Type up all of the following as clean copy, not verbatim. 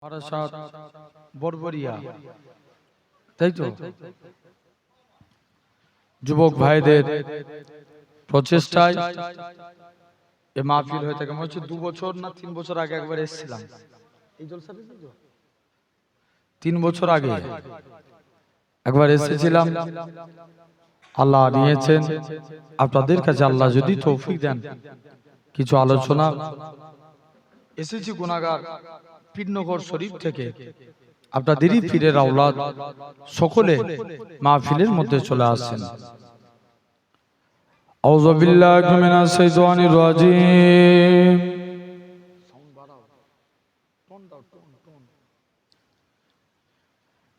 বারাসাত বরবরিয়া, তাই তো? যুবক ভাইদের প্রচেষ্টায় এ মাহফিল হয়ে থাকে। মনে হচ্ছে 2 বছর না 3 বছর আগে একবার এসেছিলাম এই জলসাতে। 3 বছর আগে একবার এসেছিলাম। আল্লাহ নিয়েছেন। আপনাদের কাছে আল্লাহ যদি তৌফিক দেন কিছু আলোচনা। এসেছি গুনাহগার পীরনগর শরীফ থেকে। আপনাদেরই পীরের আওলাদ সকলে মাহফিলের মধ্যে চলে আসেন। আউযু বিল্লাহি মিনাশ শাইতানির রাজিম।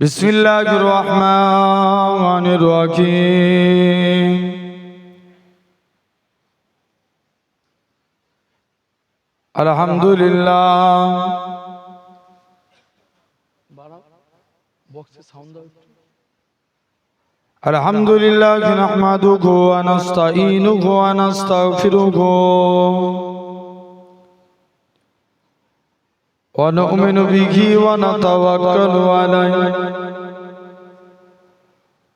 বিসমিল্লাহির রহমানির রহিম। আলহামদুলিল্লাহ। আলহামদুলিল্লাহি নাহমাদুহু ওয়া নাস্তাঈনুহু ওয়া নাস্তাগফিরুহু ওয়া নু'মিনু বিহি ওয়া নাতাওয়াক্কালু আলাইহি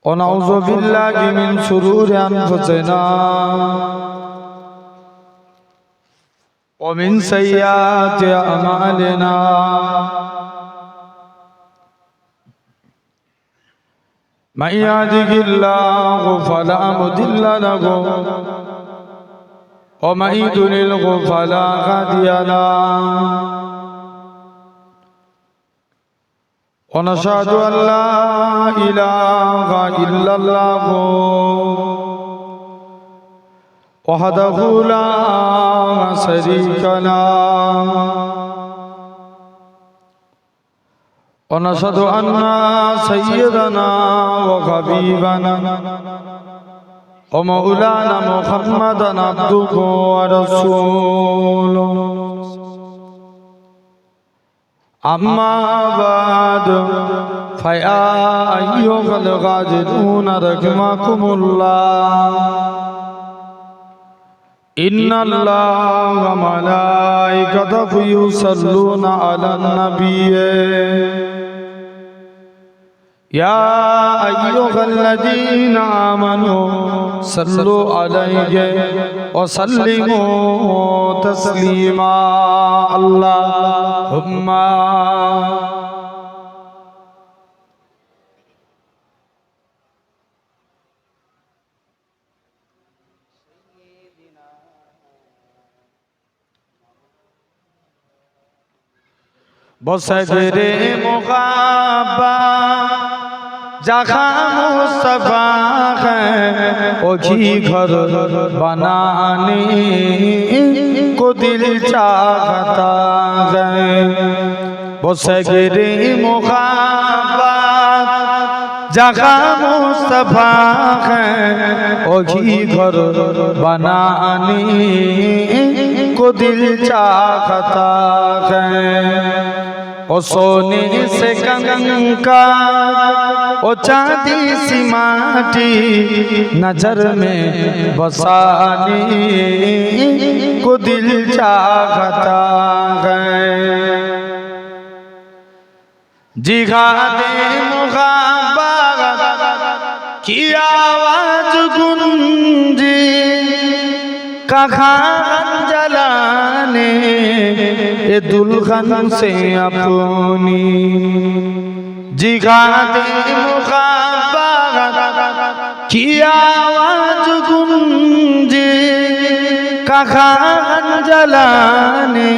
ওয়া নাউযু বিল্লাহি মিন শুরুরি আনফুসিনা ওয়া মিন সাইয়্যাতি আমালিনা। من يهده الله فلا مضل له ومن يضلله فلا هادي له ونشهد أن لا إله إلا الله وحده لا شريك له ونشهد أن سيدنا وحبيبنا ومولانا محمدا عبده ورسوله. أما بعد فيا أيها الغادرون رحمكم الله إن الله وملائكته يصلون على النبي يا أيها الذين آمنوا صلوا عليه وسلموا تسليما. اللهم बसरे मुक़ाबा जहाँ मुस्तफा है वही घर बनाने को दिल चाहता है। बसरे मुक़ाबा जहाँ मुस्तफा है वही घर बनाने को दिल चाहता है। ओ सोने से कंकार ओ चांदी सी माटी नजर में बसाने को दिल चाहता है। जिहादे मुहाबत की आवाज गूंजे कहाँ जलाने ये दुल्हन से अपनी। जिहादे मुहाबत की आवाज गूंजे कहाँ जलाने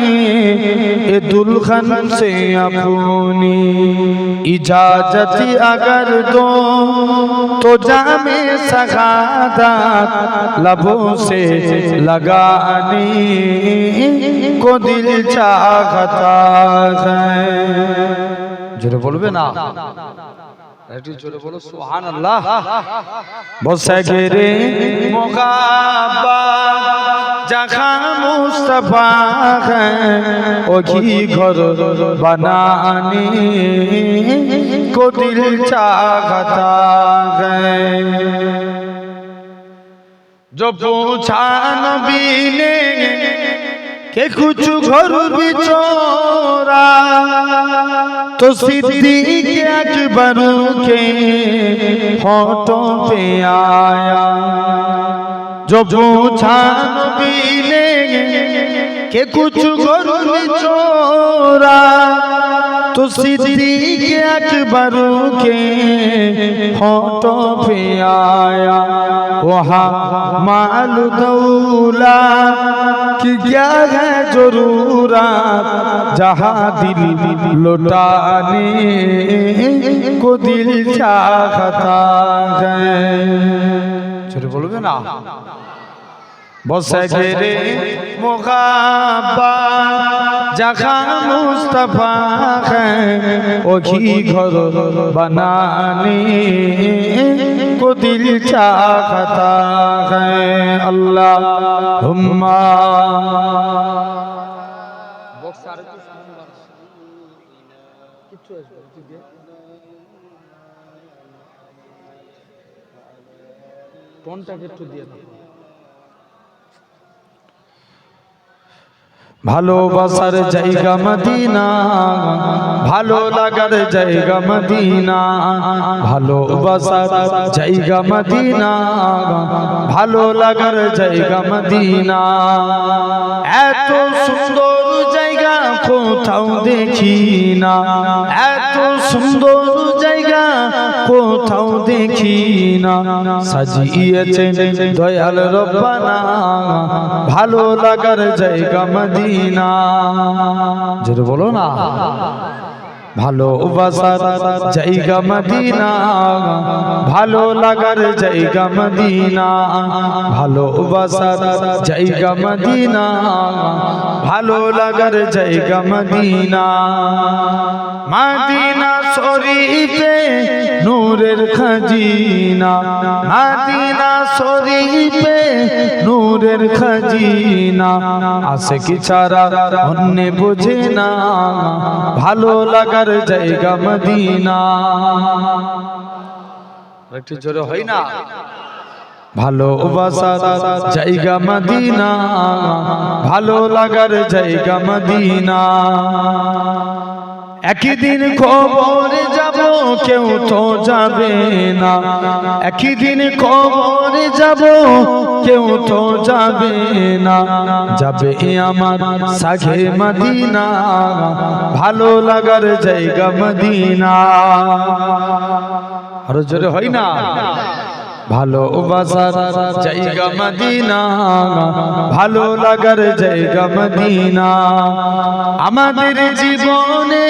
ये दुल्हन से अपनी। इजाजत अगर दो तो जामे सगादत लबों से लगाने को दिल चाहता है। जोरे बोलबे ना, একটু জোরে বলো সুবহানাল্লাহ। বসগরে মুকাব্বাত जहाँ मुस्तफा है वही घर बनाने को दिल चाहता है। जो पूछा नबी ने के कुछ घर बिचौरा तो सिद्दीक अकबर के होठों पे आया जो पूछा नबी ने के कुछ घर बिचौरा तो सिद्दीक अकबर के होठों पे आया वहाँ माल दौला कि क्या है जरूरत जहाँ दिल लौटाने को दिल चाहता है चलो बोलोगे ना बस घेरे मुक़ाबा जहाँ मुस्तफा है वही घर बनाने को दिल चाहता है अल्लाहुम्मा ভালোবাসার জায়গা মদিনা ভালো লাগার জায়গা মদিনা ভালোবাসার জায়গা মদিনা ভালো লাগার জায়গা মদিনা এত সুন্দর জায়গা কোথাও দেখি না এত সুন্দর জায়গা কোথাও দেখি না সাজিয়েছেন দয়াল রব্বানা ভালো লাগার জায়গা মদিনা জোরে বলো না ভালোবাসার জায়গা মদিনা ভালো লাগার জায়গা মদিনা ভালোবাসার জায়গা মদিনা ভালো লাগার জায়গা মদিনা মদিনা শরীফে নূরের খাজিনা মদিনা শরীফে নূরের খাজিনা আশিক ছাড়া অন্য বোঝে না ভালো লাগার জায়গা মদিনা একটু জোরে হয় না ভালোবাসার জায়গা মদিনা ভালো লাগার জায়গা মদিনা একদিন কবরে যাব কেউ তো যাবে না একদিন কবরে যাব কেউ তো যাবে না যাবে আমার সাঘে মদিনা ভালো লাগার জায়গা মদিনা আরো জোরে হয় না ভালোবাসার জায়গা মদিনা ভালো লাগার জায়গা মদিনা আমাদের জীবনে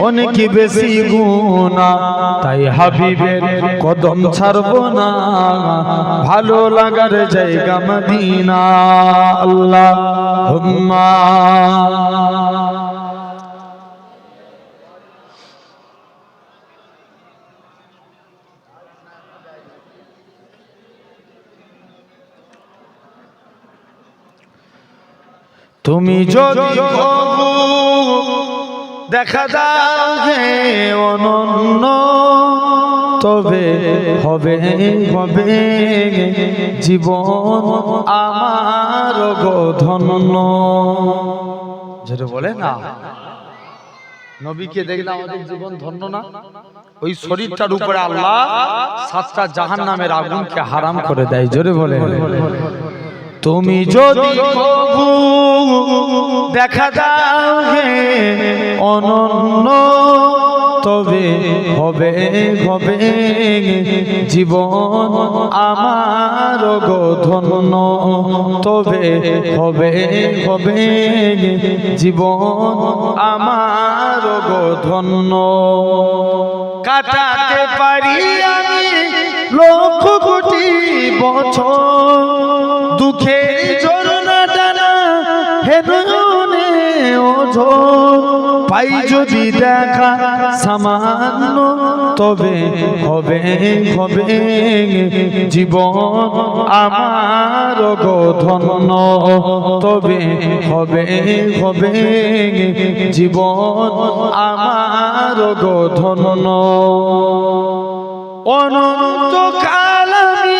অনেক বেশি গুনাহ তাই হাবিবের কদম ছাড়ব না ভালো লাগার জায়গা মদিনা আল্লাহুম্মা তুমি যদি কবু দেখা দাও হে অনন্য তবে হবে হবে জীবন আমার গো ধন্য যেটা বলে না নবীকে দেখলে আমাদের জীবন ধন্য না ওই শরীরটার উপরে আল্লাহ 7টা জাহান্নামের আগুনকে হারাম করে দেয় জোরে বলে তুমি যদি কবু দেখা দাও হে অনন্য তবে হবে হবে জীবন আমার গো ধন্য তবে হবে হবে জীবন আমার গো ধন্য কাটাতে পারি আমি লক্ষ কোটি বছর দুঃখের ঝরনা টানা হে নয়নে ওঝর পাই যদি দেখা সামান্য তবে হবে হবে জীবন আমার গো ধন্য তবে হবে হবে জীবন আমার গো ধন্য অনন্ত কাল আমি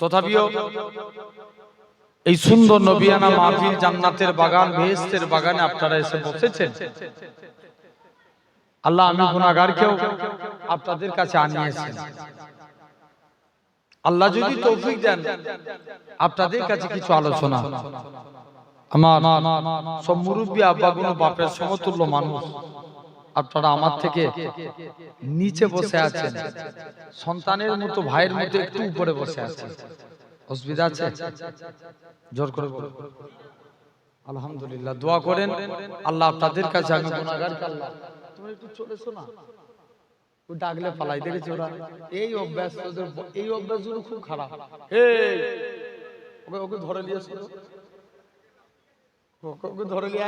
তথাপিও এই সুন্দর নবিয়ানা মাহফিল, জান্নাতের বাগান, বেহেশতের বাগানে আপনারা এসে বসেছেন। আল্লাহ আমি গুনাহগারকেও আপনাদের কাছে আনিয়েছেন। আল্লাহ যদি তৌফিক দেন আপনাদের কাছে কিছু আলোচনা। আমার সব মুরব্বী আব্বাগুলো বাপের সমতুল্য মানুষ, আপনারা আমার থেকে নিচে বসে আছেন, সন্তানের মতো ভাইয়ের মতো একটু উপরে বসে আছেন। অসুবিধা আছে? জোর করে বলুন আলহামদুলিল্লাহ। দোয়া করেন আল্লাহ আপনাদের কাছে, আমি গুনাহগারকে আল্লাহ তুমি একটু চলেছো না, ও ডাকলে পালাই, দেখেছি ওরা এই অভ্যাস, এই অভ্যাসগুলো খুব খারাপ। এই ওকে ধরে নিয়েছো, ওকে ধরে নিয়ে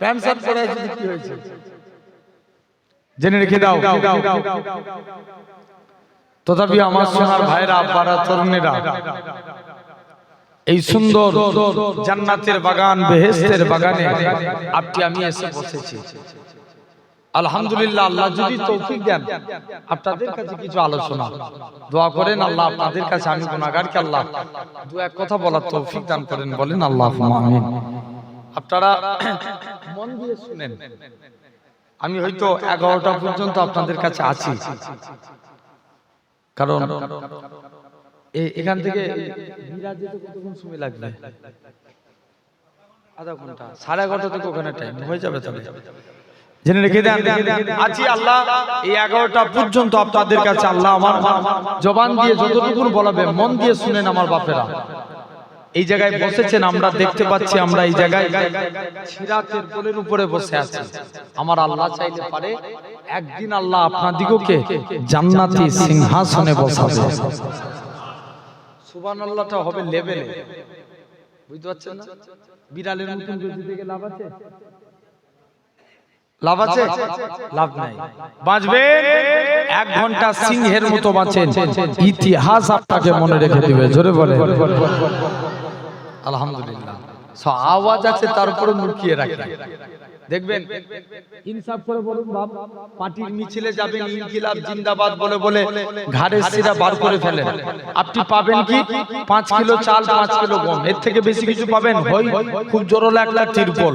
প্যান্ট শার্ট পরে আছে, কি হয়েছে জেনে রেখে দাও। তথাপি আমার সোনার ভাইরা, আব্বারা, তরুণেরা, এই সুন্দর জান্নাতের বাগান, বেহেশতের বাগানে আপনি আমি এসে বসেছি। আলহামদুলিল্লাহ, আল্লাহ যদি তৌফিক দেন আপনাদের কাছে কিছু আলোচনা। দোয়া করেন আল্লাহ আপনাদের কাছে, আমি গুনাহগারকে আল্লাহ দু এক কথা বলার তৌফিক দান করেন। বলেন আল্লাহুম্মা আমিন। আপনারা মন দিয়ে শুনেন। আমি হয়তো 11টা পর্যন্ত আপনাদের কাছে আছি, কারণ এখান থেকে বিরাজ যেতে কতক্ষণ সময় লাগবে? আধা ঘন্টা, 11:30 থেকে ওখানে টাইম হয়ে যাবে। তবে জেনে রেখে দেন আছি আল্লাহ এই 11টা পর্যন্ত আপনাদের কাছে আল্লাহ আমার জবান দিয়ে যতটুকু বলাবে মন দিয়ে শুনেন। আমার বাপেরা এই জায়গায় বসেছেন, আমরা দেখতে পাচ্ছি, আমরা এই জায়গায় সিরাতের কোলের উপরে বসে আছি। আমার আল্লাহ চাইলে পারে একদিন আল্লাহ আপনাদিগকে জান্নাতি সিংহাসনে বসাবে। সুবহানাল্লাহটা হবে লেভেলে, বুঝতে পারছেন না? বিড়ালের মতন গতি থেকে লাভ আছে? লাভ আছে? লাভ নাই। বাঁচবেন 1 ঘন্টা সিংহের মতো বাঁচেন, ইতিহাস আপনাকে মনে রেখে দিবে। জোরে বলে আলহামদুলিল্লাহ। আওয়াজ আছে তারপরে লুকিয়ে রাখে। দেখবেন ইনসাফ করে বলুন বাপ, পার্টির মিছিলে যাবেন, ইনকিলাব জিন্দাবাদ বলে বলে ঘাড়ের শিরা বার করে ফেলেন। আপনি পাবেন কি 5 কিলো চাল, 5 কিলো গম, এর থেকে বেশি কিছু পাবেন? হই খুব জোরলা একটা তিরপল।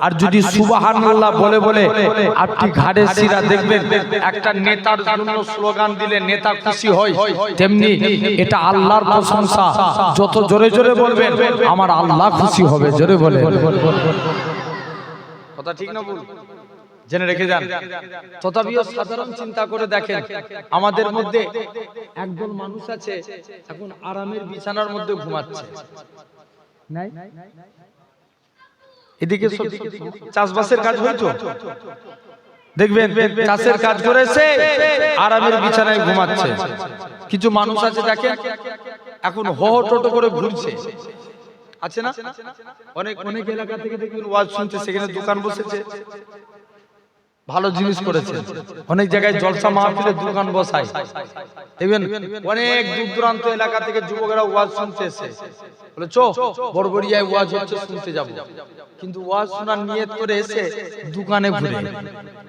আর যদি সুবহানাল্লাহ বলে বলে আপনি ঘাড়ের শিরা, দেখবেন একটা নেতার জন্য স্লোগান দিলে নেতা খুশি হয়, তেমনি এটা আল্লাহর প্রশংসা। যত জোরে জোরে বলবেন আমার আল্লাহ খুশি হবে। জোরে বলে কথা ঠিক না ভুল? জেনে রেখে যান। তথাপিও সাধারণ চিন্তা করে দেখেন, আমাদের মধ্যে একদল মানুষ আছে এখন আরামের বিছানার মধ্যে ঘুমাচ্ছে, নাই? এদিকে চাষবাসের কাজ হয়তো দেখবেন চাষের কাজ করেছে, আরামের বিছানায় ঘুমাচ্ছে। কিছু মানুষ আছে দেখেন এখন হো টোটো করে ঘুরছে, আছে না? অনেক অনেক এলাকা থেকে দেখবেন ওয়াজ শুনতে, সেখানে দোকান বসেছে, ভালো জিনিস করেছে। অনেক জায়গায় জলসা মাহফিলে দোকান বসায়, দেখবেন অনেক দূর দূরান্ত এলাকা থেকে যুবকেরা ওয়াজ শুনতে এসে বলে চো বড়বড়িয়ায় ওয়াজ হচ্ছে, শুনতে যাব। কিন্তু ওয়াজ শোনার নিয়ত করে এসে দোকানে ঘুরে।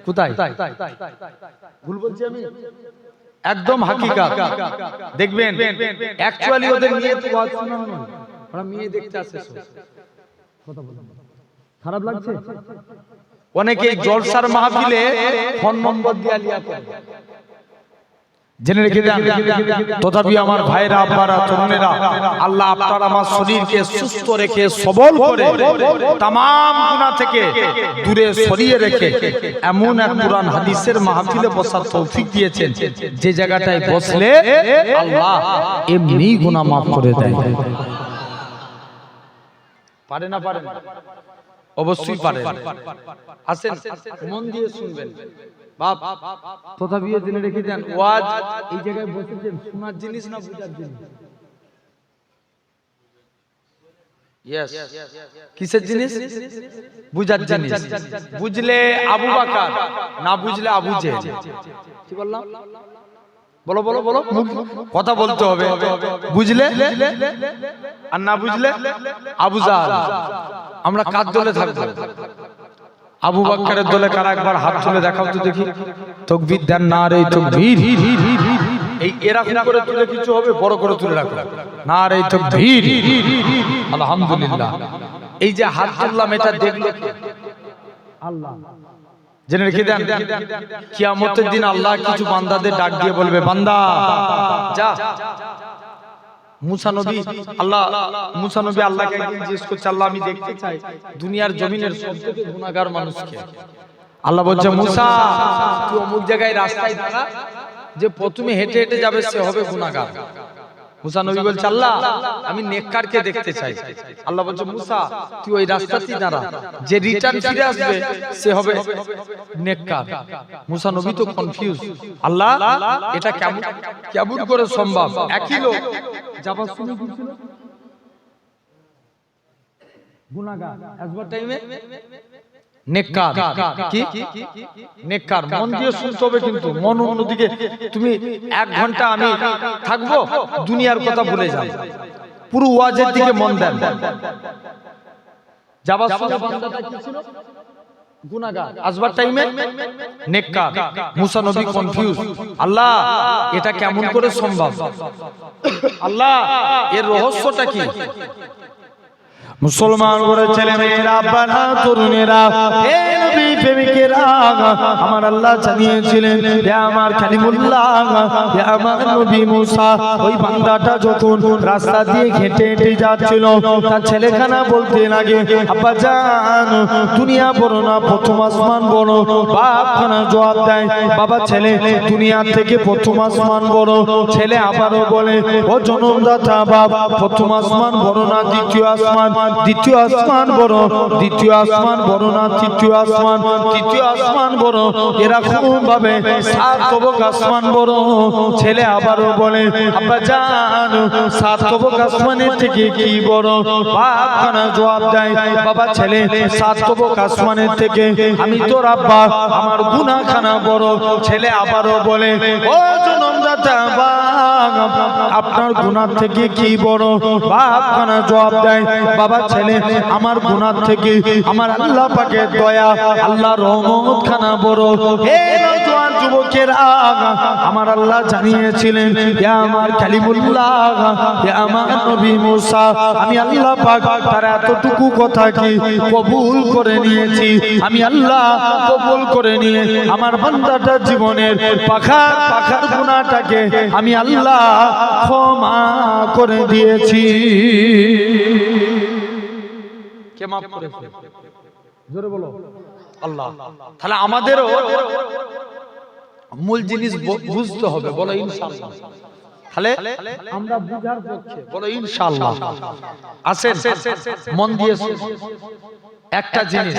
কোথায়? ভুল বলছি আমি? একদম হাকিকাত। দেখবেন অ্যাকচুয়ালি ওদের নিয়ত ওয়াজ শোনা নয়, ওরা মেয়ে দেখতে আসে। কথা বলেন, খারাপ লাগছে? অনেকে জলসার মাহফিলে ফোন নম্বর দিয়ে আলিয়া করে। জেনে রেখে দেন। তথাপি আমার ভাইরা, আব্বারা, তরুণেরা, আল্লাহ আপনার আমার শরীরকে সুস্থ রেখে সবল করে তামাম গুনাহ থেকে দূরে সরিয়ে রেখে এমন এক কুরআন হাদিসের মাহফিলে বসার তৌফিক দিয়েছেন, যে জায়গাটায় বসলে আল্লাহ এমনি গুনাহ মাফ করে দেয়। পারে না? পারেন? অবশ্যই পারেন। আসেন মন দিয়ে শুনবেন বাপ। তথাপিও জেনে রেখে দেন, ওয়াজ এই জায়গায় বসেছেন শোনার জিনিস না বুঝার জিনিস? ইয়েস, কিসের জিনিস? বুঝার জিনিস। বুঝলে আবু বকর, না বুঝলে আবু জেহেল। কি বললাম? বলো বলো বলো, কথা বলতে হবে। বুঝলে আর না বুঝলে আবু জাহেল। আমরা কার দলে থাকবো? আবু বকরের দলে কারা? একবার হাত তুলে দেখাও তো দেখি। তাকবীর দেন, নারে তাকবীর। এই এরকম করে তুলে কিছু হবে, বড় করে তুলে রাখো, নারে তাকবীর, আলহামদুলিল্লাহ। এই যে হাত তুললাম, এটা দেখলো আল্লাহ। জেনে রেখে দেন, কিয়ামতের দিন আল্লাহ কিছু বান্দাদের ডাক দিয়ে বলবে, বান্দা যা। মুসা নবী আল্লাহকে একদিন জিজ্ঞেস করছে, আল্লাহ আমি দেখতে চাই দুনিয়ার জমিনের সবথেকে গুনাহগার মানুষকে। আল্লাহ বলছে, মুসা তুই অমুক জায়গায় রাস্তায় দাঁড়া, যে প্রথমে হেঁটে হেঁটে যাবে সে হবে গুনাহগার। মুসা নবী বলছে, আল্লাহ আমি নেককারকে দেখতে চাই। আল্লাহ বলছে, মুসা তুই ওই রাস্তাতেই দাঁড়া, যে রিটার্ন ফিরে আসবে সে হবে নেককার। মুসা নবী তো কনফিউজ, আল্লাহ এটা কেমন করে সম্ভব? একই লোক যাবার সময় কি ছিল? গুনাহগার, আসবার টাইমে নেককার। কি নেককার? মন দিয়ে শুনতে হবে, কিন্তু মন অন্যদিকে। তুমি 1 ঘন্টা আমি থাকবো, দুনিয়ার কথা ভুলে যাও, পুরো ওয়াজের দিকে মন দেন। যাবার সময় বান্দাটা কি ছিল? গুনাহগার, আসবার টাইমে নেককার। মুসা নবী কনফিউজ, আল্লাহ এটা কেমন করে সম্ভব? আল্লাহ এর রহস্যটা কি? মুসলমান করে ছেলে মেয়েরা, আব্বারা, তরুণেরা, হে নবী প্রেমিকেরা, আমার আল্লাহ জানিয়েছিলেন, হে আমার কালিমুল্লাহ, হে আমার নবী মুসা, ওই বান্দাটা যখন রাস্তা দিয়ে হেঁটে হেঁটে যাচ্ছিল, তার ছেলেখানা বলতে লাগে, আব্বা জান দুনিয়া বড় না প্রথম আসমান বড়? বাপখানা জবাব দেয়, বাবা ছেলে দুনিয়ার থেকে প্রথম আসমান বড়। ছেলে আবারও বলে, ও জনমদাতা বাপ, প্রথম আসমান বড় না দ্বিতীয় আসমান? দ্বিতীয় আসমান বড়। দ্বিতীয় আসমান বড় না তৃতীয় আসমান? তৃতীয় আসমান বড়। এরকম ভাবে 7 তবক আসমান বড়। ছেলে আবারও বলে, আব্বা জান 7 তবক আসমানের থেকে কি বড়? বাপখানা জবাব দেয়, বাবা ছেলে 7 তবক আসমানের থেকে আমি তোর আব্বা, আমার গুনাহখানা বড়। ছেলে আবারও বলে, ও জনমদাতা বাপ, আপনার গুনাহ থেকে কি বড়? বাপখানা জবাব দেয়, বাবা ছেলে আমার গুনাহ থেকে আমার আল্লাহ পাকের দয়া, আল্লাহর রহমত খানা বড়। হে নওজোয়ান যুবকেরা, আমার আল্লাহ জানিয়েছিলেন, হে আমার কালিমুল্লাহ, হে আমার নবী মুসা, আমি আল্লাহ পাক তার এতটুকু কথা কি কবুল করে নিয়েছি। আমি আল্লাহ কবুল করে নিয়ে আমার বান্দাটার জীবনের পাখার গুনাহটাকে আমি আল্লাহ ক্ষমা করে দিয়েছি। কে মাফ করেছে? জোরে বলো, আল্লাহ। তাহলে আমাদেরও মূল জিনিস বুঝতে হবে, বলো ইনশাআল্লাহ। তাহলে আমরা বুঝার পক্ষে, বলো ইনশাআল্লাহ। আসেন মন দিয়ে একটা জিনিস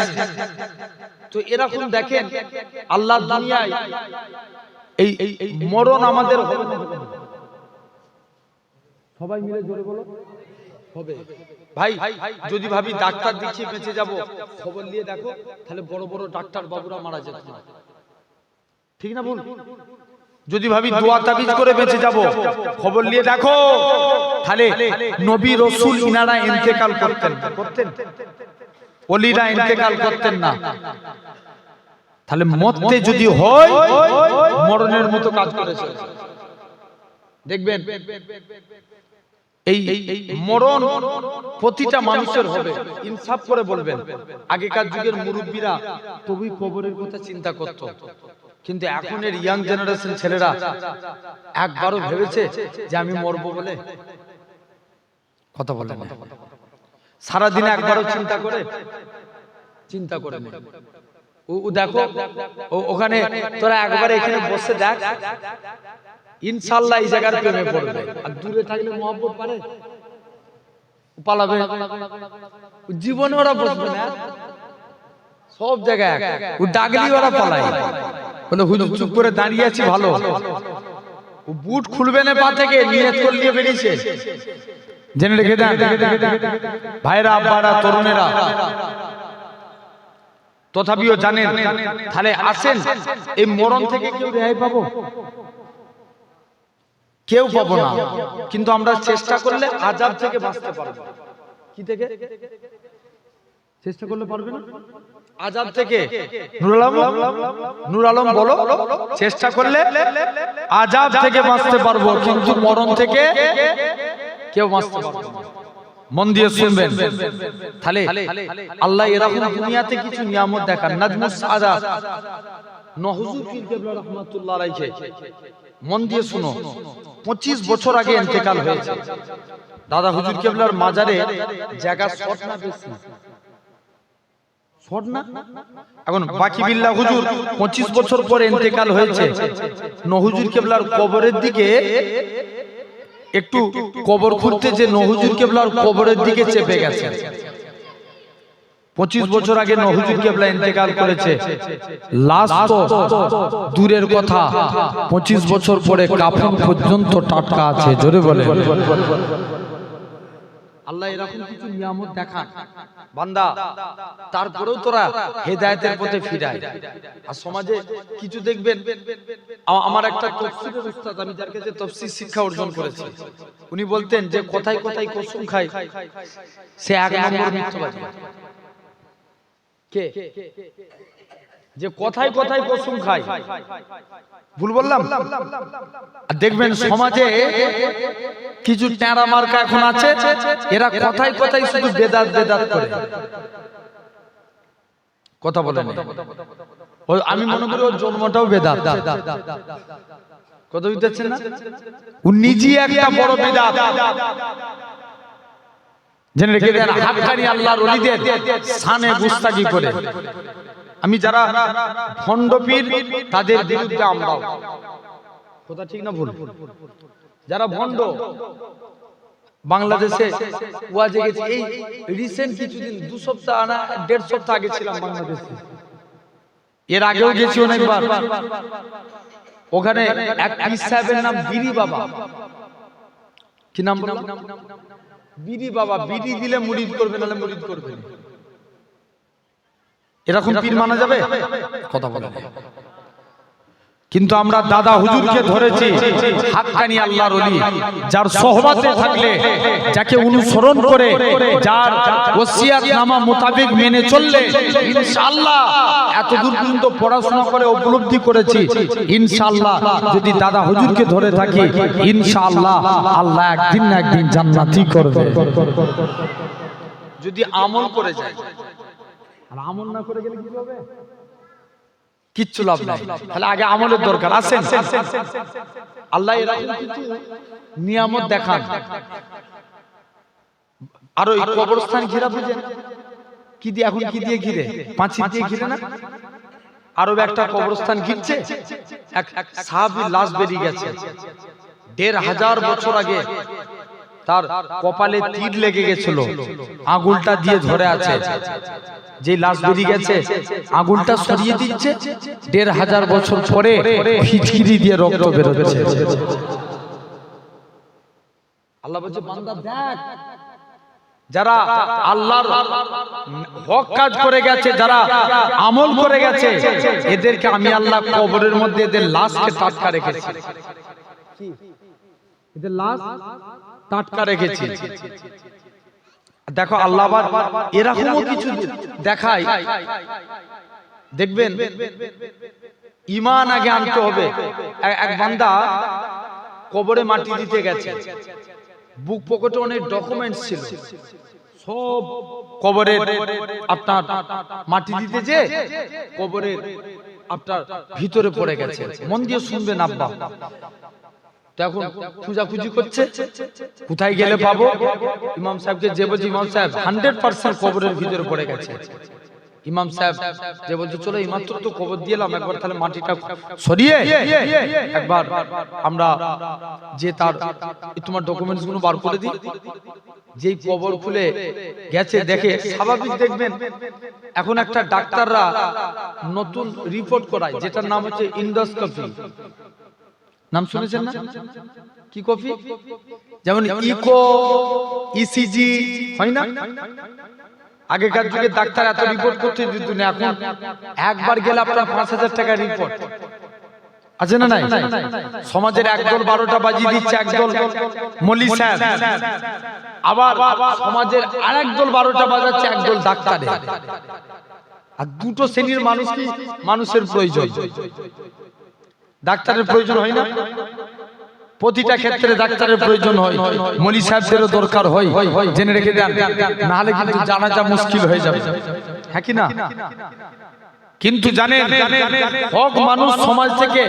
তো এরকম দেখেন, আল্লাহ দুনিয়ায় এই মরণ আমাদের হবে না? সবাই মিলে জোরে বলো, হবে। ভাই যদি ভাবি ডাক্তার দেখিয়ে বেঁচে যাব, খবর নিয়ে দেখো, তাহলে বড় বড় ডাক্তার বাবুরা মারা যেত, ঠিক না ভুল? যদি ভাবি দোয়া তাবিজ করে বেঁচে যাব, খবর নিয়ে দেখো, তাহলে নবী রাসূল ইনারা ইন্তেকাল করতেন, ওলিরা ইন্তেকাল করতেন না। তাহলে মরতে যদি হয়, মরণের মতো কাজ করেছে। দেখবেন এই মরণ প্রতিটা মানুষের হবে, ইনসাফ করে বলবেন। আগেকার যুগের মুরব্বীরা তবুই কবরের কথা চিন্তা করত, কিন্তু এখনের ইয়াং জেনারেশন ছেলেরা একবারও ভেবেছে যে আমি মরবো বলে? কথা বলে না, সারাদিনে একবারও চিন্তা করে নেই। ও দেখো, ওখানে তোরা একবার এখানে বসে দেখ, ইনশাআল্লাহ এই জায়গার প্রেমে পড়বে। আর দূরে থাকলে মহব্বত পালাবে, জীবনে ওরা বসবে না, সব জায়গায় ও ডাকলি ওরা পালায়, বলে হুজুর চুপ করে দাঁড়িয়ে আছি ভালো। ও বুট খুলবে না পা থেকে, নিয়ত করে নিয়ে বেরিয়েছে। জেনে রেখে দেন ভাইরা, আব্বারা, তরুণেরা, তথাপিও জানেন। তাহলে আসেন, এই মরণ থেকে কেউ রেহাই পাবো? কেউ পাবো না, কিন্তু আমরা চেষ্টা করলে আযাব থেকে বাঁচতে পারবো। কি থেকে? চেষ্টা করলে পারবে না? আজাব থেকে নূর আলম বলো, চেষ্টা করলে আজাব থেকে বাঁচতে পারবো, কিন্তু মরণ থেকে কেউ বাঁচতে পারবে না। মন দিয়ে শুনবেন। তাহলে আল্লাহ এরকম দুনিয়াতে কিছু নিয়ামত দেখান। নাজমুস সাদাত নহুজুর পীর কেবলা রাহমাতুল্লাহ আলাইহি, মন দিয়ে শুনো, 25 বছর আগে ইন্তেকাল হয়েছে। দাদা হুজুর কেবলার মাজারে জায়গা শর্ট না বেশি? শর্ট না? এখন বাকি বিল্লাহ হুজুর 25 বছর পরে ইন্তেকাল হয়েছে। নহুজুর কেবলার কবরের দিকে একটু কবর খুঁড়তে যে নহুজুর কেবলার কবরের দিকে চেপে গেছে। 25 বছর আগে নহুজুর কেবলা ইন্তেকাল করেছে, লাশ তো দূরের কথা, 25 বছর পরে কাফন পর্যন্ত টাটকা আছে। জোরে বলে আল্লাহ এরকম কিছু নিয়ামত দেখান বান্দা, তারপরেও তোরা হেদায়েতের পথে ফিরায়। আর সমাজে কিছু দেখবেন, আমার একটা তাফসীরের উস্তাদ, আমি যার কাছে তাফসীর শিক্ষা অর্জন করেছি, উনি বলতেন যে কথায় কথায় কসম খায় সে এক নম্বর মিথ্যাবাদী। কে? যে কথায় কথায় কসম খায়, ভুল বললাম? আর দেখবেন সমাজে কিছু টেরা মার্কা এখন আছে, এরা কথায় কথায় শুধু বেদাত বেদাত করে কথা বলেন। আমি মনে করি ওর জন্মটাও বেদাত। কথা বুঝতেছেন না? ও নিজেই একটা বড় বেদাত। জেনে রেখে দেন, হাক্কানি আল্লাহর ওলিদের শানে গুস্তাখি করে। আমি যারা ভণ্ড পীর তাদের বিরুদ্ধে আমরাও, কথা ঠিক না ভুল? যারা ভণ্ড, বাংলাদেশে ওয়াজে গেছি, এই রিসেন্ট কিছুদিন, 2 সপ্তাহ না 1.5 সপ্তাহ আগে ছিলাম বাংলাদেশে। এর আগেও গেছি অনেকবার। ওখানে এক পীর সাহেবের নাম বিড়ি বাবা। কি নাম বললাম? বিড়ি বাবা। বিড়ি দিলে মুরিদ করবে, নাহলে মুরিদ করবে না। এরকম পীর মানা যাবে? কথা বলে। কিন্তু আমরা দাদা হুজুরকে ধরেছি হাক্কানি আল্লাহর ওলি, যার সোহবতে থাকলে, যাকে অনুসরণ করে, যার ওসিয়াতনামা মোতাবেক মেনে চললে ইনশাআল্লাহ, এতদূর পর্যন্ত পড়াশোনা করে উপলব্ধি করেছি, ইনশাআল্লাহ যদি দাদা হুজুরকে ধরে থাকি, ইনশাআল্লাহ আল্লাহ একদিন না একদিন জান্নাতি করবে, যদি আমল করে যায়। আর আমল না করে গেলে কি হবে? কিচ্ছু লাভ নাই। তাহলে আগে আমলের দরকার। আসেন, আল্লাহ এরকম কিছু নিয়ামত দেখান। আর ওই কবরস্থান ঘেরা, বুঝেন কি দিয়ে? এখন কি দিয়ে ঘিরে? পাঁচিল দিয়ে ঘিরে না? আরো একটা কবরস্থান ঘিরছে, এক সাহাবীর লাশ বেরিয়ে গেছে 1500 বছর আগে। তার কপালে তীর লেগে গেছিল, আঙুলটা দিয়ে ধরে আছে। যে লাশ বেরিয়ে গেছে, আঙুলটা সরিয়ে দিচ্ছে, 1500 বছর পরে ফিটকিরি দিয়ে রক্ত বেরোচ্ছে। আল্লাহ বলছে, বান্দা দেখ, যারা আল্লাহর হক কাজ করে গেছে, যারা আমল করে গেছে, এদেরকে আমি আল্লাহ কবরের মধ্যে এদের লাশকে টাটকা রেখেছি। এদের লাশ টাটকা রেখেছি। দেখো আল্লাহ আবার এরকমও কিছু দেখায়, দেখবেন ঈমান আগে আনতে হবে। এক বান্দা কবরে মাটি দিতে গেছে, বুক পকেটে অনেক ডকুমেন্টস ছিল, সব কবরে আপনার মাটি দিতে যে কবরে আপনার ভিতরে পড়ে গেছে। মন দিয়ে শুনবেন আব্বা। এখন খুঁজাখুঁজি করছে, কোথায় গেলে পাবো? ইমাম সাহেবকে যে বলছে, ইমাম সাহেব 100% কবরের ভিতরে পড়ে গেছে। ইমাম সাহেব যে বলছে, চলো এইমাত্র তো কবর দিলাম, একবার তাহলে মাটিটা সরিয়ে একবার আমরা যে তার তোমার ডকুমেন্টস গুলো বার করে দিই। যেই কবর খুলে গেছে, দেখে স্বাভাবিক দেখবেন এখন একটা ডাক্তাররা নতুন রিপোর্ট করায়, যেটার নাম হচ্ছে ইন্ডোস্কোপি। নাম শুনেছেন না? কি কপি? যেমন ইকো, ইসিজি হয় না? আগেকার যুগে ডাক্তার এত রিপোর্ট করতে দিত না, এখন একবার গেলে আপনার 5000 টাকা রিপোর্ট। আছে না নাই? সমাজের একদল 12টা বাজিয়ে দিচ্ছে একদল মলি সাহেব, আবার সমাজের আরেকদল 12টা বাজাচ্ছে একদল ডাক্তারে। আর দুটো শ্রেণীর মানুষ কি মানুষের প্রয়োজন? ডাক্তারের প্রয়োজন হয় না? প্রতিটা ক্ষেত্রে ডাক্তারের প্রয়োজন হয়, মলি সাহেবদেরও দরকার হয়, জেনে রেখে দেন, না হলে কিন্তু জানাজা মুশকিল হয়ে যাবে। হ্যাঁ কি না? কিন্তু জানেন হক মানুষ সমাজ থেকে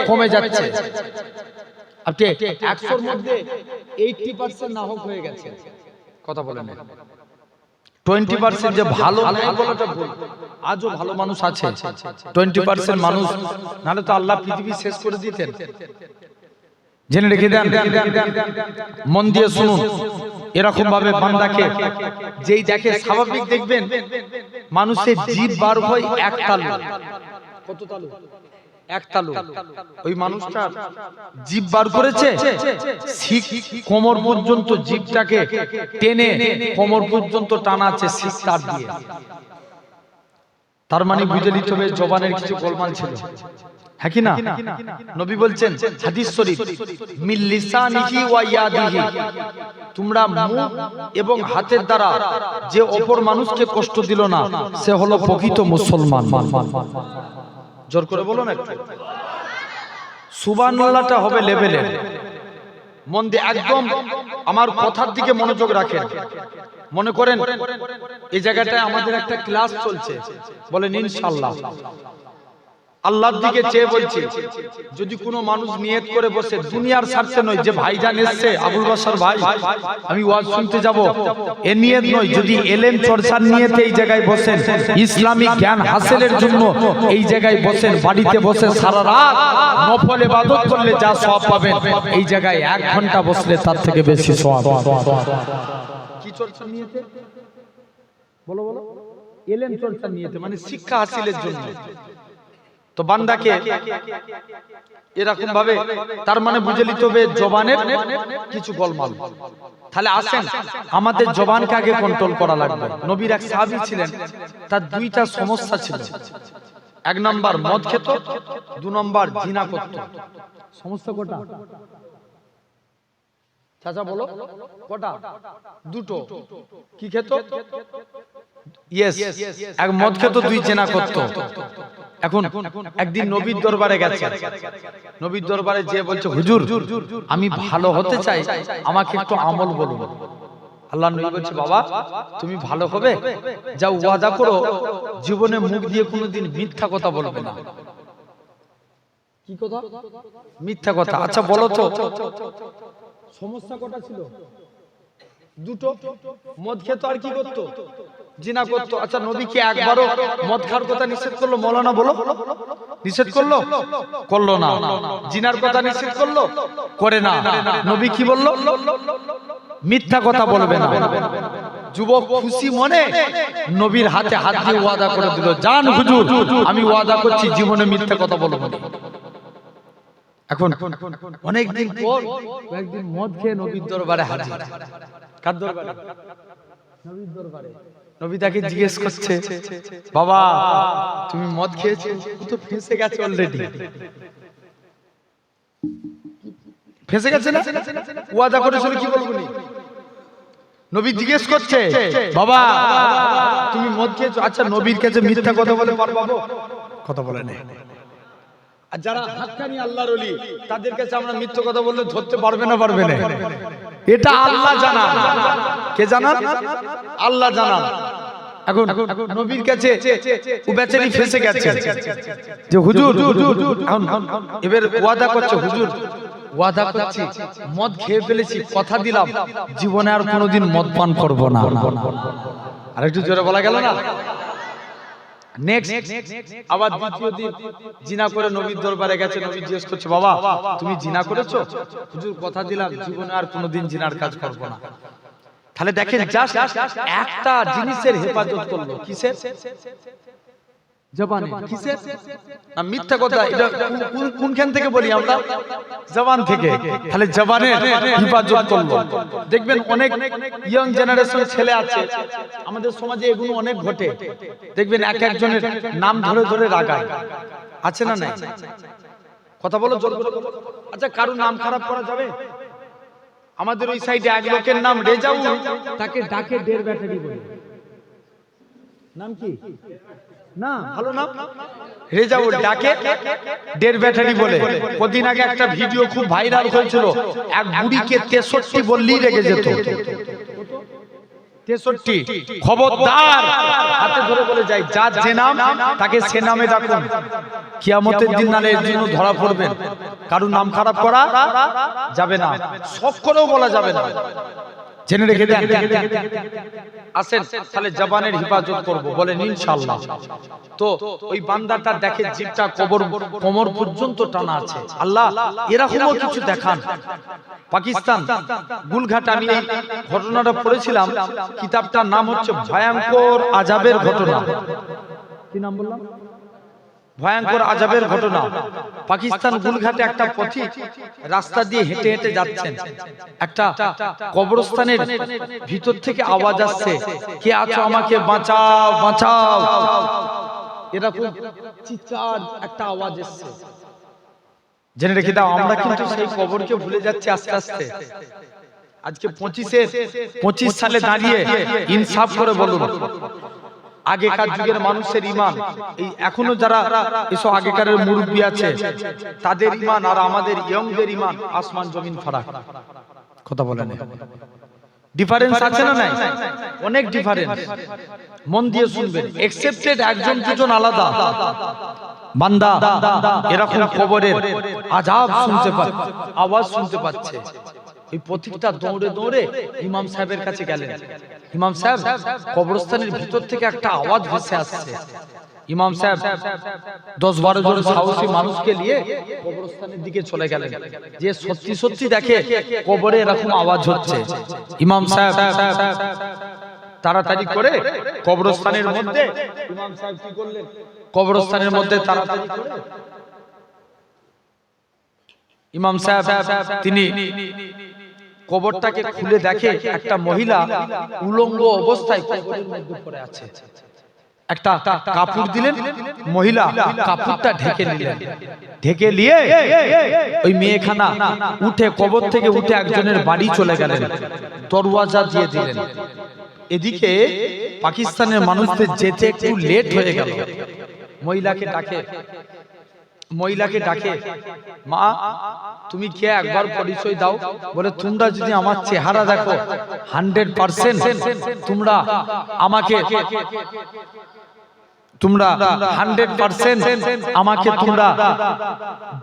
কমে যাচ্ছে। আপনি 100-র মধ্যে 80% না হক হয়ে গেছে। কথা বলেন, 20% যে ভালো নাই বলাটা ভুল, আজও ভালো মানুষ আছে। 20% মানুষ, নাহলে তো আল্লাহ পৃথিবী শেষ করে দিতেন। জেনে রেখে দেন, মন দিয়ে শুনুন। এরকম ভাবে বান্দাকে যেই দেখে, স্বাভাবিক দেখবেন মানুষের জিভ বার হয় এক তালু। কত তালু? এক তালু। ওই মানুষটা জিভ বার করেছে, শিক কোমর পর্যন্ত জিভটাকে টেনে কোমর পর্যন্ত টানাচ্ছে শিক তার দিয়ে। তার মানে বুঝে নিতে হবে জবানের কিছু গোলমাল ছিল। হ্যাঁ কি না? নবী বলছেন হাদিস শরীফ, মিল লিসানিহি ওয়া ইয়াদিহি, তোমরা মুখ এবং হাতের দ্বারা যে অপর মানুষকে কষ্ট দিল না, সে হলো প্রকৃত মুসলমান। জোর করে বলুন একটু। সুবহানাল্লাহটা হবে লেভেলে। মন দিয়ে একদম আমার কথার দিকে মনোযোগ রাখেন। মনে করেন এই জায়গাটায় আমাদের একটা ক্লাস চলছে, বলেন ইনশাআল্লাহ। আল্লাহর দিকে চেয়ে বলছি, যদি কোনো মানুষ নিয়ত করে বসে, দুনিয়ার স্বার্থে নয়, যে ভাইজান এসছে আবুল বাশার ভাই আমি ওয়াজ শুনতে যাব, এ নিয়ত নয়, যদি এলেম চর্চার নিয়তে এই জায়গায় বসেন, ইসলামিক জ্ঞান হাসিলের জন্য এই জায়গায় বসেন, বাড়িতে বসে সারা রাত নফল ইবাদত করলে যা সওয়াব পাবেন, এই জায়গায় 1 ঘন্টা বসলে তার থেকে বেশি সওয়াব। কি চর্চার নিয়তে? বলো বলো। এলেম চর্চার নিয়তে, মানে শিক্ষা হাসিলের জন্য। তো বান্দাকে এরকম ভাবে, তার মানে বুঝে নিতে হবে জবানের কিছু গোলমাল। তাহলে আসেন, আমাদের জবানকে আগে কন্ট্রোল করা লাগবে। নবীর এক সাহাবী ছিলেন, তার 2টা সমস্যা ছিল। 1 নাম্বার মদ খেত, 2 নাম্বার জিনা করত। সমস্যা কটা? চাচা বলো কটা? 2টো। কি খেত? ইয়েস, এক মদ খেত, 2 জিনা করত। এখন একদিন নবীর দরবারে গেছে, নবীর দরবারে যে বলছে, হুজুর আমি ভালো হতে চাই, আমাকে একটু আমল বলুন। আল্লাহ নবী বলছে, বাবা তুমি ভালো হবে, যাও ওয়াদা করো জীবনে মুখ দিয়ে কোনোদিন মিথ্যা কথা বলবে না। কি কথা? মিথ্যা কথা। আচ্ছা বলো তো সমস্যা কটা ছিল? 2টো। মদ খেত আর কি করতো? জিনা করতো। আচ্ছা নবী কি একবারও মদ খাওয়ার কথা নিষেধ করলো? মৌলানা বলো, নিষেধ করলো? করলো না। জিনার কথা নিষেধ করলো? করে না। নবী কি বললো? মিথ্যা কথা বলবে না। যুবক খুশি মনে নবীর হাতে হাত দিয়ে ওয়াদা করে দিল, জান হুজুর আমি ওয়াদা করছি জীবনে মিথ্যা কথা বলবো না। এখন অনেকদিন পর একদিন মদ খেয়ে নবীর দরবারে হাজির। কার দরবারে? নবীর দরবারে। নবী তাকে জিজ্ঞেস করছে, বাবা তুমি মদ খেয়েছো? ও তো ফেঁসে গেছে অলরেডি। ফেঁসে গেছে না? ওয়াদা করেছিল কি বলবো নি? নবী জিজ্ঞেস করছে, বাবা তুমি মদ খেয়েছো? আচ্ছা নবীর কাছে মিথ্যা কথা বলে পারবো? কথা বলে না। আর যারা হাক্কানি আল্লাহর ওলি, তাদের কাছে আমরা মিথ্যা কথা বললে ধরতে পারবে না? পারবে না। এটা আল্লাহ জানান। কে জানান? আল্লাহ জানান। এখন নবীর কাছে ও বেচারি ফেঁসে গেছে যে হুজুর, এখন এবার ওয়াদা করছে, হুজুর ওয়াদা করছি মদ খেয়ে ফেলেছি, কথা দিলাম জীবনে আর কোনোদিন মদ পান করব না। আর একটু জোরে বলা গেল না? নেক্সট আবার দ্বিতীয় দিন জিনা করে নবীর দরবারে গেছে। নবী জিজ্ঞেস করছে, বাবা তুমি জিনা করেছো? হুজুর কথা দিলাম জীবনে আর কোনোদিন জিনার কাজ করব না। তাহলে দেখেন জাস্ট একটা জিনিসের হেফাজত করলো। কিসের? জবানে। কিসের? না মিথ্যা কথা। এটা কোনখান থেকে বলি আমরা? জবান থেকে। তাহলে জবানের হেফাজত করলো। দেখবেন অনেক ইয়ং জেনারেশন ছেলে আছে আমাদের সমাজে, এগুলো অনেক ঘটে। দেখবেন এক একজনের নাম ধরে ধরে রাগায়, আছে না নাই? কথা বলো জোর করে। আচ্ছা কারো নাম খারাপ করা যাবে? আমাদের ওই সাইডে এক লোকের নাম রেজাউল, তাকে ডাকে 1.5 ব্যাটারি বলে। নাম কি? না ভালো নাম রেজাউল, ডাকে 1.5 ব্যাটারি বলে। কদিন আগে একটা ভিডিও খুব ভাইরাল হয়েছিল, এক বুড়িকে 63 বললেই রেগে যেত। 63। খবরদার, হাতে ধরে বলে যায় যার যে নাম তাকে সে নামে ডাকুন, কিয়ামতের দিন নালে এর জন্য ধরা পড়বেন। কারো নাম খারাপ করা যাবে না, শখ করেও বলা যাবে না, জেনে রেখে দেন। আসেন তাহলে জবানের হেফাজত করব, বলেন ইনশাআল্লাহ। তো ওই বান্দাটা দেখে জিভটা কোমর পর্যন্ত টানা আছে। আল্লাহ এরকমও কিছু দেখান। পাকিস্তান গুলঘাট, আমি এই ঘটনাটা পড়েছিলাম, কিতাবটার নাম হচ্ছে ভয়ঙ্কর আযাবের ঘটনা। কি নাম বললাম? ভয়ঙ্কর আযাবের ঘটনা। পাকিস্তান গুলঘাটে একটা পথিক রাস্তা দিয়ে হেঁটে হেঁটে যাচ্ছেন, একটা কবরস্থানের ভিতর থেকে আওয়াজ আসছে, কে আছো আমাকে বাঁচাও বাঁচাও, এরকম চিৎকার একটা আওয়াজ এসছে। জেনে রেখে দাও, আমরা কিন্তু সেই কবরকে ভুলে যাচ্ছি আস্তে আস্তে। আজকে 25 সালে দাঁড়িয়ে ইনসাফ করে বলুন, আগেকার যুগের মানুষের ঈমান, এই এখনো যারা এসব আগেকার মুরব্বী আছে তাদের ঈমান আর আমাদের ইয়ংদের ঈমান আসমান জমিন ফারাক। কথা বলেন, ডিফারেন্স আছে না নাই? অনেক ডিফারেন্স। মন দিয়ে শুনবেন। এক্সেপ্টেড একজন দুজন আলাদা বান্দা এরকম কবরের আযাব শুনতে পাচ্ছে, আওয়াজ শুনতে পাচ্ছে। ওই পথিকটা দৌড়ে দৌড়ে ইমাম সাহেবের কাছে গেলেন। ইমাম সাহেব, কবরস্থানের ভিতর থেকে একটা আওয়াজ ভেসে আসছে। ইমাম সাহেব 10-12 জন সাহসী মানুষকে নিয়ে কবরস্থানের দিকে চলে গেলেন, যে সত্যি সত্যি দেখে কবরে এরকম আওয়াজ হচ্ছে। ইমাম সাহেব তাড়াতাড়ি করে কবরস্থানের মধ্যে, ইমাম সাহেব কি করলেন, কবরস্থানের মধ্যে তাড়াতাড়ি করে ইমাম সাহেব তিনি কবরটাকে খুলে দেখে একটা মহিলা উলঙ্গ অবস্থায় কবরের মধ্যে পড়ে আছে। একটা কাপড় দিলেন, মহিলা কাপড়টা ঢেকে নিলেন। ঢেকে নিয়ে ওই মেয়েখানা উঠে কবর থেকে উঠে একজনের বাড়ি চলে গেলেন, দরওয়াজা দিয়ে দিলেন। এদিকে পাকিস্তানের মানুষদের যেতে একটু লেট হয়ে গেল। মহিলাকে ডাকে, মা তুমি কে, একবার পরিচয় দাও। বলে তোমরা যদি আমার চেহারা দেখো 100% তোমরা আমাকে 100% আমাকে তোমরা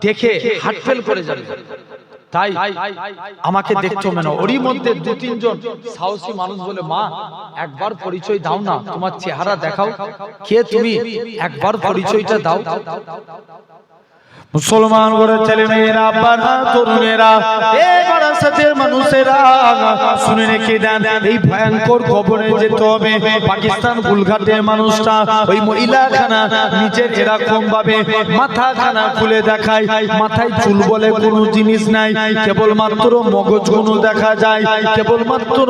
দেখে হার্ট ফেল করে যাবে, তাই আমাকে দেখছো না। ওরই মধ্যে 2-3 জন সাহসী মানুষ বলে, মা একবার পরিচয় দাও না, তোমার চেহারা দেখাও, কে তুমি, একবার পরিচয়টা দাও। মুসলমান ঘরের ছেলে মেয়েরা, আব্বারা, তরুণেরা, এই বারাসাতের মানুষেরা শুনে রেখে দেন, এই ভয়ঙ্কর কবরে যেতে হবে। পাকিস্তান গুলঘাটের মানুষটা ওই মহিলাখানা নিজের এরকম ভাবে মাথাখানা খুলে দেখায়। মাথায় চুল বলে কোনো জিনিস নাই, কেবলমাত্র মগজগুলো দেখা যায়, কেবলমাত্র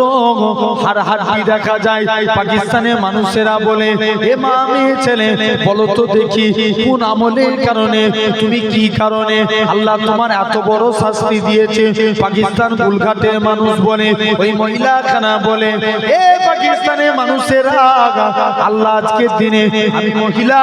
হাড়-হাড্ডি দেখা যায়। পাকিস্তানের মানুষেরা বলে, এ মা মেয়ে ছেলে বলো তো দেখি, কোন আমলের কারণে, তুমি কি কারণে আল্লাহ তোমার এত বড় শাস্তি দিয়েছে? পাকিস্তান গুলঘাটের মানুষ বলে, ওই মহিলাখানা বলে, এ পাকিস্তানের মানুষেরা, আল্লাহ আজকের দিনে আমি মহিলা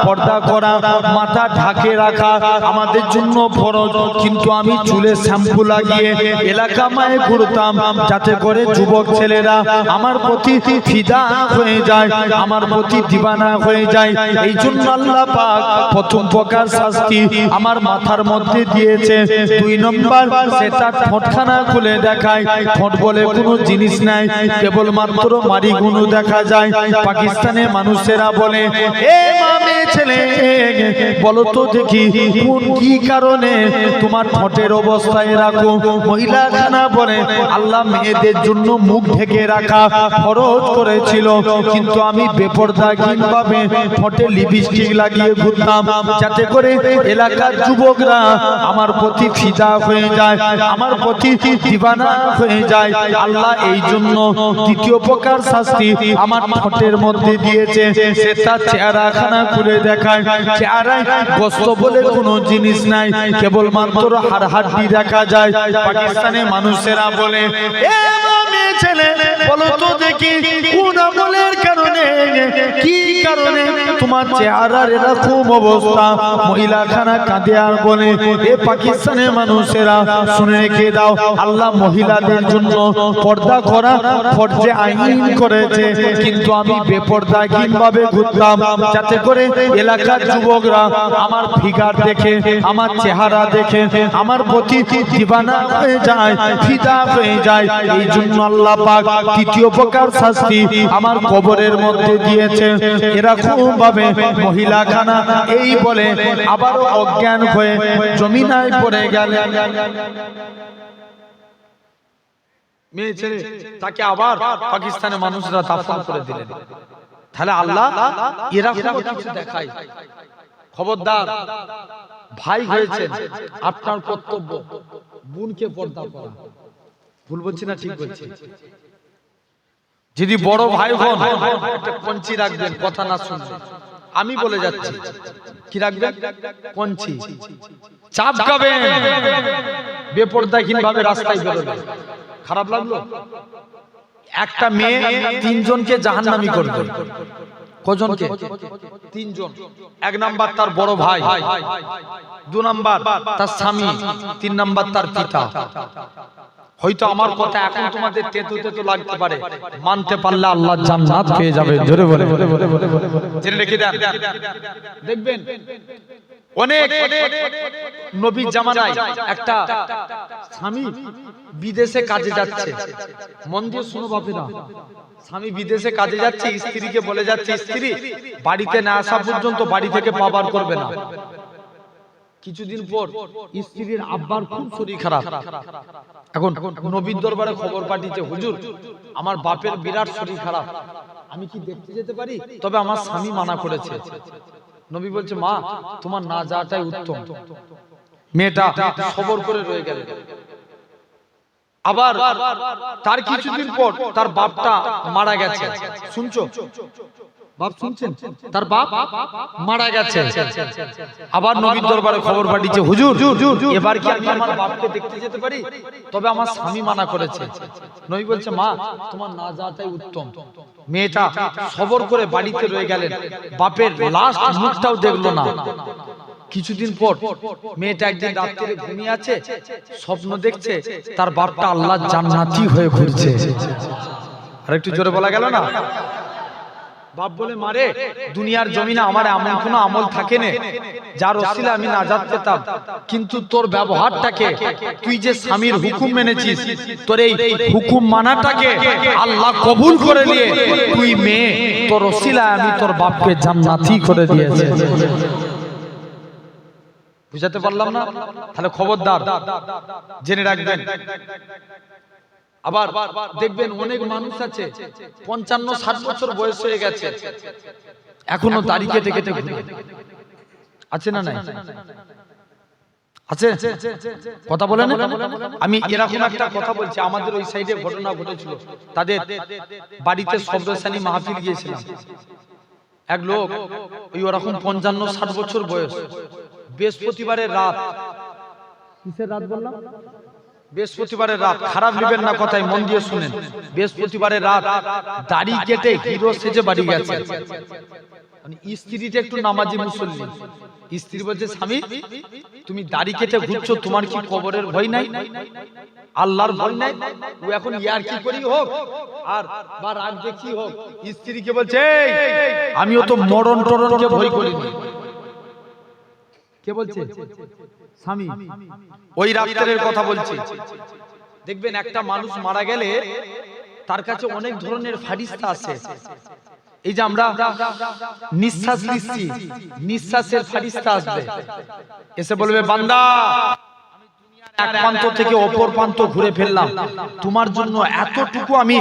পর্দা করা, মাথা ঢাকে রাখা আমাদের জন্য ফরজ, কিন্তু আমি চুলে শ্যাম্পু লাগিয়ে এলাকায় ঘুরতাম যাতে করে যুবক ছেলেরা আমার প্রতি ফিদা হয়ে যায়, আমার প্রতি দিবানা হয়ে যায়। এই জন্য আল্লাহ পাক প্রথম প্রকার শাস্তি আমার মাথার মধ্যে দিয়েছে। 2 নম্বর, সেটা ঠোঁটখানা খুলে দেখায়। ঠোঁট বলে কোনো জিনিস নাই, কেবলমাত্র মারিগুলো দেখা যায়। পাকিস্তানের মানুষেরা বলে, এ মা মেয়ে ছেলে বলো তো দেখি, কোন কি কারণে তোমার ঠোঁটের অবস্থায় রাখো? মহিলাখানা বলে, আল্লাহ মেয়েদের জন্য মুখ ঢেকে রাখা ফরজ করেছিল, কিন্তু আমি বেপরদাহীনভাবে ঠোঁটে লিপস্টিক লাগিয়ে ঘুরতাম যাতে করে করে এলাকার যুবকরা আমার প্রতি ফিদা হয়ে যায়, আমার প্রতি দিবানা হয়ে যায়। আল্লাহ এই জন্য দ্বিতীয় প্রকার শাস্তি আমার ঠোঁটের মধ্যে দিয়েছে, সে তার চেহারাখানা খুলে দেখায়। চেহারায় গোশত বলে কোনো জিনিস নাই, কেবলমাত্র হাড় হাড্ডি দেখা যায়। পাকিস্তানের মানুষেরা বলে, এ মেয়ে ছেলে বলো তো দেখি কোন আমলের কারণে, কি কারণে তোমার চেহারার এরকম অবস্থা? মহিলাখানা কাঁদে আর বলে, এ পাকিস্তানের মানুষেরা শুনে রেখে দাও, আল্লাহ মহিলাদের জন্য পর্দা করা ফরজে আইন করেছে, কিন্তু আমি বেপর্দাহীন ভাবে ঘুরতাম যাতে করে এলাকার যুবকরা আমার ফিগার দেখে, আমার চেহারা দেখে আমার প্রতি দিবানা হয়ে যায়, ফিদা হয়ে যায়। এই জন্য আল্লাহ পাক তৃতীয় প্রকার শাস্তি আমার কবরের মধ্যে দিয়েছে। এরকম ভাবে মহিলাখানা এই বলে আবার অজ্ঞান হয়ে জমিনায় পড়ে গেলেন। মেয়ে ছেলে তাকে আবার পাকিস্তানের মানুষরা দাফন করে দিলেন। তাহলে আল্লাহ এরকম কিছু দেখায়। খবরদার, ভাই হয়েছেন, আপনার কর্তব্য বোনকে পর্দা করা। ভুল বলছি না ঠিক বলছি? যদি বড় ভাই হন একটা পঞ্চি রাখবেন, কথা না শুনবেন। আমি বলে যাচ্ছি, কি রাখবেন? পঞ্চি। চাপকাবেন, বেপরদাহীন ভাবে রাস্তায় বেরোবেন। খারাপ লাগলো? একটা মেয়ে তিনজনকে জাহান্নামী করবে। কজনকে? তিনজন। এক নাম্বার তার বড় ভাই, দু নাম্বার তার স্বামী, তিন নাম্বার তার পিতা। হয়তো আমার কথা এখন তোমাদের তেতো তেতো লাগতে পারে, মানতে পারলে আল্লাহ জান্নাত পেয়ে যাবে। জোরে বলে জেনে রেখে দেন। দেখবেন অনেক নবী জামানায় একটা স্বামী বিদেশে কাজে যাচ্ছে, মন দিয়ে শোনো বাপেরা, স্বামী বিদেশে কাজে যাচ্ছে, স্ত্রীকে বলে যাচ্ছে, স্ত্রী বাড়িতে না আসা পর্যন্ত বাড়ি থেকে পা বার করবে না। কিছুদিন পর স্ত্রীর আব্বার খুব শরীর খারাপ। এখন নবীর দরবারে খবর পাঠিয়েছে, হুজুর আমার বাপের বিরাট শরীর খারাপ, আমি কি দেখতে যেতে পারি? তবে আমার স্বামী মানা করেছে। নবী বলছে, মা তোমার না যাওয়াটাই উত্তম। মেয়েটা সবর করে রয়ে গেল। আবার তার কিছুদিন পর তার বাপটা মারা গেছে। শুনছো বাপ? শুনছেন? তার বাপ মারা গেছে। আবার নবীর দরবারে খবর পাঠিয়েছে, হুজুর এবার কি আমি আমার বাপকে দেখতে যেতে পারি? তবে আমার স্বামী মানা করেছে। নবী বলছে, মা তোমার না যাওয়াটাই উত্তম। মেয়েটা সবর করে বাড়িতে রয়ে গেলেন, বাপের লাস্ট মুখটাও দেখলো না। কিছুদিন পর মেয়েটা একদিন রাত্রে ঘুমিয়ে আছে, স্বপ্ন দেখছে তার বাপটা আল্লাহ জান্নাতি হয়ে ঘুরছে। আর একটু জোরে বলা গেল না? বাপ বলে, মারে দুনিয়ার জমিনে আমার এমন কোনো আমল থাকে না যার ওসিলা আমি নাজাত পেতাম, কিন্তু তোর ব্যবহারটাকে, তুই যে স্বামীর হুকুম মেনেছিস, তোর এই হুকুম মানাটাকে আল্লাহ কবুল করে নিয়ে তুই মেয়ে, তোর ওসিলা আমি তোর বাপকে জান্নাতি করে দিয়েছে। বুঝাতে পারলাম না? তাহলে খবরদার, জেনে রাখবেন। আবার দেখবেন অনেক মানুষ আছে ৫৫-৬০ বছর বয়স হয়ে গেছে, এখনো দাড়ি কেটে কেটে ঘুরে। আছে না নাই? আছে? কথা বলে না? আমি এরকম একটা কথা বলছি, আমাদের ওই সাইডে ঘটনা ঘটেছিল। তাদের বাড়িতে সব্রসানি মাহফিল গিয়েছিলাম। এক লোক ওই ওরকম ৫৫-৬০ বছর বয়স, বৃহস্পতিবারের রাত। কিসের রাত বললাম? বৃহস্পতিবারের রাত। খারাপ নেবেন না কথায়, মন দিয়ে শুনেন। বৃহস্পতিবারের রাত দাড়ি কেটে হিরো সেজে বাড়ি গেছে। স্ত্রীটা একটু নামাজি মুসল্লি। স্ত্রী বলছে, স্বামী তুমি দাড়ি কেটে ঘুরছো, তোমার কি কবরের ভয় নাই, আল্লাহর ভয় নাই? ও এখন ইয়ার কি করি হোক আর বা রাগ দেখি হোক, স্ত্রীকে বলছে, আমিও তো মরণ টরণকে ভয় করিনি। কে বলছে? স্বামী। ওই রাত্রের কথা বলছি। দেখবেন একটা মানুষ মারা গেলে তার কাছে অনেক ধরনের ফারিস্তা আছে। এই যে আমরা নিঃশ্বাস নিচ্ছি, নিঃশ্বাসের ফারিস্তা আসবে, এসে বলবে, বান্দা এক প্রান্ত থেকে অপর প্রান্ত ঘুরে ফেললাম, তোমার জন্য এতটুকু আমি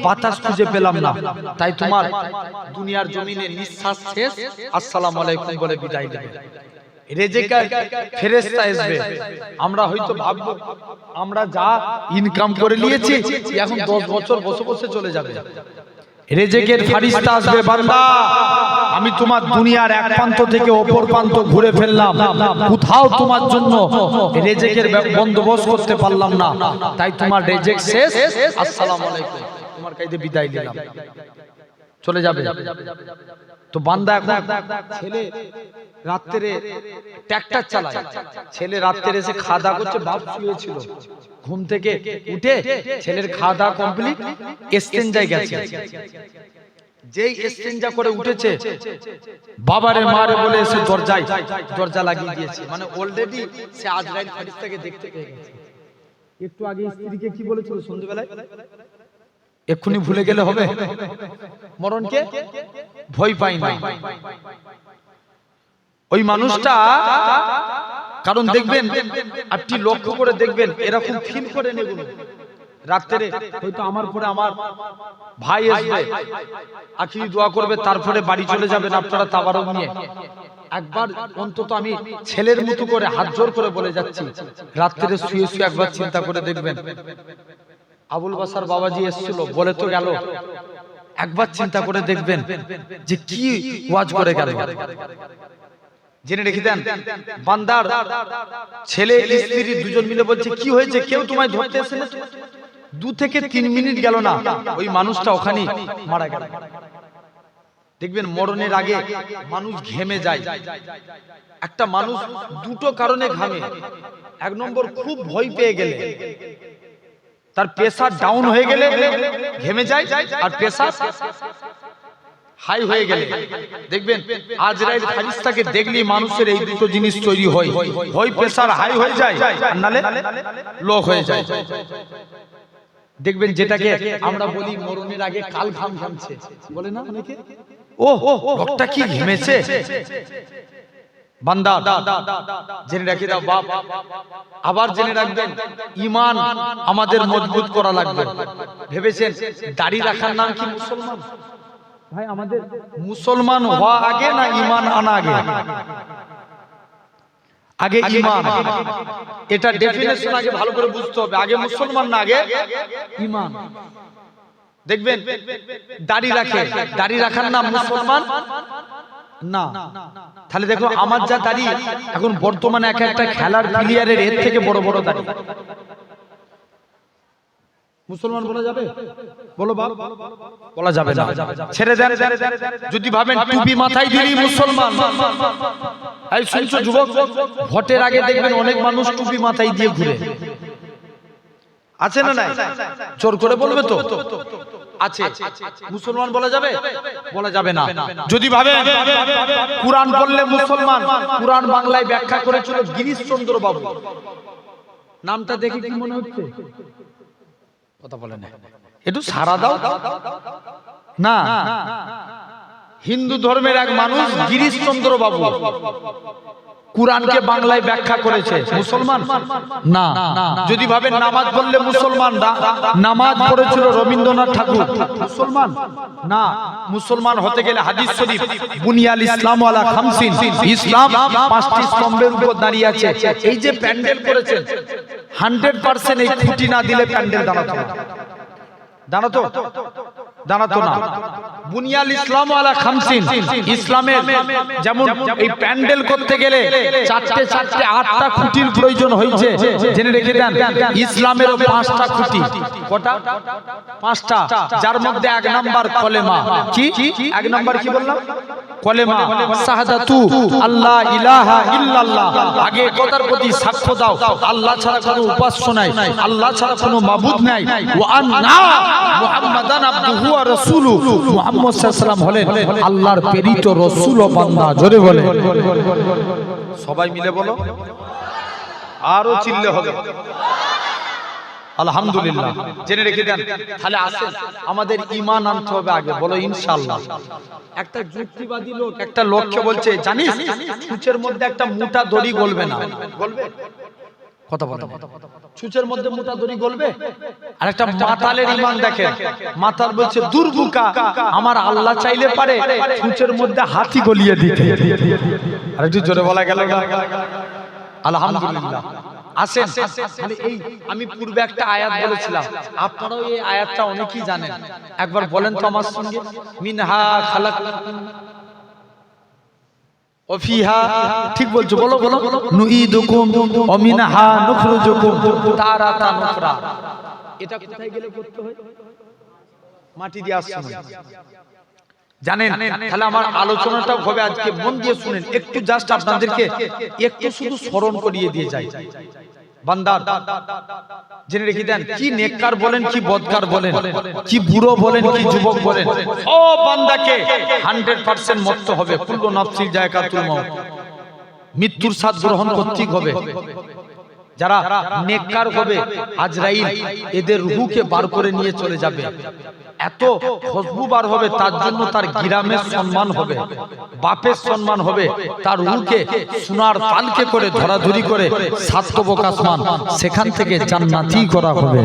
বাতাস খুঁজে পেলাম না, তাই তোমার দুনিয়ার জমিনে নিঃশ্বাস শেষ, আসসালামু আলাইকুম বলে বিদায় দেবে। রেজেকে ফেরেশতা আসবে, আমরা হয়তো ভাববো আমরা যা ইনকাম করে নিয়েছি এখন 10 বছর বসে বসে চলে যাবে। রেজেকের ফেরেশতা আসবে, বান্দা আমি তোমার দুনিয়ার এক প্রান্ত থেকে অপর প্রান্ত ঘুরে ফেললাম, কোথাও তোমার জন্য রেজেকের বন্দোবস্ত করতে পারলাম না, তাই তোমার রেজেক শেষ, আসসালামু আলাইকুম, তোমার কাছে বিদায় নিলাম, চলে যাবে। তো বান্দা এখন ছেলে রাত্রে ট্রাক্টর চালায়, ছেলে রাত্রে এসে খাওয়া দাওয়া করছে, বাপ শুয়েছিল, ঘুম থেকে উঠে ছেলের খাওয়া দাওয়া কমপ্লিট, এক্সচেঞ্জায় গেছে, যেই এক্সচেঞ্জা করে উঠেছে বাবারে মারে বলে এসে দরজা লাগিয়ে দিয়েছে, মানে অলরেডি সে আজরাইল ফেরেশতাকে দেখতে পেয়ে গেছে। একটু আগে স্ত্রীকে কি বলেছিল সন্ধ্যাবেলায়, এক্ষুনি ভুলে গেলে হবে, মরণকে ভয় পাই না ওই মানুষটা। কারণ দেখবেন আপনি লক্ষ্য করে দেখবেন এরকম ফিল করে নেবেন রাত্রে হয়তো আমার পরে আমার ভাই আসবে, আখিরি দোয়া করবে, তারপরে বাড়ি চলে যাবেন আপনারা তাবারক নিয়ে। একবার অন্তত আমি ছেলের মতো করে হাত জোর করে বলে যাচ্ছি, রাত্রে শুয়ে শুয়ে একবার চিন্তা করে দেখবেন, আবুল বাসার বাবাজি এসেছিল বলে তো গেল, একবার চিন্তা করে দেখবেন যে কি ওয়াজ করে গেল। জেনে রেখে দেন, বান্দার ছেলে স্ত্রী দুজন মিলে বলছে কি হয়েছে, কেউ তোমায় ধরতে এসে না, 2 থেকে 3 মিনিট গেল না, ওই মানুষটা ওখানে মারা গেল। দেখবেন মরণের আগে মানুষ ঘেমে যায়, একটা মানুষ দুটো কারণে ঘামে। 1 নম্বর খুব ভয় পেয়ে গেলে, তার প্রেসার ডাউন হয়ে গেলে ঘেমে যায়, আর প্রেসার হাই হয়ে গেলে দেখবেন আজরাইল ফেরেশতাকে দেখলে মানুষের এই দুটো জিনিস তৈরি হয়, হয় প্রেসার হাই হয়ে যায় আর নালে লো হয়ে যায়। দেখবেন যেটাকে আমরা বলি মরণের আগে কাল ঘাম ঘামছে বলে না অনেকে, ও লোকটা কি ঘেমেছে। বান্দা জেনে রাখি দাও বাপ, আবার জেনে রাখবেন ঈমান আমাদের মজবুত করা লাগবে। ভেবেছেন দাড়ি রাখার নাম কি মুসলমান? ভাই আমাদের মুসলমান হওয়া আগে না ঈমান আনা আগে? আগে ঈমান, এটা ডেফিনেশন আগে ভালো করে বুঝতে হবে, আগে মুসলমান না আগে ঈমান। দেখবেন দাড়ি রাখে, দাড়ি রাখার নাম মুসলমান না। তাহলে দেখো আমার যা দাড়ি এখন বর্তমানে একটা খেলার প্লেয়ারের এর থেকে বড় বড় দাড়ি, মুসলমান বলা যাবে? বলো বাপ, বলা যাবে না, ছেড়ে দেন। যদি ভাবেন টুপি মাথায় দিলেই মুসলমান, এই শুনছো যুবক, ভোটের আগে দেখবেন অনেক মানুষ টুপি মাথায় দিয়ে ঘুরে, আছে না নাই? জোর করে বলবে তো আছে, মুসলমান বলা যাবে? বলা যাবে না। যদি ভাবেন কুরআন পড়লে মুসলমান, কুরআন বাংলায় ব্যাখ্যা করেছিল গিরিশচন্দ্র বাবু, নামটা দেখে কি মনে হচ্ছে? কথা বলে না, একটু সারা দাও না। হিন্দু ধর্মের এক মানুষ গিরিশচন্দ্র বাবু কুরআনকে বাংলায় ব্যাখ্যা করেছে, মুসলমান না। যদি ভাবেন নামাজ পড়লে মুসলমান, নামাজ পড়েছিল রবীন্দ্রনাথ ঠাকুর, মুসলমান না। মুসলমান হতে গেলে হাদিস শরীফ বুনিয়াল ইসলাম আলা খামসিন, ইসলাম 5টি স্তম্ভের উপর দাঁড়িয়ে আছে। এই যে প্যান্ডেল করেছেন 100% এই খুঁটি না দিলে প্যান্ডেল দাঁড়াতো না, দাঁড়াতো না। বুনিয়াল ইসলাম আলা খামসিন, ইসলামের যেমন এই প্যান্ডেল করতে গেলে 8টা খুঁটির প্রয়োজন হয়েছে, জেনে রেখে দেন। ইসলামের 5টা খুঁটি, কটা? 5টা, যার মধ্যে 1 নাম্বার কলেমা। কি 1 নাম্বার কি বললাম? কলেমা, শাহাদাতু আল্লাহ ইলাহা ইল্লাল্লাহ। আগে কথার প্রতি সাক্ষ্য দাও আল্লাহ ছাড়া কোনো উপাস্য নাই, আল্লাহ ছাড়া কোনো মাবুদ নাই, ওয়া আন্না মুহাম্মাদান আবদুহু ওয়া রাসূলুহু, মুহাম্মদ সাল্লাল্লাহু আলাইহি ওয়াসাল্লাম হলেন আল্লাহর প্রেরিত রাসূল ও বান্দা। জোরে বলে, সবাই মিলে বলো, আরো চিল্লে হবে আলহামদুলিল্লাহ। জেনে রেখে দেন, তাহলে আসেন আমাদের ঈমান আনতে হবে আগে, বলো ইনশাআল্লাহ। একটা যুক্তিবাদী লোক একটা লোককে বলছে, জানিস সূচের মধ্যে একটা মোটা দড়ি গলবে না, গলবে? কথা বলে ছুঁচের মধ্যে মোটা দড়ি গলবে। আর একটা মাতালের ঈমান দেখেন, মাতাল বলছে দুর্বুকা, আমার আল্লাহ চাইলে পারে ছুঁচের মধ্যে হাতি গলিয়ে দিতে। আর একটু জোরে বলা গেল না? আলহামদুলিল্লাহ। আসেন, এই আমি পূর্বে একটা আয়াত বলেছিলাম, আপনারাও এই আয়াতটা অনেকেই জানেন, একবার বলেন তো আমার সঙ্গে। মিনহা খালাকনাকুম ওয়া ফিহা, ঠিক বলছো, বলো বলো। নুইদুকুম ওয়া মিনহা নুখরিজুকুম তারাতান উখরা। এটা কোথায় গেলে করতে হয়? মাটি দিয়ে আসছে জানেন? তাহলে আমার আলোচনাটা হবে আজকে, মন দিয়ে শুনেন একটু, জাস্ট আপনাদেরকে একটু শুধু স্মরণ করিয়ে দিয়ে যাই। বান্দার জেনে রেখে দেন, কি নেককার বলেন, কি বদকার বলেন, কি বুড়ো বলেন, কি যুবক বলেন, সব বান্দাকে 100% মরতে হবে। কুল্লু নাফসিন যায়কাতুল মাউত, মৃত্যুর স্বাদ গ্রহণ করতেই হবে। যারা নেককার হবে, আজরাইল এদের রূহকে বার করে নিয়ে চলে যাবে। এত খুশবু বার হবে, তার জন্য তার গ্রামের সম্মান হবে, বাপের সম্মান হবে, তার রূহকে সোনার পালকে করে ধরাধরি করে সাতবক আসমান, সেখান থেকে জান্নাতি করা হবে।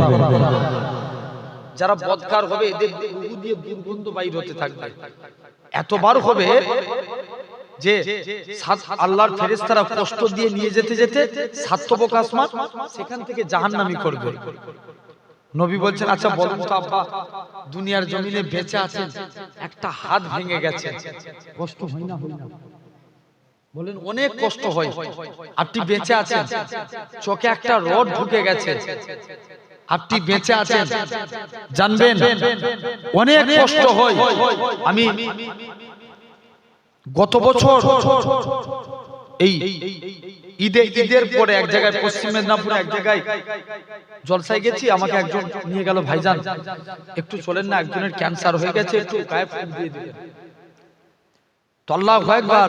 যারা বদকার হবে, এদের রূহ দিয়ে দুর্গন্ধ বাইর হতে থাকবে। এতবার হবে যে আল্লাহর ফেরেশতারা কষ্ট দিয়ে নিয়ে যেতে যেতে সাতবক আসমান, সেখান থেকে জাহান্নামী করবে। নবী বলছেন, আচ্ছা বলুন তো আব্বা, দুনিয়ার জমিনে বেঁচে আছেন, একটা হাত ভেঙে গেছে, কষ্ট হয় না? হয় না? বলেন অনেক কষ্ট হয়। আপনি বেঁচে আছেন, চোখে একটা রড ঢুকে গেছে, আপনি বেঁচে আছেন, জানবেন অনেক কষ্ট হয়। আমি গত বছর এই ঈদের পরে এক জায়গায়, পশ্চিম মেদিনীপুরে এক জায়গায় জলসায় গেছি, আমাকে একজন নিয়ে গেল, ভাইজান একটু চলেন না, একজনের ক্যান্সার হয়ে গেছে, একটু গায়ে ফুল দিয়ে দিবেন। তো আল্লাহ একবার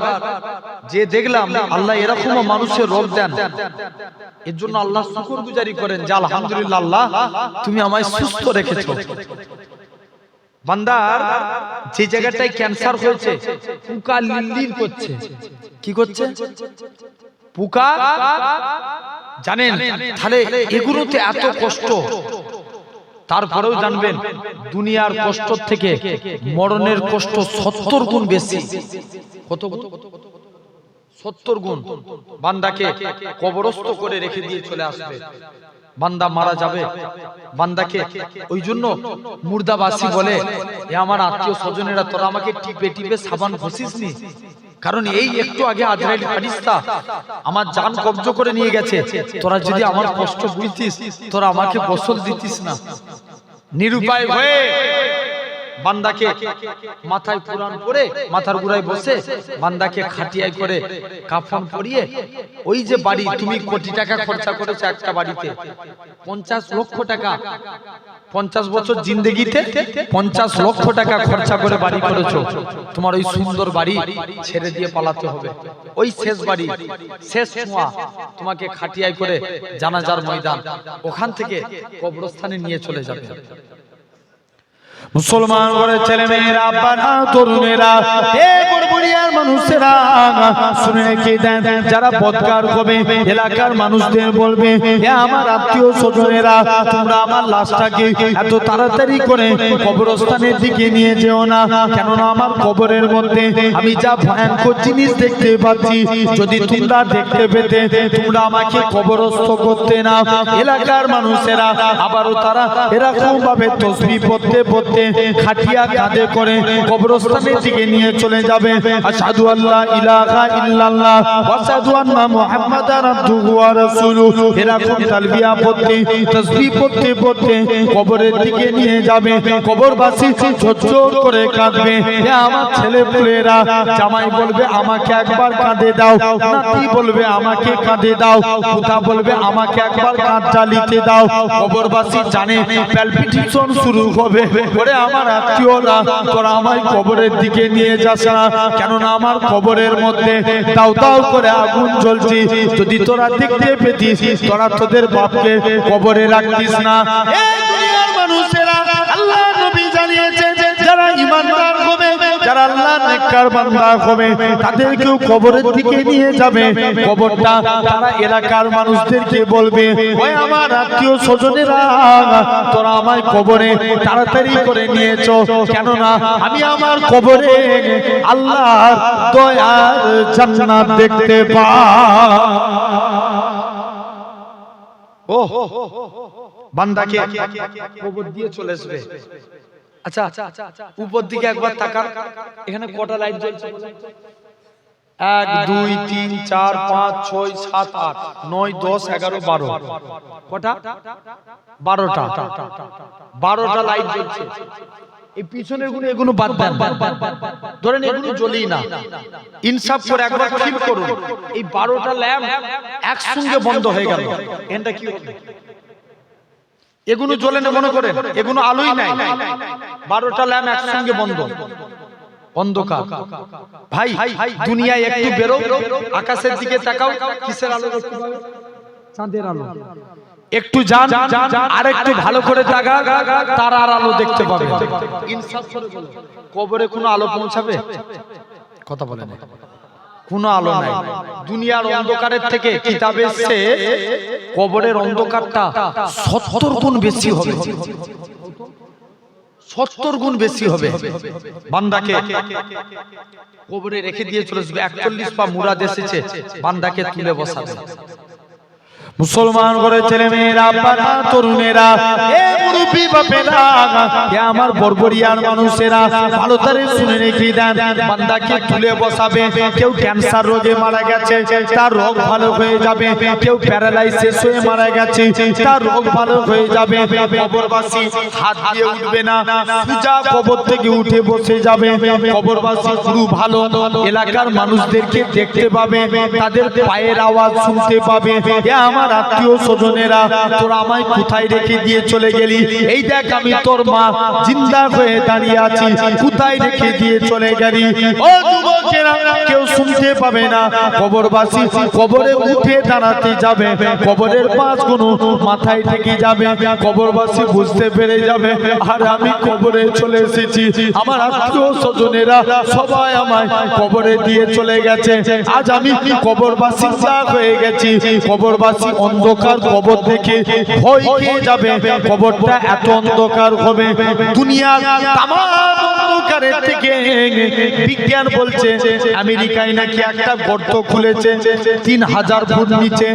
যে দেখলাম, আল্লাহ এরকমও মানুষের রোগ দেন, এর জন্য আল্লাহ শুকরগুজারি করেন যে আলহামদুলিল্লাহ আল্লাহ তুমি আমায় সুস্থ রেখেছো। বান্দার যে জায়গাটায় ক্যান্সার হয়েছে, পোকা লিললির করছে। কি করছে? পোকা, জানেন? তাহলে এগুলোতে এত কষ্ট, তারপরেও জানবেন দুনিয়ার কষ্ট থেকে মরণের কষ্ট 70 গুণ বেশি। কত গুণ? 70 গুণ। বান্দাকে কবরস্থ করে রেখে দিয়ে চলে আসবে, বান্দা মারা যাবে, বান্দাকে ওই জন্য মুর্দাবাসী বলে, এ আমার আত্মীয় স্বজনেরা, তোরা আমাকে টিপে টিপে সাবান ঘষিসনি, কারণ এই একটু আগে আজরাইল ফেরেশতা আমার জান কব্জ করে নিয়ে গেছে, তোরা যদি আমার কষ্ট বুঝতিস, তোরা আমাকে গোসল দিতিস না। নিরুপায় হয়ে বান্দাকে মাথায় কুরআন পড়ে মাথার গুড়ায় বসে বান্দাকে খাটিয়ায় করে কাফন পরিয়ে, ওই যে বাড়ি তুমি কোটি টাকা খরচা করেছো একটা বাড়িতে, 50 লক্ষ টাকা, 50 বছর জিন্দেগিতে 50 লক্ষ টাকা খরচা করে বাড়ি করেছো, তোমার ওই সুন্দর বাড়ি ছেড়ে দিয়ে পালাতে হবে। ওই শেষ বাড়ি, শেষ ছোঁয়া, তোমাকে খাটিয়ায় করে জানাজার ময়দান, ওখান থেকে কবরস্থানে নিয়ে চলে যাবে। মুসলমান ঘরের ছেলে মেয়েরা, আব্বারা, তরুণেরা, বুড়িয়ার মানুষেরা শুনে রেখে দেন, যারা বদকার হবে এলাকার মানুষদের বলবে, আমার আত্মীয় স্বজনেরা, তোমরা আমার লাশটাকে এত তাড়াতাড়ি করে কবরস্থানের দিকে নিয়ে যেও না, কেননা আমার কবরের মধ্যে আমি যা ভয়ঙ্কর জিনিস দেখতে পাচ্ছি, যদি তোমরা দেখতে পেতে তোমরা আমাকে কবরস্থ করতে না। এলাকার মানুষেরা আবারও তারা এরকম ভাবে তাসবিহ পড়তে পড়তে খাটিয়া কাঁধে করে কবরস্থানের দিকে নিয়ে চলে যাবে। আশহাদু আল্লা ইলাহা ইল্লাল্লাহ ওয়া আশহাদু আন্না মুহাম্মাদার আবদুহু ওয়া রাসূলুহু, এরকম তালবিয়া পড়তে তাসবিহ পড়তে পড়তে কবরের দিকে নিয়ে যাবে। কবরবাসী ঝরঝর করে কাঁদবে, হে আমার ছেলেপুলেরা, জামাই বলবে আমাকে একবার কাঁদে দাও, নাতি বলবে আমাকে কাঁদে দাও, পুতা বলবে আমাকে একবার কাঁধ জ্বালিতে দাও। কবরবাসী জানে প্যালপিটেশন শুরু হবে, ওরে আমার আত্মীয়রা, তোরা আমায় কবরের দিকে নিয়ে যাস না, কেননা আমার কবরের মধ্যে দাও দাও করে আগুন জ্বলছে, যদি তোরা দেখতে পেতিস তোরা তোদের বাপকে কবরে রাখতিস না। এই দুনিয়ার মানুষেরা, আল্লাহ নবী জানিয়েছে যারা ঈমানদার হবে, যারা আল্লাহ নেককার বান্দা হবে তাদেরকেও কবরের দিকে নিয়ে যাবে। কবরটা তারা এলাকার মানুষদেরকে বলবে, ওই আমার আত্মীয় স্বজনেরা তোরা আমায় কবরে তাড়াতাড়ি করে নিয়েছো, কেননা আমি আমার কবরে আল্লাহর দয়ার জান্নাত দেখতে পাই। ও বান্দাকে কবর দিয়ে চলে আসবে। আচ্ছা উপর দিকে একবার তাকান, এখানে কটা লাইট জ্বলছে? 1 2 3 4 5 6 7 8 9 10 11 12 কটা? 12টা 12টা লাইট জ্বলছে। এই পিছনের গুলো এগুলো বাদ দেন, ধরেন এগুলো জ্বলেই না, ইনসাফ করে একবার ফিল করুন এই 12টা ল্যাম্প একসঙ্গে বন্ধ হয়ে গেল, এটা কি হবে? এগুলো জ্বলে না মনে করেন, এগুলো আলোই নাই, 12টা ল্যাম্প একসঙ্গে বন্ধ, অন্ধকার। ভাই দুনিয়ায় একটু বেরো, আকাশের দিকে তাকাও, কিসের আলো দেখতে পাবে? চাঁদের আলো। একটু যান আর একটু ভালো করে তাকা, তারার আলো দেখতে পাবে। ইনসাফ করে বলো, কবরে কোনো আলো পৌঁছাবে? কথা বলেন, কোনো আলো নাই। দুনিয়ার অন্ধকারের থেকে কিতাবে এসেছে কবরের অন্ধকারটা 70 গুণ বেশি হবে, 70 গুণ বেশি হবে। বান্দাকে কবরে রেখে দিয়ে চলে আসবে, 41 পা মুরাদ এসেছে, বান্দাকে তুলে বসাবে। মুসলমান করে ছেলে মেয়েরা, বাবা তরুণেরা, এ মুরব্বি বাপেরা, এ আমার বর্বরিয়ার মানুষেরা, ভালো করে শুনে রেখে দেন, বান্দাকে তুলে বসাবে। কেউ ক্যান্সার রোগে মারা গেছে, তার রোগ ভালো হয়ে যাবে। কেউ প্যারালাইসিস হয়ে মারা গেছে, তার রোগ ভালো হয়ে যাবে। কবরবাসী হাত দিয়ে উঠবে না, সোজা কবর থেকে উঠে বসে যাবে। কবরবাসী গুরু ভালো, এলাকার মানুষদেরকে দেখতে পাবে, তাদের পায়ের আওয়াজ শুনতে পাবে। এ আমার আত্মীয় স্বজনেরা, তোরা আমায় কোথায় রেখে দিয়ে চলে গেলি? এই দেখ আমি তোর মা জিন্দা হয়ে দাঁড়িয়ে আছি, কোথায় রেখে দিয়ে চলে গেলি? ও যুবকেরা, কেউ শুনতে পাবে না। কবরবাসী কবরে উঠে দাঁড়াতে যাবে, কবরের পাঁচগুলো মাথায় থেকে যাবে। কবরবাসী বুঝতে পেরে যাবে, আর আমি কবরে চলে এসেছি, আমার আত্মীয় স্বজনেরা সবাই আমায় কবরে দিয়ে চলে গেছে, আজ আমি কবরবাসী হয়ে গেছি। কবরবাসী অন্ধকার কবর দেখে ভয় খেয়ে যাবে, কবরটা এত অন্ধকার হবে। দুনিয়ার তাম অন্ধকারের থেকে বিজ্ঞান বলছে আমেরিকায় নাকি একটা গর্ত খুলেছে 3000 ফুট নিচে।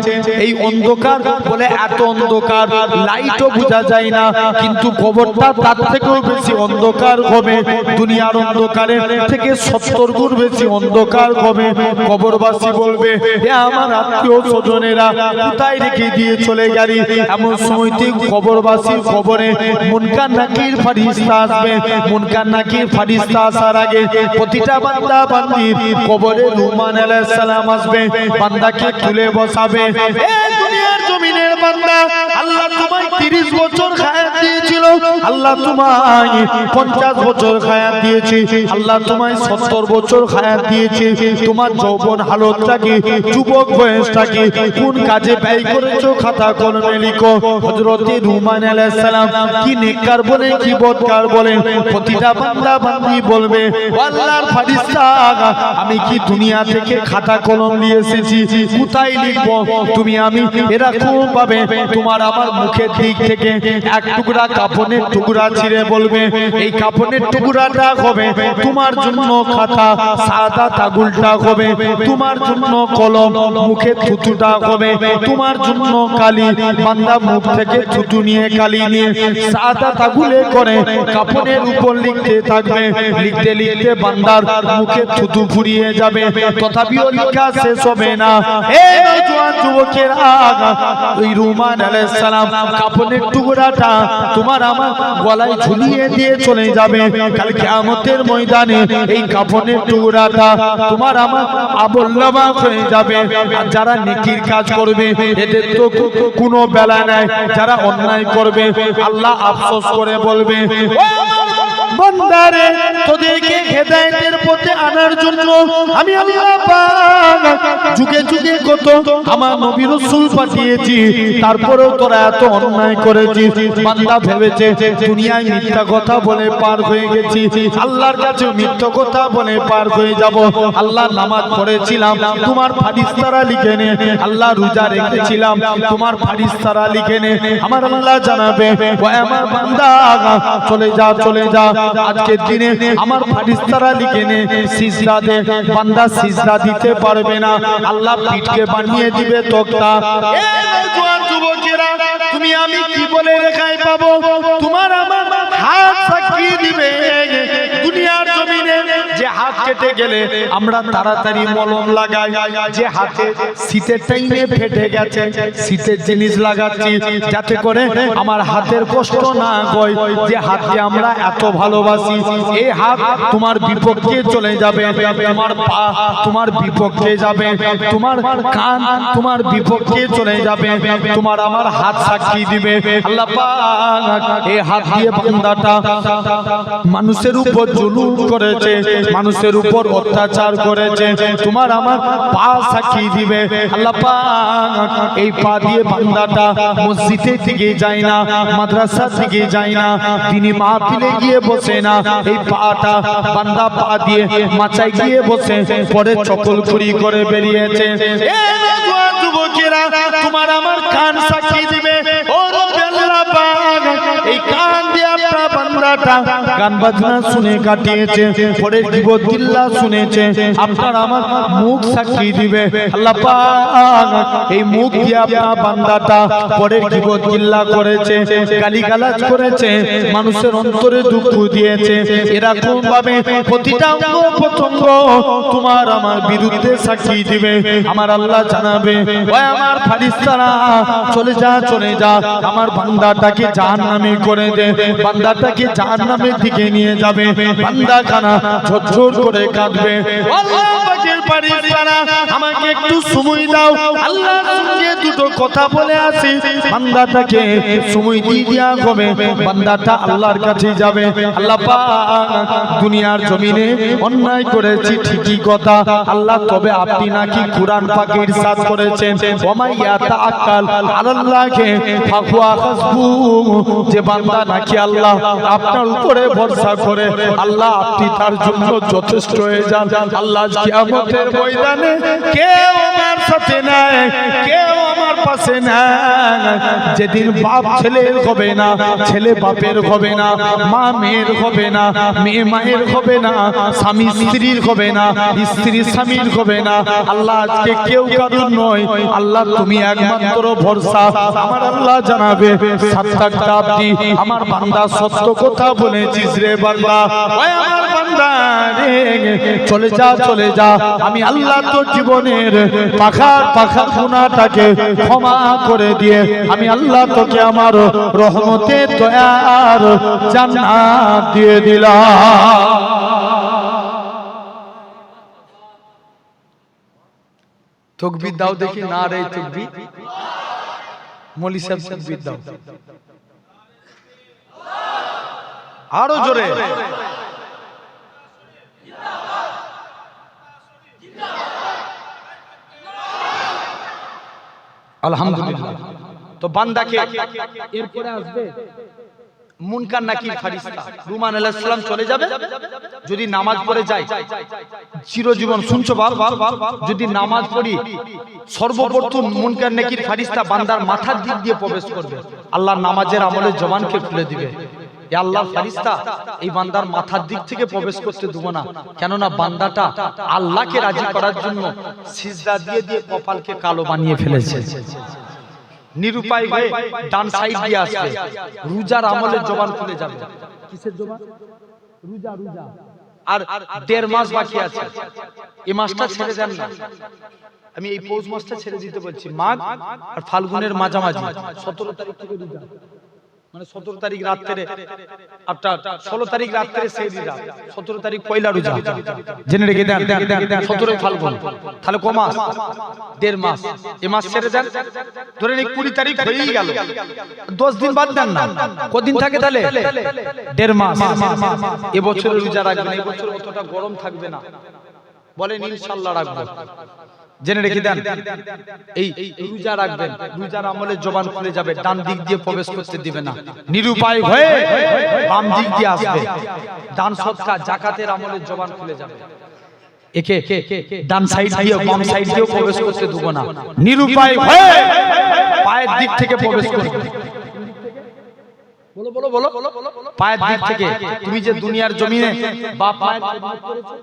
এই অন্ধকার বলে এত অন্ধকার, লাইটও বোঝা যায় না, কিন্তু কবরটা তার থেকেও বেশি অন্ধকার হবে। দুনিয়ার অন্ধকারের থেকে 70 গুণ বেশি অন্ধকার হবে। কবরবাসী বলবে, এ আমার আত্মীয় স্বজনেরা কোথায় রেখে দিয়ে চলে গেলি? এমন সময়তে কবরবাসীর কবরে মুনকার নাকির ফেরেশতা আসবে। মুনকার নাকির ফেরেশতা আসার আগে প্রতিটা বান্দা বান্দির কবরে রুমান আলাইহিস সালাম আসবে, বান্দাকে তুলে বসাবে। এ দুনিয়ার জমিনের বান্দা, আল্লাহ তোমায় 30 বছর হায়াত দিয়েছিল, আল্লাহ তোমায় 50 বছর হায়াত দিয়েছে, আল্লাহ তোমায় 70 বছর হায়াত দিয়েছে। তোমার যৌবন হালতটা কি, যুবক বয়সটা কি, কোন কাজে ব্যয় করেছো খাতা কলমে লিখো। হযরত রুমান আলাইহিস সালাম কি নেককার বলে কি বদকার বলে প্রতিটা বান্দা বান্দি বলবে, আল্লাহর ফেরেশতা আমি কি দুনিয়া থেকে খাতা কলম নিয়ে এসেছি, কোথায় লিখবো? তুমি আমি এরকম ভাবে তোমার আমার মুখের দিক থেকে এক টুকরা কাফনের টুকরা ছিঁড়ে বলবে, এই কাফনের টুকরাটা হবে তোমার জন্য খাতা, সাদা তাগুলটা হবে তোমার জন্য কলম, মুখে থুতুটা হবে তোমার জন্য কালি। বান্দা মুখ থেকে থুতু নিয়ে কালি নিয়ে সাদা তাগুলে করে কাফনের উপর লিখতে থাকবে। লিখতে লিখতে বান্দার মুখে থুতু ফুরিয়ে যাবে, তথাপিও লেখা শেষ হবে না। এই নওজোয়ান যুবকেরা, ওই রুমান আলাইহিস সালাম কাফনের টুকরাটা তোমার আমার গলায় ঝুলিয়ে দিয়ে চলে যাবে। কাল কিয়ামতের ময়দানে এই কাফনের টুকরাটা তোমার আমার আমলনামা হয়ে যাবে। আর যারা নেকির কাজ করবে এদের তো কোনো বেলা নাই, যারা অন্যায় করবে আল্লাহ আফসোস করে বলবে, বান্দারে তোদেরকে হেদায়েতের পথে আনার জন্য আমি আল্লাহ পাক যুগে যুগে কত আমার নবী রাসূল পাঠিয়েছি, তারপরেও তোরা এত অন্যায় করেছিস। বান্দা ভেবেছে দুনিয়ায় মিথ্যা কথা বলে পার হয়ে গেছি, আল্লাহর কাছে মিথ্যা কথা বলে পার হয়ে যাব। আল্লাহ নামাজ পড়েছিলাম, তোমার ফারিস্তারা লিখে নে। আল্লাহ রোজা রেখেছিলাম, তোমার ফারিস্তারা লিখে নে। আমার আল্লাহ জানাবে ও আমার বান্দা চলে যা চলে যা, আজকের দিনে আমার ফারিস্তারা লিখে নে সিজদা দে। বান্দা সিজদা দিতে পারবে না, আল্লাহ পিঠকে বানিয়ে দিবে তক্তা। এ নওজোয়ান যুবকেরা, তুমি আমি কি বলে রেখায় পাবো? তোমার আমার হাত সাক্ষী দিবে। দুনিয়ার জমিনে যে হাত কেটে গেলে আমরা তাড়াতাড়ি মলম লাগাই, যে হাতে শীতের টাইমে ফেটে গেছে শীতের জিনিস লাগাচ্ছি যাতে করে আমার হাতের কষ্ট না হয়, যে হাতকে আমরা এত ভালোবাসি, এই হাত তোমার বিপক্ষে চলে যাবে, তোমার পা তোমার বিপক্ষে যাবে, তোমার কান তোমার বিপক্ষে চলে যাবে, তোমার আমার হাত সাক্ষী দিবে। আল্লাহ পাক এই হাত দিয়ে বান্দাটা মানুষের উপর জুলুম করেছে, মানুষের উপর অত্যাচার করেছে, তোমার আমার পা সাক্ষী দিবে। আল্লাহ পাক এই পা দিয়ে বান্দাটা মসজিদে থেকে যায় না, মাদ্রাসা থেকে যায় না, তিনি মাহফিলে গিয়ে বসে না, এই পাটা বান্দা পা দিয়ে মাচায় গিয়ে বসে পরে চকলখুরি করে বেরিয়েছে। এ নওজোয়ান যুবকেরা, তোমার আমার কান সাক্ষী দিবে। ও আল্লাহ পাক এই কান দিয়ে আপনার বান্দাটা গান বাজনা শুনে কাটিয়েছে, পরে গীবত গিল্লা শুনেছে, আপনার আমার মুখ সাক্ষী দিবে। আল্লাহ পাক এই মুখ দিয়ে আপনার বান্দাটা পরে গীবত গিল্লা করেছে, গালিগালাজ করেছে, মানুষের অন্তরে দুঃখ দিয়েছে, এরকম ভাবে প্রতিটা অঙ্গ প্রত্যঙ্গ তোমার আমার বিরুদ্ধে সাক্ষী দিবে। আমার আল্লাহ জানাবে ওই আমার ফারিস্তারা চলে যা চলে যা, আমার বান্দাটাকে জাহান্নামে করে দে, বান্দাটাকে জাহান্নামের দিকে নিয়ে যাবে। বান্দা খানা ঝরঝর করে কাঁদবে, আল্লাহ পাকের ফারিস্তারা আমাকে একটু সময় দাও, আল্লাহর সঙ্গে দুটো কথা বলে আসি। বান্দাটাকে সময় দিয়ে দেয়া হবে, বান্দাটা আল্লাহর কাছে যাবে। আল্লাহ পাক দুনিয়ার জমিনে অন্যায় করেছি ঠিকই কথা আল্লাহ, তবে আপনি নাকি কুরআন পাকে ইরশাদ করেছেন ওমা ইয়াতাআক্কাল আলাল্লাহি ফাহুয়া হাসবু, যে বান্দা নাকি আল্লাহ আপনার উপরে ভরসা করে আল্লাহ আপনি তার জন্য যথেষ্ট হয়ে যান। আল্লাহ কিয়ামতের ময়দানে কেউ আমার সাথে নাই, কেউ আমার পাশে নাই। যেদিন বাপ ছেলের হবে না, ছেলে বাপের হবে না, মা মেয়ের হবে না, মেয়ে মায়ের হবে না, স্বামী স্ত্রীর হবে না, স্ত্রী স্বামীর হবে না, আল্লাহ আজকে কেউ কারুর নয়, আল্লাহ তুমি একমাত্র ভরসা। আমার আল্লাহ জানাবে সাতটা আপনি আমার বান্দা সত্য কথা বলেছিস রে বান্দা, ওই আমার বান্দা রে চলে যা চলে যা, আমি আল্লাহ তোর জীবনের পাখার পাখার গুনাহটাকে ক্ষমা করে দিয়ে আমি আল্লাহ তোকে আমার রহমতের দয়ার জান্নাত দিয়ে দিলাম। তকবীর দাও দেখি, না রে তকবীর, মৌলী সাহেব তকবীর দাও আরো জোরে। আলহামদুলিল্লাহ। তো বান্দাকে এরপরে আসবে মুনকার নাকির ফারিস্তা, রুমান আলাইহিস সালাম চলে যাবে, যদি নামাজ পড়ে যায় চিরজীবন, শুনছো বাপ, যদি নামাজ পড়ি সর্বপ্রথম মুনকার নাকির ফারিস্তা বান্দার মাথার দিক দিয়ে প্রবেশ করবে, আল্লাহ নামাজের আমলে জবানকে খুলে দিবে। এ আল্লাহর ফারিস্তা এই বান্দার মাথার দিক থেকে প্রবেশ করতে দেব না, কেননা বান্দাটা আল্লাহকে রাজি করার জন্য সিজদা দিয়ে দিয়ে কপালকে কালো বানিয়ে ফেলেছে। নিরুপায় হয়ে ডান সাইড দিয়ে আসবে, রোজার আমলের জবান খুলে যাবে। কিসের জবান? রোজা। আর 1.5 মাস বাকি আছে, এই মাসটা ছেড়ে দেন না। আমি এই পৌষ মাসটা ছেড়ে দিতে বলছি, মাঘ আর ফাল্গুনের মাঝামাঝি 17 তারিখ থেকে রোজা, মানে 17 তারিখ রাত্রে আপনার 16 তারিখ রাত্রে সেহরি রাত, 17 তারিখ পয়লা রোজা, জেনে রেখে দেন। 17 ফাল্গুন, তাহলে ক মাস? 1.5 মাস। এ মাস ছেড়ে দেন, ধরে নিন 20 তারিখ হয়েই গেল, 10 দিন বাদ দেন না, কদিন থাকে তাহলে? 1.5 মাস। এবছর রোজা রাখবেন, এবছর অতটা গরম থাকবে না, বলেন ইনশাআল্লাহ রাখবো। জেনে রেখে দেন, এই রোজা রাখবেন, রোজার আমলে জবান খুলে যাবে, ডান দিক দিয়ে প্রবেশ করতে দিবে না, নিরুপায় হয়ে বাম দিক দিয়ে আসবে। দান সদকা যাকাতের আমলে জবান খুলে যাবে, একে ডান সাইড দিয়ে বাম সাইড দিয়েও প্রবেশ করতে দেব না, নিরুপায় হয়ে পায়ের দিক থেকে প্রবেশ করবে। বলো বলো বলো, পায়ের দিক থেকে। তুমি যে দুনিয়ার জমিনে বাপ মায়ের খেদমত করেছো,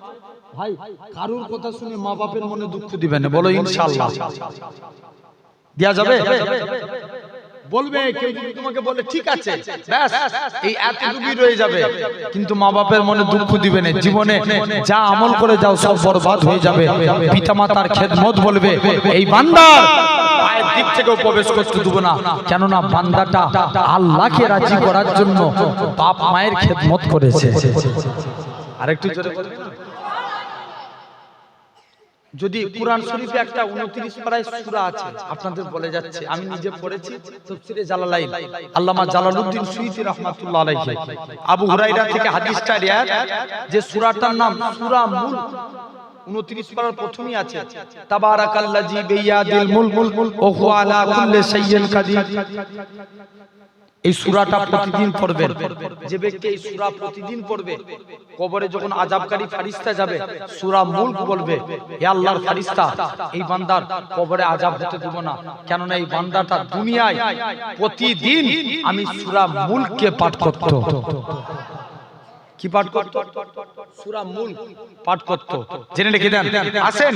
ভাই কারুর কথা শুনে মা বাপের মনে দুঃখ দিবে না, বলো ইনশাআল্লাহ দেয়া যাবে? বলবে কেউ যদি তোমাকে বলে ঠিক আছে, ব্যাস এই এতটুকুই রয়ে যাবে, কিন্তু মা বাপের মনে দুঃখ দিবে না। জীবনে যা আমল করে যাও সব বরবাদ হয়ে যাবে। পিতামাতার খেদমত বলবে এই বান্দার পায়ের দিক থেকেও প্রবেশ করতে দেব না, কেননা বান্দাটা আল্লাহকে রাজি করার জন্য বাপ মায়ের খেদমত করেছে। আরেকটু জোরে বলবেন। যদি কুরআন শরীফে একটা 29 পারায় সূরা আছে, আপনাদের বলে যাচ্ছে, আমি নিজে পড়েছি তাফসীরে জালালাইন, আল্লামা জালালউদ্দিন সুয়ুতী রাহমাতুল্লাহ আলাইহি, আবু হুরায়রা থেকে হাদিসটা রিয়াত, যে সূরাটার নাম সূরা মুলক, 29 পারার প্রথমেই আছে, তাবারাকাল্লাযী বিয়াদিল মুলক ওয়া হুয়া আলা কুল্লি শাইইন কাদির। এই সূরাটা প্রতিদিন পড়বেন। যে ব্যক্তি এই সূরা প্রতিদিন পড়বে, কবরে যখন আযাবকারী ফেরেশতা যাবে সূরা মুলক বলবে, হে আল্লাহর ফেরেশতা, এই বান্দার কবরে আযাব হতে দেব না, কেননা এই বান্দাটা দুনিয়ায় প্রতিদিন আমি সূরা মুলককে পাঠ করত। কি পাঠ করত? সূরা মুলক পাঠ করত। জেনে রেখে দেন। আসেন,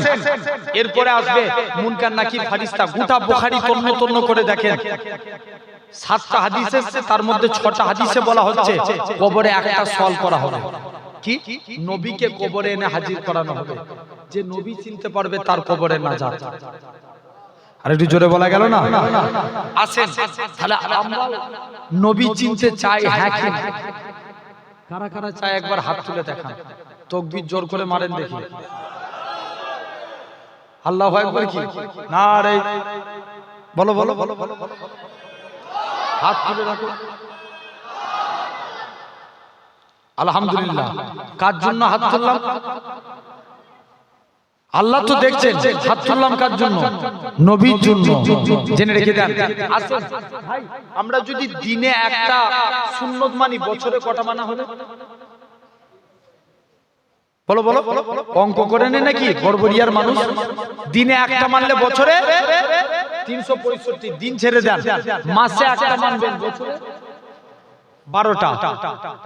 এরপরে আসবে মুনকার নাকির ফেরেশতা। গোটা বুখারী তন্ন তন্ন করে দেখেন, 7টা হাদিস এসেছে, তার মধ্যে 6টা হাদিসে বলা হচ্ছে কবরে একটা সওয়াল করা হবে। কি? নবীকে কবরে এনে হাজির করানো হবে। যে নবী চিনতে পারবে তার কবরে নাজাত। আর একটু জোরে বলা গেল না? আসেন, তাহলে আমরা নবী চিনতে চাই, হ্যাঁ কি? কারা কারা চায় একবার হাত তুলে দেখান, তাকবীর জোর করে মারেন দেখি। আল্লাহু আকবার। কি নারে, বলো বলো বলো বলো, হাত তুলে রাখো। আলহামদুলিল্লাহ। কার জন্য হাত তুললাম? আল্লাহ তো দেখছেন। হাত তুললাম কার জন্য? নবীর জন্য। জেনে রেখে দেন। আসুন ভাই, আমরা যদি দিনে একটা সুন্নত মানি, বছরে কটা মানা হবে? বলো বলো, অঙ্ক করে নে নাকি গড়বড়িয়ার মানুষ? দিনে একটা মানলে বছরে 365 দিন ছেড়ে দেন, মাসে একটা মানবেন, বছরে 12টা।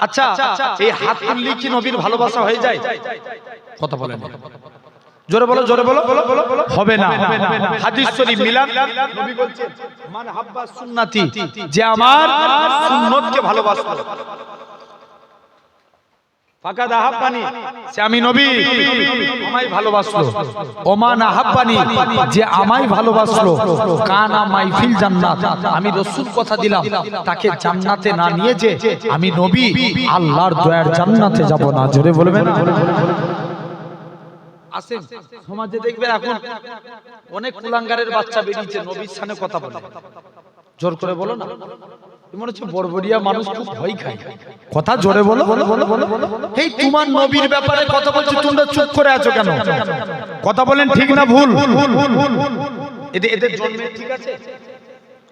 আচ্ছা, এই হাত তুললে কি নবীর ভালোবাসা হয়ে যায়? কথা বলেন, জোরে বলো জোরে বলো। হবে না। হাদিস শরীফ মিলান, নবী বলছেন মান হাব্বা সুন্নতি, যে আমার সুন্নতকে ভালোবাসলো, ফাকাদ আহাব্বানি, সে আমি নবী আমায় ভালোবাসলো। ওমান আহাব্বানি, যে আমায় ভালোবাসলো, কানা মাই ফিল জান্নাত, আমি রাসূল কথা দিলাম তাকে জান্নাতে না নিয়ে যে আমি নবী আল্লাহর দয়ার জান্নাতে যাব না। জোরে বলবেন। আসেন, সমাজে দেখবেন এখন অনেক কুলাঙ্গারের বাচ্চা বেরিয়েছে, নবীর সামনে কথা বলে। জোর করে বলো না, মনে হচ্ছে বড়বড়িয়া মানুষ খুব ভয় খায়। কথা জোরে বলো। এই তোমার নবীর ব্যাপারে কথা বলছি, তোমরা চুপ করে আছো কেন? কথা বলেন, ঠিক না ভুল? এদের জন্মে ঠিক আছে?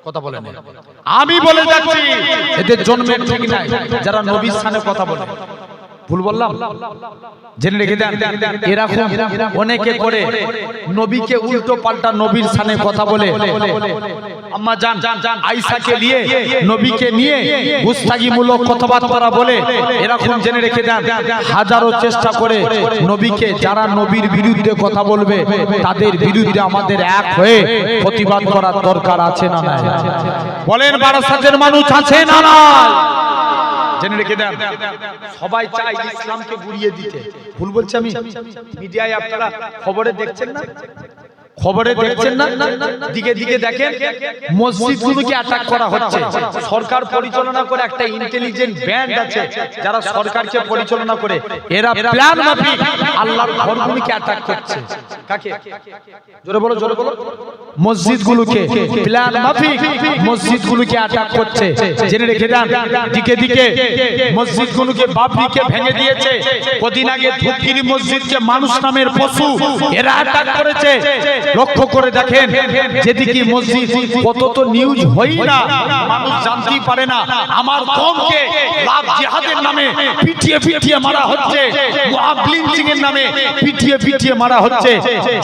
কথা বলেন। আমি বলে যাচ্ছি এদের জন্মে ঠিক নাই যারা নবীর সামনে কথা বলে। ভুল বললাম? জেনে রেখে দেন, এরকম অনেকে করে নবীকে উল্টো পাল্টা নবীর সামনে কথা বলে। আম্মা জান আয়েশাকে নিয়ে, নবীকে নিয়ে গুস্তাগিমূলক কথাবার্তা বলে। এরকম জেনে রেখে দেন, হাজারো চেষ্টা করে নবীকে, যারা নবীর বিরুদ্ধে কথা বলবে তাদের বিরুদ্ধে আমাদের এক হয়ে প্রতিবাদ করার দরকার আছে না নাই? বলেন, বারাসাতের মানুষ আছে না নাই? জেনে রেখে দেন, সবাই চায় ইসলামকে গুড়িয়ে দিতে। ভুল বলছি আমি? মিডিয়ায় আপনারা খবরে দেখছেন না, খবরে দেখছেন না, দিকে দিকে দেখেন মসজিদগুলোকে অ্যাটাক করা হচ্ছে। সরকার পরিচালনা করে একটা ইন্টেলিজেন্ট ব্যান্ড আছে যারা সরকারকে পরিচালনা করে, এরা প্ল্যান মাফিক আল্লাহর ঘরগুলোকে অ্যাটাক করছে। কাকে? জোরে বলো, জোরে বলো। মসজিদগুলোকে প্ল্যান মাফিক মসজিদগুলোকে অ্যাটাক করছে। জেনে রেখে দেন, দিকে দিকে মসজিদগুলোকে বাবরিকে ভেঙে দিয়েছে। কদিন আগে ধূপগিরি মসজিদকে মানুষ নামের পশু এরা অ্যাটাক করেছে। লক্ষ্য করে দেখেন, যেদিকে মসজিদ কত তো নিউজ হই না, মানুষ জানতেই পারে না। আমার কমকে লাভ জিহাদের নামে পিটিয়ে পিটিয়ে মারা হচ্ছে, লিঞ্চিং এর নামে পিটিয়ে পিটিয়ে মারা হচ্ছে,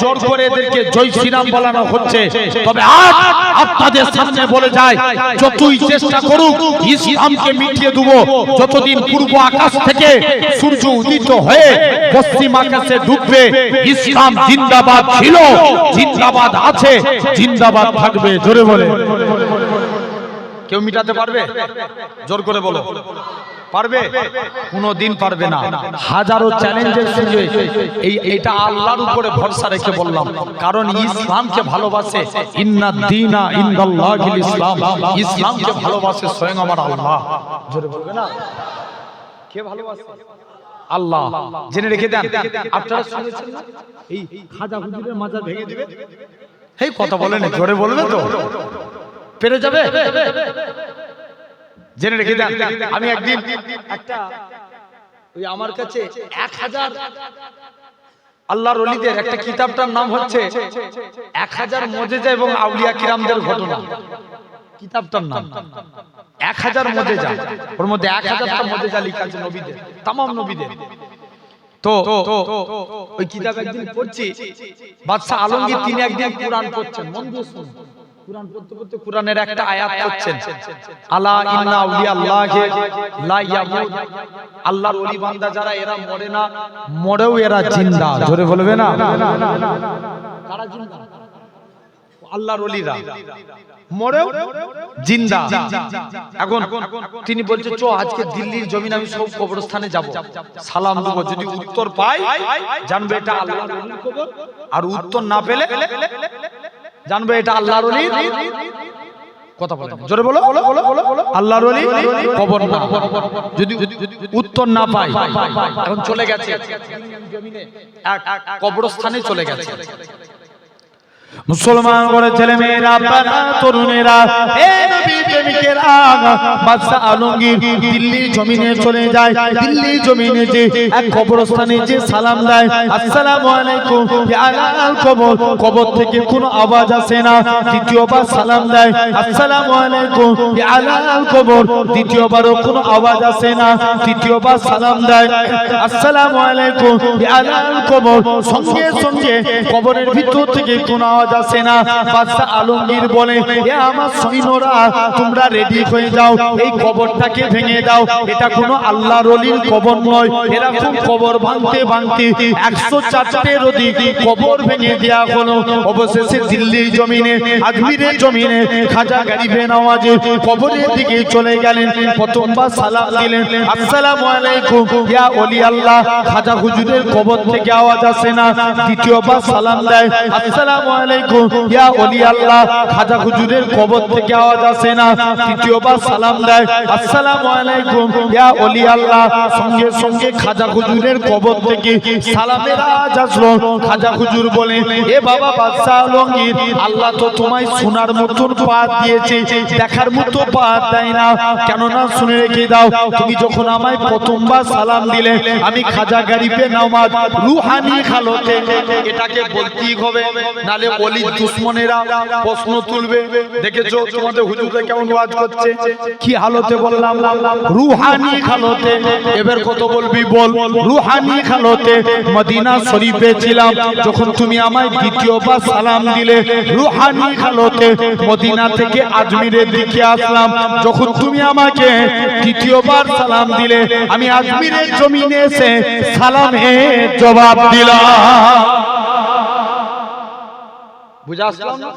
জোর করে এদেরকে জয় শ্রীরাম বলানো হচ্ছে। তবে আজ আপনাদের সামনে বলে যায়, যতই চেষ্টা করুক ইসলামকে মিটিয়ে দেবো। যতদিন পূর্ব আকাশ থেকে সূর্য উদিত হয়ে পশ্চিম আকাশে ডুববে, ইসলাম জিন্দাবাদ ছিল, জিন্দাবাদ আছে, জিন্দাবাদ থাকবে। জোরে বলে কেউ মিটাতে পারবে? জোর করে বলো, পারবে? কোনদিন পারবে না। হাজারো চ্যালেঞ্জের সঙ্গে এইটা আল্লাহর উপরে ভরসা রেখে বললাম, কারণ ইসলামকে ভালোবাসে। ইন্নাদ দীনা ইনদাল্লাহিল ইসলাম, ইসলামকে ভালোবাসে স্বয়ং আমার আল্লাহ। জোরে বলবে না, কে ভালোবাসে? আল্লাহ। জেনে রেখে দেন, আপনারা শুনেছেন না এই খাজা হুজুরের মাজার ভেঙে দিবে? এই কথা বলেন, জোরে বলবে তো পেরে যাবে। জেনে রেখে দেন, আমি একদিন একটা ওই আমার কাছে 1000 আল্লাহর ওলিদের একটা কিতাবটার নাম হচ্ছে 1000 মুজিজা এবং আউলিয়া কিরামদের ঘটনা। কিতাবটার নাম 1000 মুজিজা, ওর মধ্যে 1000টা মুজিজা লেখা আছে নবীদের, तमाम নবীদের। তো ওই কিতাব একদিন পড়ছি, বাদশা আলমগীর তিনি একদিন কুরআন পড়ছেন, মন দিয়ে শুনুন। কুরআন পড়তে পড়তে কুরআনের একটা আয়াত পড়ছেন, আলা ইন্না আউলিয়া আল্লাহি লা ইয়ামুত, আল্লাহর ওলি বান্দা যারা এরা মরে না, মরেও এরা জিন্দা। জোরে বলবে না, কারা জিন্দা? আল্লাহর ওলিরা মরেও জিন্দা। এখন তিনি বলছে, চো আজকে দিল্লির জমিন আমি সব কবরস্থানে যাব, সালাম দেব, যদি উত্তর পাই জানবে এটা আল্লাহর ওলির কবর, আর উত্তর না পেলে জানবে এটা আল্লাহর ওলির কথা বলে। জোরে বলো, আল্লাহর ওলির কবর না। যদি উত্তর না পাই, এখন চলে গেছে জমিনে, এক কবরস্থানে চলে গেছে। মুসলমান করে ছেলে মেয়েরা, পাড়া তরুণেরা, হে নবী প্রেমিকেরা, বাদশা আলমগীর দিল্লির জমিনে চলে যায়। দিল্লির জমিনে যে এক কবরস্থানে যে সালাম দেয়, আসসালামু আলাইকুম ইয়া আলাল কবর, কবর থেকে কোনো আওয়াজ আসে না। দ্বিতীয়বার সালাম দেয়, আসসালামু আলাইকুম ইয়া আলাল কবর, দ্বিতীয়বারও কোনো আওয়াজ আসে না। তৃতীয়বার সালাম দেয়, আসসালামু আলাইকুম ইয়া আলাল কবর, সঙ্গে সঙ্গে কবরের ভিতর থেকে কোনো আওয়াজ আসে না। বাদশা আলমগীর বলে, এ আমার সৈন্যরা, তোমরা রেডি হয়ে যাও, এই কবরটাকে ভেঙে দাও, এটা কোনো আল্লাহর ওলির কবর নয়। এরকম কবর ভাঙতে ভাঙতে 104টের অধিক কবর ভেঙে দেওয়া হলো। অবশেষে দিল্লির জমিনে, আজমিরের জমিনে খাজা গরিবে নওয়াজে কবরের দিকে চলে গেলেন। প্রথমবার সালাম দিলেন, আসসালামু আলাইকুম ইয়া ওলি আল্লাহ, খাজা হুজুরের কবর থেকে আওয়াজ আসে না। দ্বিতীয়বার সালাম দেয়, আসসালামু আলাইকুম ইয়া ওলি আল্লাহ, খাজা হুজুরের কবর থেকে আওয়াজ আসে না। তৃতীয়বার সালাম দেয়, আসসালামু আলাইকুম ইয়া ওলি আল্লাহ, সঙ্গে সঙ্গে খাজা হুজুরের কবর থেকে সালামের আওয়াজ আসলো। খাজা হুজুর বলে, এ বাবা বাদশা আলমগীর, আল্লাহ তো তোমায় শোনার মতন পাত দিয়েছে, দেখার মতো পাত দেয় না। কেননা শুনে রেখে দাও, তুমি যখন আমায় প্রথমবার সালাম দিলে, আমি খাজা গরিবে নওয়াজ রুহানি হালতে, এটাকে বলতেই হবে, নালে ওলির দুশমনেরা প্রশ্ন তুলবে। দেখেছো তোমাদের হুজুরে কেমন ওয়াজ করছে, কি হালতে বললাম? রুহানি হালতে। এবার কত বলবি বল। রুহানি হালতে মদিনা শরীফে ছিলাম, যখন তুমি আমায় দ্বিতীয়বার সালাম দিলে, রুহানি হালতে মদিনা থেকে আজমিরের দিকে আসলাম, যখন তুমি আমাকে তৃতীয়বার সালাম দিলে, আমি আজমিরের জমিনে এসে সালামের জবাব দিলাম। বুঝা আসলাম না?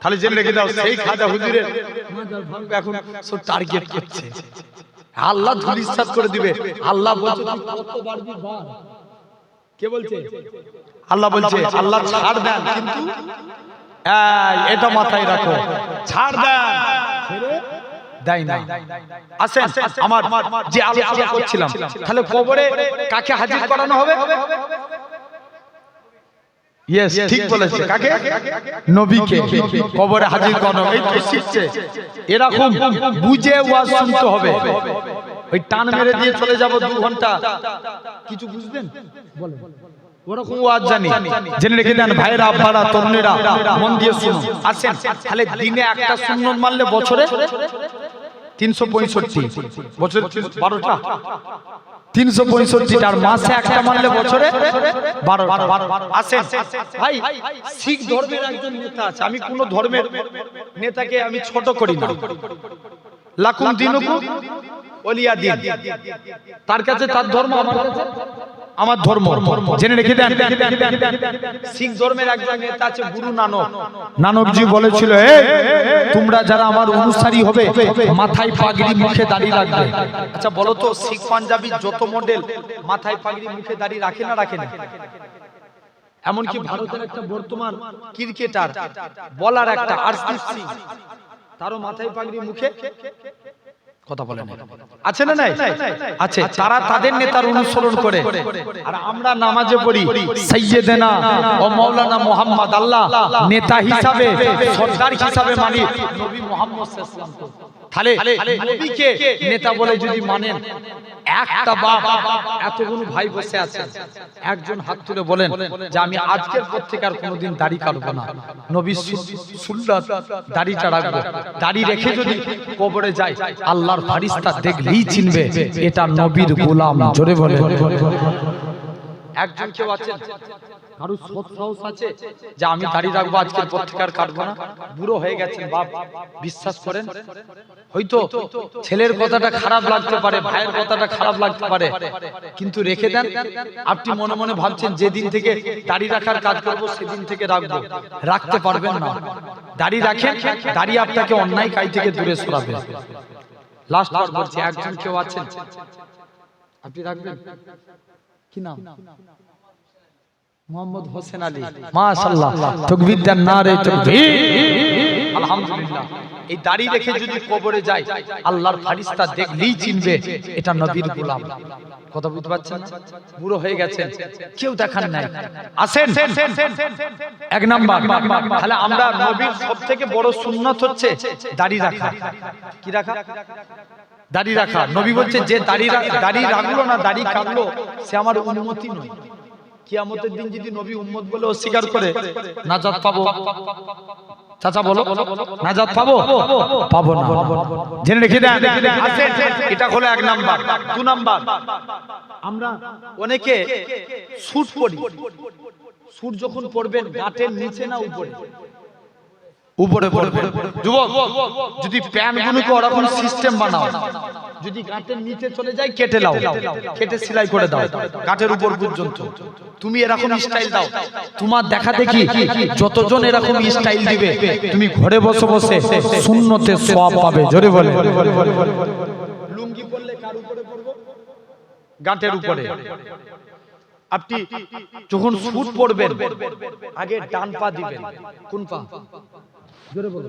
তাহলে জেনে রেখে দাও, সেই খাজা হুজুরের এখন সব টার্গেট করছে। আল্লাহ ধুলিসাৎ করে দিবে। আল্লাহ বলছে, তুই কতবার দিবার কে বলছে? আল্লাহ বলছে আল্লাহ ছাড় দেন, কিন্তু এটা মাথায় রাখো, ছাড় দেন দেয় না। আসেন আমার যে আলোচনা করছিলাম, তাহলে কবরে কাকে হাজির করানো হবে? ইয়েস, ঠিক বলেছে, কাকে? নবীকে কবরে হাজির করানো হবে। এই তো শিখছে, এরকম বুঝে ওয়াজ শুনতে হবে। ওই টান মেরে দিয়ে চলে যাব 2 ঘন্টা, কিছু বুঝবেন? বলেন, ওরকম ওয়াজ জানি, জেনে রেখে দেন ভাইরা, আব্বারা, তরুণেরা, মন দিয়ে শুনুন। আসেন, তাহলে দিনে একটা সুন্নত মানলে বছরে 365, বছরে 12টা, 365, আর মাসে একটা মানলে বছরে 12টা। আসেন ভাই, শিখ ধর্মের একজন নেতা আছে, আমি কোন ধর্মের নেতাকে আমি ছোট করি না, লাকুম দিনুকুম ওলিয়া দিন, তার কাছে তার ধর্ম, আমার কাছে আমার ধর্ম, জেনে রেখে দেন। শিখ ধর্মের একজন নেতা আছে গুরু নানক। নানকজি বলেছিল, তোমরা যারা আমার অনুসারী হবে, মাথায় পাগড়ি, মুখে দাড়ি রাখবে। আচ্ছা বলো তো, শিখ পাঞ্জাবি যত মডেল মাথায় পাগড়ি, মুখে দাড়ি রাখে না রাখে না? এমনকি ভারতের একটা বর্তমান ক্রিকেটার বলার একটা আরশদীপ সিং, তারও মাথায় পাগড়ি, মুখে কথা বলে না, আছে না নাই? আছে। তারা তাদের নেতার অনুসরণ করে, আর আমরা নামাজে পড়ি সাইয়্যিদানা ও মাওলানা মুহাম্মদ, আল্লাহ নেতা হিসাবে, সরদার হিসাবে মানি নবী মুহাম্মদ সাল্লাল্লাহু আলাইহি ওয়াসাল্লাম। তাহলে নবীকে নেতা বলে যদি মানেন, একটা বাপ, এতগুলো ভাই বসে আছেন, একজন হাত তুলে বলেন যে আমি আজকের পর থেকে আর কোনোদিন দাড়ি কাটবো না, নবীর সুন্নাত দাড়িটা রাখবো। দাড়ি রেখে যদি কবরে যায়, আল্লাহর ফেরেশতা দেখলেই চিনবে এটা নবীর গোলাম। জোরে বলে, একজন কেউ আছেন কারো সৎ সাহস আছে যে আমি দাড়ি রাখবো, আজকের পর থেকে আর কাটবো না? বুড়ো হয়ে গেছেন বাপ, বিশ্বাস করেন, হয়তো ছেলের কথাটা খারাপ লাগতে পারে, ভাইয়ের কথাটা খারাপ লাগতে পারে, কিন্তু রেখে দেন। আপনি মনে মনে ভাবছেন যেদিন থেকে দাড়ি রাখার কাজ করব সেদিন থেকে রাখবো, রাখতে পারবেন না। দাড়ি রাখেন, দাড়ি আপনাকে অন্যায় কাজ থেকে দূরে সরাবে। লাস্ট বার বলছি, একজন কেউ আছেন আপনি রাখবেন? কি নাম? মোহাম্মদ হোসেন আলী, মাশাআল্লাহ, তাকবীর দেন, নারে তাকবীর, আলহামদুলিল্লাহ। এই দাড়ি রেখে যদি কবরে যায়, আল্লাহর ফেরেশতা দেখলেই চিনবে এটা নবীর গোলাম। কথা বুঝতে পারছেন? বুড়ো হয়ে গেছেন, কেউ দেখান নাই, আসেন। এক নাম্বার, তাহলে আমরা নবীর সবথেকে বড় সুন্নাত হচ্ছে দাড়ি রাখা। কি রাখা? দাড়ি রাখা। নবী বলছে যে দাড়ি রাখলো না, দাড়ি কাটলো, সে আমার উম্মতি নয়। কিয়ামতের দিন যদি নবী উম্মত বলে অস্বীকার করে, নাজাত পাবো? চাচা বলো, নাজাত পাবো? পাবো না, জেনে রেখে দেন। এটা হলো 1 নাম্বার। 2 নাম্বার, আমরা অনেকে স্যুট পরি। স্যুট যখন পরবেন, গাঁটের নিচে না উপরে? উপরে পরবেন। যুবক, যদি প্যান্ট গুলোকে ওরকম সিস্টেম বানাও, যদি গাঁটের নিচে চলে যায় কেটে লাও, কেটে সেলাই করে দাও গাঁটের উপর পর্যন্ত। তুমি এরকম স্টাইল দাও, তোমার দেখা দেখি যতজন এরকম স্টাইল দিবে, তুমি ঘরে বসে বসে সুন্নতে সওয়াব পাবে। জোরে বলে। লুঙ্গি পরলে কার উপরে পরবো? গাঁটের উপরে। আপনি যখন স্যুট পরবেন, আগে ডান পা দিবেন। কোন পা? জোরে বলো।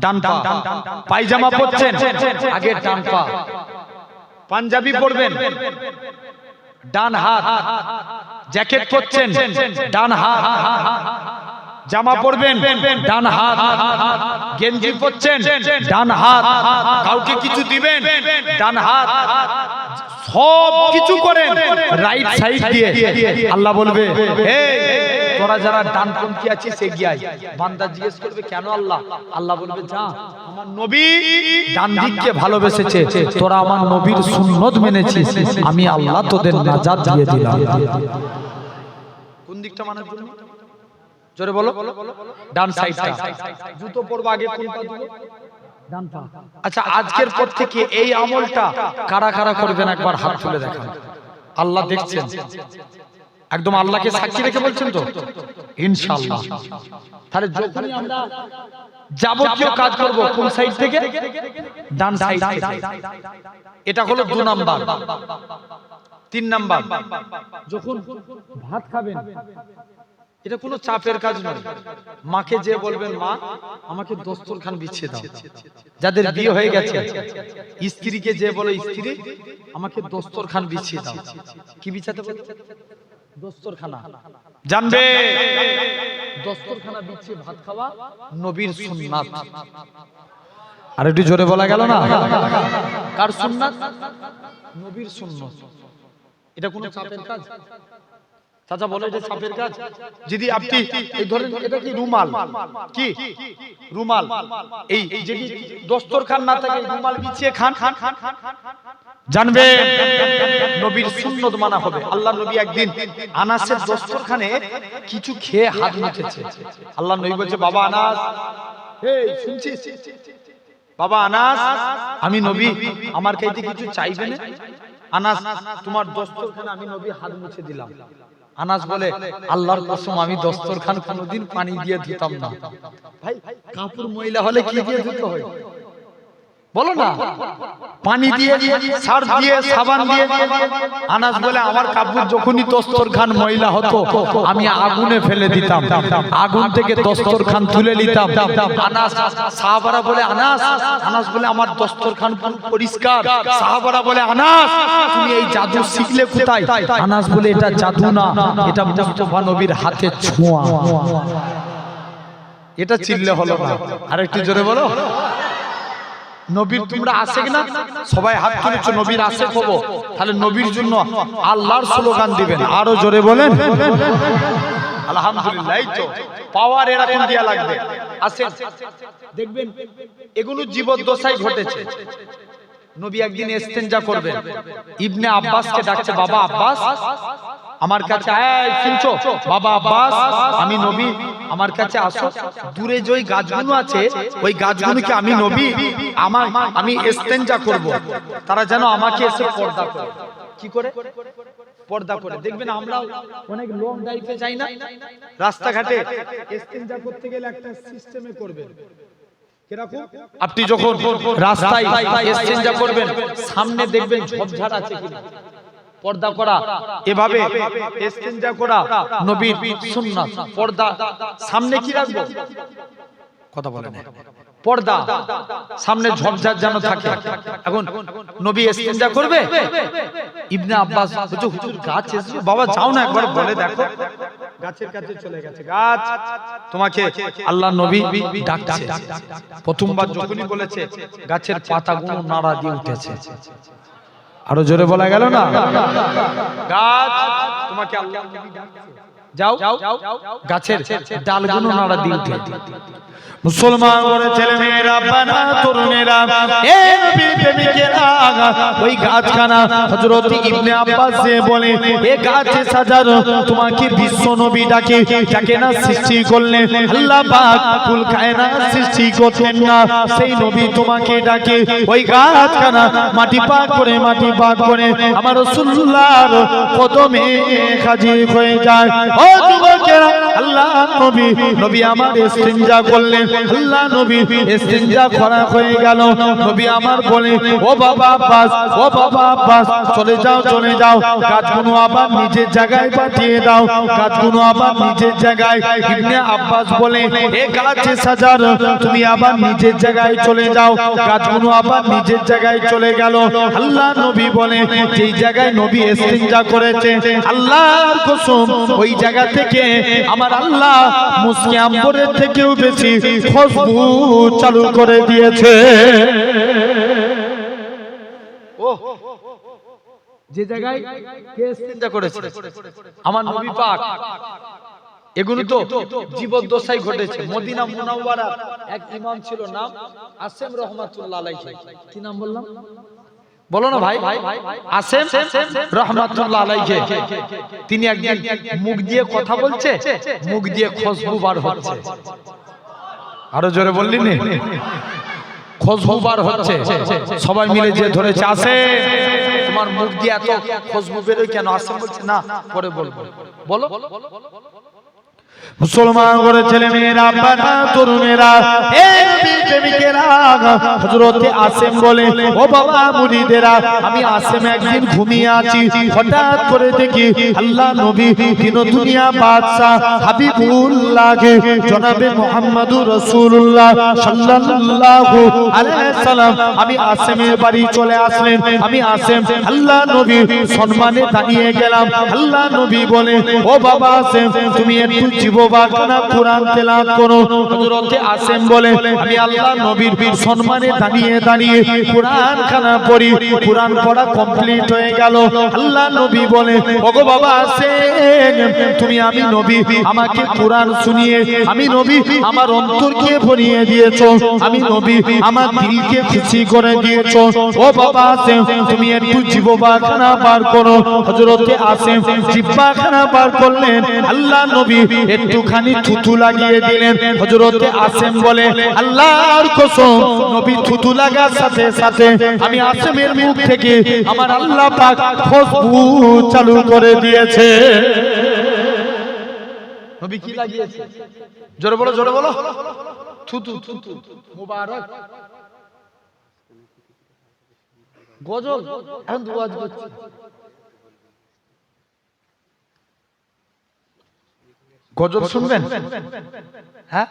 ডান পা। পায়জামা পরছেন, আগে ডান পা। পাঞ্জাবি পরবেন, ডান হাত। জ্যাকেট পরছেন, ডান হাত। জামা পরবেন, ডান হাত। গেঞ্জি পরছেন, ডান হাত। কাউকে কিছু দিবেন, ডান হাত। সব কিছু করেন রাইট সাইড দিয়ে। আল্লাহ বলবে, হে তোরা যারা ডানপন্থী আছিস এগিয়ে। বান্দা জিজ্ঞেস করবে কেন আল্লাহ? আল্লাহ বলবে, যা, আমার নবী ডান দিককে ভালোবেসেছে, তোরা আমার নবীর সুন্নত মেনেছিস, আমি আল্লাহ তোদের নাজাত দিয়ে দিলাম। কোন দিকটা মানার জন্য? জোরে বলো। ডান সাইডটা। জুতো পরবো, আগে কোন পা দিব? ডান পা। আচ্ছা, আজকের পর থেকে এই আমলটা কারা কারা করবেন একবার হাত তুলে দেখান। আল্লাহ দেখছেন, একদম আল্লাহকে সাক্ষী রেখে বলছেন তো, ইনশাআল্লাহ। তাহলে যখনই আমরা যাবতীয় কাজ করব, কোন সাইড থেকে? ডান সাইড থেকে। এটা হলো 2 নাম্বার। 3 নাম্বার, যখন ভাত খাবেন, এটা কোনো চাপের কাজ নয়, মাকে যে বলবেন মা আমাকে দস্তরখান বিছিয়ে দাও। যাদের বিয়ে হয়ে গেছে স্ত্রীকে যে বলে স্ত্রী আমাকে দস্তরখান বিছিয়ে দাও। কি বিছাতে বলে? দস্তরখানা। জানবে দস্তরখানা বিছিয়ে ভাত খাওয়া নবীর সুন্নাত। আর একটু জোরে বলা গেল না? কার সুন্নাত? নবীর সুন্নাত। এটা কোনো চাপের কাজ? চাচা বলে এটা চাপের কাজ? যদি আপনি এই ধরেন এটা কি রুমাল, কি রুমাল, এই যদি দস্তরখান না থাকে রুমাল বিছিয়ে খান, জানবে নবীর সুন্নাত মানা হবে। আল্লাহ নবী একদিন আনাসের দস্তরখানে কিছু খেয়ে হাত মুছেছে। আল্লাহ নবী বলছে বাবা আনাস, এই শুনছিস বাবা আনাস, আমি নবী আমার কাছে কিছু চাইবে না? আনাস তোমার দস্তরখানে আমি নবী হাত মুছে দিলাম। আনাস বলে আল্লাহর কসম আমি দস্তরখান কোনোদিন পানি দিয়ে ধুতাম না। ভাই কাপড় ময়লা হলে কি দিয়ে ধুতে হয় বলো না? পানি দিয়ে, সার্ফ দিয়ে, সাবান দিয়ে। আনাস বলে আমার কাপড় যখনই দস্তরখান ময়লা হতো আমি আগুনে ফেলে দিতাম, আগুন থেকে দস্তরখান তুলে নিতাম। আনাস সাহাবারা বলে আনাস, আনাস বলে আমার দস্তরখান পরিষ্কার। সাহাবারা বলে আনাস তুমি এই জাদু শিখলে কোথায়? আনাস বলে এটা জাদু না, এটা মুস্তাফা নবীর হাতে ছোঁয়া। এটা চিল্লে হলো না, আর একটু জোরে বলো। নবীর তোমরা আসে কিনা? সবাই হাত তুলেছো নবীর আসে হবো, তাহলে নবীর জন্য আল্লাহর স্লোগান দিবেন। আরো জোরে বলেন আলহামদুলিল্লাহ। এই তো পাওয়ার এরকম দিয়া লাগবে। আসেন দেখবেন এগুলো জীবদ্দশায় ঘটেছে। নবী একদিন ইস্তেঞ্জা করবেন, ইবনে আব্বাসকে ডাকছে, বাবা আব্বাস আমার কাছে আয়। শুনছো বাবা আব্বাস, আমি নবী আমার কাছে আসো। দূরে যে গাছগুলো আছে ওই গাছগুলোকে আমি নবী আমি ইস্তেঞ্জা করব, তারা যেন আমাকে এসে পর্দা করে। কি করে? পর্দা করে। দেখবেন আমরা অনেক লং ড্রাইভে যাই না, রাস্তাঘাটে ইস্তেঞ্জা করতে গেলে একটা সিস্টেমে করবেন। আপনি যখন রাস্তায় ইস্তেঞ্জা করবেন সামনে দেখবেন ঝোপঝাড় আছে কিনা, পর্দা করা। এভাবে ইস্তেঞ্জা করা নবীর সুন্নাত। পর্দা সামনে কি রাখবো? কথা বলেন। পর্দা সামনে ঝোপঝাড় যেন থাকে। এখন নবী ইস্তেঞ্জা করবে, ইবনে আব্বাস বলছে হুজুর গাছ এসেছে। বাবা যাও না একবার বলে দেখো। গাছের কাছে চলে গেছে, গাছ তোমাকে আল্লাহ নবী ডাকছে। প্রথমবার যখনই বলেছে গাছের পাতাগুলো নাড়া দিয়ে উঠেছে। আরো জোরে বলা গেল না? গাছ তোমাকে আল্লাহ নবী ডাকছে, যাও গাছের ডালগুলো নাড়া দিয়ে উঠে। মুসলমান করে ছেলে মেয়েরা, বানা তরুণেরা, এ নবী প্রেমিকেরা, ওই গাছখানা হযরত ইবনে আব্বাস বলে এ গাছে সাজানো তোমাকে বিশ্ব নবী ডাকে। যাকে না সৃষ্টি করলেন আল্লাহ পাক কুল কায়নাত সৃষ্টি করতেন না, সেই নবী তোমাকে ডাকে। ওই গাছখানা মাটি পাক করে আমার রাসূলুল্লাহর কদমে হাজির হয়ে যায়। ও যুবকেরা, আল্লাহ নবী আমার ইস্তেঞ্জা করলেন, আল্লাহ নবী ইস্তেঞ্জা করা হয়ে গেল। নবী আমার বলে ও বাবা আব্বাস, ও বাবা আব্বাস চলে যাও, গাছগুলো আবার নিজের জায়গায় পাঠিয়ে দাও, গাছগুলো আবার নিজের জায়গায়। ইবনে আব্বাস বলে এ গাছে সাজার তুমি আবার নিজের জায়গায় চলে যাও, গাছগুলো আবার নিজের জায়গায় চলে গেল। আল্লাহ নবী বলে যেই জায়গায় নবী ইস্তেঞ্জা করেছে আল্লাহর কসম ওই জায়গা থেকে আমার আল্লাহ মুসকে আম্বরের থেকেও বেশি খুশবু চালু করে দিয়েছে। যে জায়গায় কে ইস্তেঞ্জা করেছে? আমার নবী পাক। এগুলো তো জীবদ্দশায় ঘটেছে। মদিনা মুনাওয়ারা এক ইমাম ছিল, নাম আসেম রহমাতুল্লাহ আলাইহি। কি নাম বললাম? বলো না ভাই। আসেম রহমাতুল্লাহ আলাইহি। তিনি একদিন মুখ দিয়ে কথা বলছে, মুখ দিয়ে খুশবু বার হচ্ছে। আরো জোরে বললি নি? খুশবু বার হচ্ছে। সবাই মিলে যে ধরেছে, আসে তোমার মুখ দিয়ে এত খুশবু বেরোয় কেন? আসেম বলছে না পরে বলবো। বলো মুসলমান করে ছেলে মেয়েরা বাবা তরুণেরা হে নবীর প্রেমিকেরা হযরতে আসেম বলে ও বাবা মুরিদেরা আমি আসেম একদিন ঘুমিয়ে আছি হঠাৎ করে দেখি আল্লাহ নবী দিন দুনিয়া বাদশা হাবিবুল্লাহ জনাবে মুহাম্মদুর রাসূলুল্লাহ সাল্লাল্লাহু আলাইহি সাল্লাম আমি আসেমের বাড়ি চলে আসলেন আমি আসেম আল্লাহ নবী সম্মানে দাঁড়িয়ে গেলাম আল্লাহ নবী বলে ও বাবা আসেম তুমি একটু জীববাখানা কোরআন তেলাওয়াত করো হযরতে আসেম বলে আমি আল্লাহ নবীর সম্মানে দাঁড়িয়ে দাঁড়িয়ে কোরআন খানা পড়ি কোরআন পড়া কমপ্লিট হয়ে গেল আল্লাহ নবী বলে ওগো বাবা আসেম তুমি আমি নবী আমাকে কোরআন শুনিয়ে আমি নবী আমার অন্তরকে ভরিয়ে দিয়েছো আমি নবী আমার দিলকে খুশি করে দিয়েছো ও বাবা আসেম তুমি একটু জীববাখানা পার করো হযরতে আসেম জিহ্বাখানা পার করলেন আল্লাহ নবী একটুখানি থুতু লাগিয়ে দিলেন হযরতে আসেম বলে আল্লাহর কসম নবী থুতু লাগার সাথে সাথে আমি আসেমের মুখ থেকে আমার আল্লাহ পাক খুশবু চালু করে দিয়েছে নবী কি লাগিয়েছে জোরে বলো থুতু মুবারক গজল এখন দুয়াজ করছে গজল শুনবেন হ্যাঁ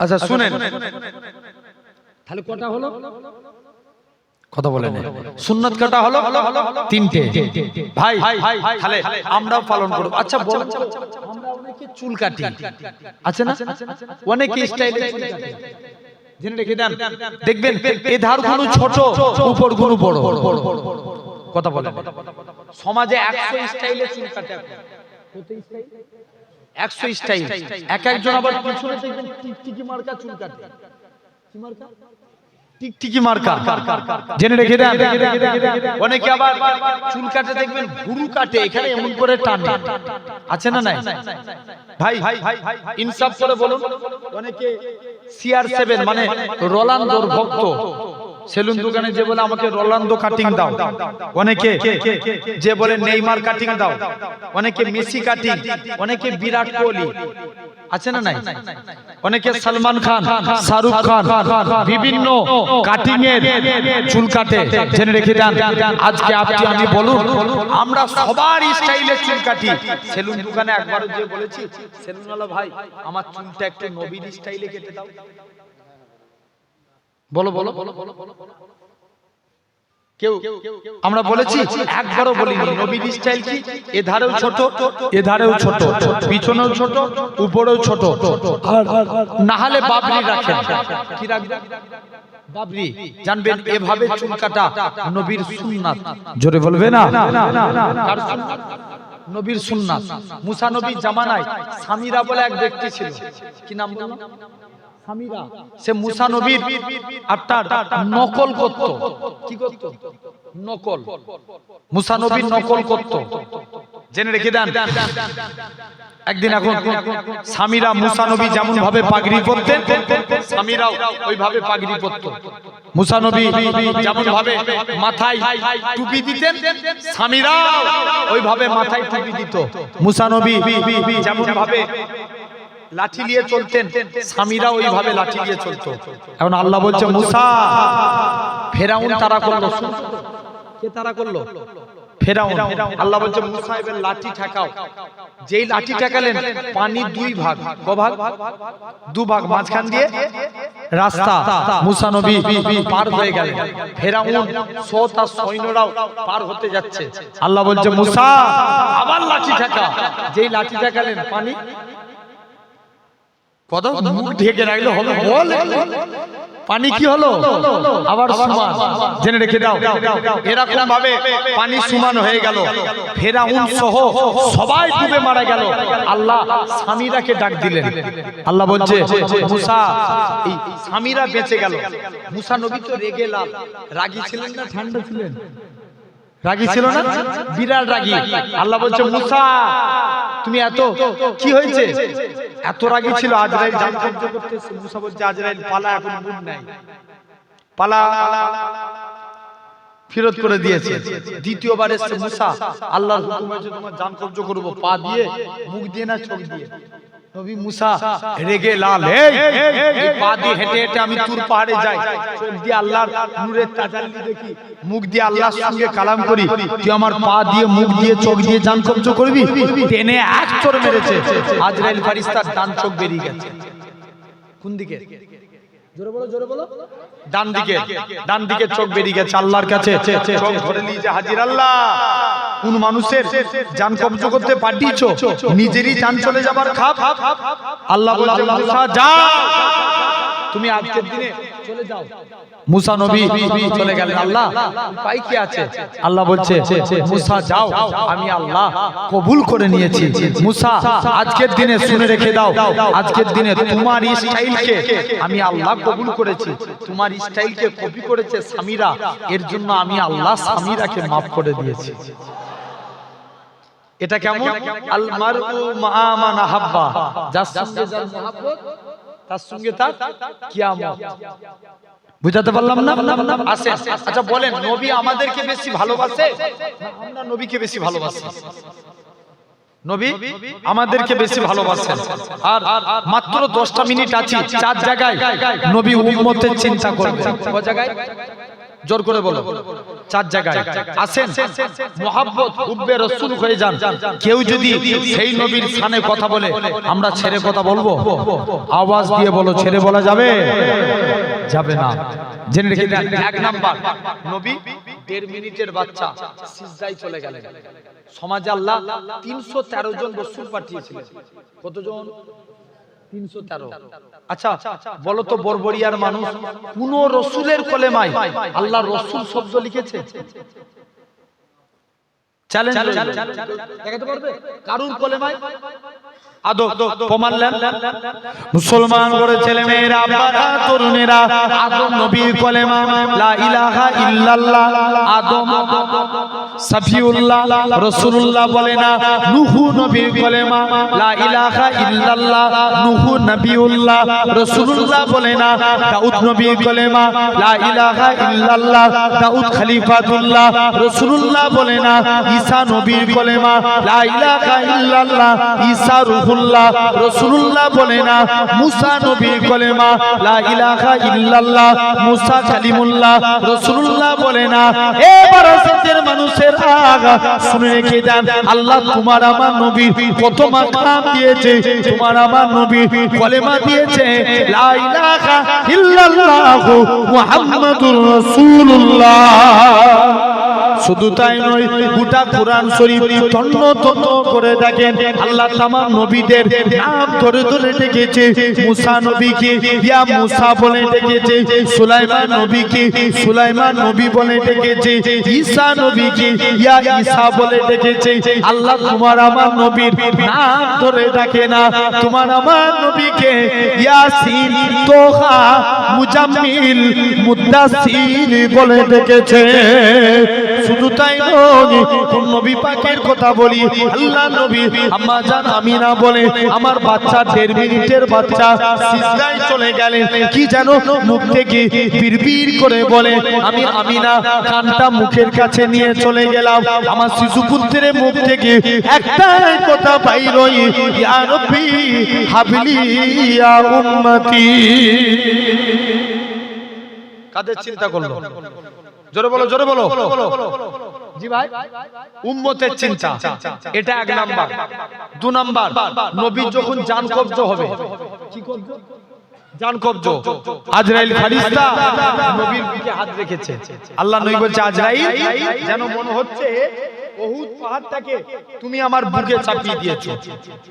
আচ্ছা শুনেন তাহলে কটা হলো কথা বলেন সুন্নাত কাটা হলো তিনটে ভাই তাহলে আমরাও পালন করব আচ্ছা বলেন আমরা অনেকে চুল কাটি আছে না অনেকে স্টাইলে চুল কাটে জেনে রেখে দেন দেখবেন এই ধারগুলো ছোট উপরগুলো বড় কথা বলেন সমাজে 100 স্টাইলে চুল কাটে কত স্টাইল 100 স্টাইল এক একজন আবার পিছনে দেখবেন টিকটিকি মার্কা চুল কাটে কি মার্কা টিকটিকি মার্কা জেনে রেখে দেন অনেকে আবার চুল কাটে দেখবেন ভুরু কাটে এখানে এমন করে টানে আছে না নাই ভাই ইনসাফ করে বলুন অনেকে CR7 মানে রোনালদোর ভক্ত সেলুন দোকানে যে বলে আমাকে রোনালদো কাটিং দাও অনেকে যে বলে নেইমার কাটিং দাও অনেকে মেসি কাটিং অনেকে বিরাট কোহলি আছে না নাই অনেকে সালমান খান শাহরুখ খান বিভিন্ন কাটিং এর চুল কাটে জেনে রেখে দেন আজকে আপনি আমি বলুন আমরা সবার স্টাইলে চুল কাটি সেলুন দোকানে একবার যে বলেছি সেলুনওয়ালা ভাই আমার চুলটা একটু নবীর স্টাইলে কেটে দাও বলো কেউ আমরা বলেছি একবারও বলিনি নবীর স্টাইল কি এধারেও ছোট এধারেও ছোট পিছনেও ছোট উপরেও ছোট আর না হলে বাবরি রাখেন কি রাখবেন বাবরি জানবেন এভাবে চুল কাটা নবীর সুন্নাত জোরে বলবে না কার সুন্নাত নবীর সুন্নাত মুসা নবীর জামানায় সামিরা বলে এক ব্যক্তি ছিল কি নাম বললাম সামিরা সে মুসা নবীর আপনার নকল করত কি করত নকল মুসা নবীর নকল করত জেনে রেখে দেন একদিন এখন সামিরা মুসা নবী যেমন ভাবে পাগড়ি পরতেন সামিরাও ওইভাবে পাগড়ি পরত মুসা নবী যেমন ভাবে মাথায় টুপি দিতেন সামিরাও ওইভাবে মাথায় টুপি দিত মুসা নবী যেমন ভাবে লাঠি নিয়ে চলতেন সামিরা ওইভাবে লাঠি নিয়ে চলতো এখন আল্লাহ বলছে মুসা ফেরাউন তারা করলো কে তারা করলো ফেরাউন আল্লাহ বলছে মুসা এবার লাঠি ঠেকাও যেই লাঠি ঠেকালেন পানি দুই ভাগ কভাগ দুভাগ মাঝখান দিয়ে রাস্তা মুসা নবী পার হয়ে গেলেন ফেরাউন সৈত আর সৈন্যরাও পার হতে যাচ্ছে আল্লাহ বলছে মুসা আবার লাঠি ঠেকা যেই লাঠি ঠেকালেন পানি কত মুখ ঢেকে রাখলো হলো বল পানি কি হলো আবার সমান জেনে রেখে দাও এরকম ভাবে পানি সমান হয়ে গেল ফেরাউন সহ সবাই ডুবে মারা গেল আল্লাহ সামিরাকে ডাক দিলেন আল্লাহ বলছে মুসা এই সামিরা বেঁচে গেল মুসা নবী তো রেগে লাল রাগী ছিলেন না ঠান্ডা ছিলেন রাগী ছিল না বিরাট রাগী আল্লাহ বলছে মুসা তুমি এত কি হয়েছে এত রাগী ছিল আজরাইল জামযজ্ঞ করতেছে মুসা বলছে আজরাইল পালা এখন মুড নাই পালা ফেরত করে দিয়েছে। দ্বিতীয়বার এসে মুসা, আল্লাহর হুকুম হয়েছে তোমার জান কবজ করব, পা দিয়ে, মুখ দিয়ে না চোখ দিয়ে। নবী মুসা রেগে লাল, এই পা দিয়ে হেঁটে হেঁটে আমি তুর পাহাড়ে যাই, চোখ দিয়ে আল্লাহর নূরের তাজাল্লি দেখি, মুখ দিয়ে আল্লাহর সঙ্গে কালাম করি, তুই আমার পা দিয়ে, মুখ দিয়ে, চোখ দিয়ে জান কবজ করবি? টেনে এক চড় মেরেছে, আজরাইল ফারিস্তার ডান চোখ বেরিয়ে গেছে। কোন দিকে? জোরে বলো, জোরে বলো। ডান দিকে, ডান দিকে চোখ বেরিয়ে গেছে। আল্লাহর কাছে চোখ ধরে নিয়ে যে হাজির আল্লাহ, কোন মানুষের জান কবজ করতে পাঠিয়েছো, নিজেরই জান চলে যাবার খাপ। আল্লাহ বলছে মুসা যাও, তুমি আজকের দিনে চলে যাও। মুসা নবী চলে গেলেন। আল্লাহ উপায় কি আছে? আল্লাহ বলছে মুসা যাও, আমি আল্লাহ কবুল করে নিয়েছি। মুসা আজকের দিনে শুনে রেখে দাও, আজকের দিনে তোমার স্টাইলকে আমি আল্লাহ কবুল করেছি। তোমার স্টাইলকে কপি করেছে সামিরা, এর জন্য আমি আল্লাহ সামিরাকে মাফ করে দিয়েছি। এটা কেমন? আল মারউ মা মান আহাব্বা, যার সঙ্গে যার মহব্বত তার সঙ্গে তার কিয়ামত। বুঝাতে পারলাম না? আসেন, আচ্ছা বলেন, নবী আমাদেরকে বেশি ভালোবাসে না আমরা নবীকে বেশি ভালোবাসি? নবী আমাদেরকে বেশি ভালোবাসেন। আর মাত্র 10টা মিনিট আছে, 4 জায়গায় নবী উম্মতের চিন্তা করবে। কয় জায়গায়? জোর করে বলো। 4 জায়গায়। আসেন, মুহাব্বত হুব্বে রাসূল হয়ে যান। কেউ যদি সেই নবীর শানে কথা বলে, আমরা ছেড়ে কথা বলবো? আওয়াজ দিয়ে বলো, ছেড়ে বলা যাবে? যাবে না। জেনে রেখে দেন, 1 নাম্বার, নবী 1.5 মিনিটের বাচ্চা সিজদায় চলে গেলেন। সমাজে আল্লাহ 313 জন রাসূল পাঠিয়েছিলেন। কতজন? 313। আচ্ছা বলো তো, বরবরিয়ার মানুষ কোন রাসূলের কলেমায় আল্লাহ রাসূল শব্দ লিখেছে? চ্যালেঞ্জ দেখাতে পারবে কারুর কলেমায়? আদব প্রমাণ নেন। মুসলমান করে ছেলে মেয়েরা, আব্বারা, তরুণেরা, আদম নবীর কলেমা লা ইলাহা ইল্লাল্লাহ, আদম সফিউল্লাহ রাসূলুল্লাহ বলে না। নূহ নবীর কলেমা লা ইলাহা ইল্লাল্লাহ, নূহ নবিউল্লাহ রাসূলুল্লাহ বলে না। দাউদ নবীর কলেমা লা ইলাহা ইল্লাল্লাহ, দাউদ খলিফাতুল্লাহ রাসূলুল্লাহ বলে না। ঈসা নবীর কলেমা লা ইলাহা ইল্লাল্লাহ, ঈসা রূহুল্লাহ রাসূলুল্লাহ বলে না। মুসা নবীর কলেমা লা ইলাহা ইল্লাল্লাহ, মুসা কালিমুল্লাহ রাসূলুল্লাহ বলে না। এ বারাসাতের মানুষের আগা শুনে রেখে দেন, আল্লাহ তোমার আমার নবীর কত মাকাম দিয়েছে, তোমার আমার নবীর কলেমা দিয়েছে লা ইলাহা ইল্লাল্লাহ মুহাম্মাদুর রাসূলুল্লাহ। শুধু তাই নয়, গোটা কোরআন শরীফ তন্ন তন্ন করে দেখেন, আল্লাহ তামাম নবীদের নাম ধরে ধরে ডেকেছে। মুসা নবীকে ইয়া মুসা বলে ডেকেছে, সুলাইমান নবীকে সুলাইমান নবী বলে ডেকেছে, ঈসা নবীকে ইয়া ঈসা বলে ডেকেছে। আল্লাহ তোমার আমার নবীর নাম ধরে ডাকে না, তোমার আমার নবীকে ইয়াসিন, তোহা, মুজাম্মিল, মুদ্দাসির বলে ডেকেছে। শুধু তাই নয়, কোন নবী পাকের কথা বলি, আল্লাহ নবী আম্মা জান আমিনা বলে, আমার বাচ্চা 1.5 মিনিটের বাচ্চা সিজদায় চলে গেলেন। কি জানো, মুখ থেকে বিড়বিড় করে বলে, আমি আমিনা কানটা মুখের কাছে নিয়ে চলে গেলাম, আমার শিশু পুত্রের মুখ থেকে একটাই কথা বাইর হয়, ইয়া রাব্বি হাবলি ইয়া উম্মতি। কাদের চিন্তা করলো? জোরে বলো, জোরে বলো। জি ভাই, উম্মতের চিন্তা, এটা 1 নাম্বার। 2 নাম্বার, নবী যখন জান কবজ হবে, কি কবজ? জান কবজ। আজরাইল ফেরেশতা নবীর বুকে হাত রেখেছে। আল্লাহ নবী বলছে, আজরাইল যেন মনে হচ্ছে উহুদ পাহাড়টাকে তুমি আমার বুকে চাপিয়ে দিয়েছো।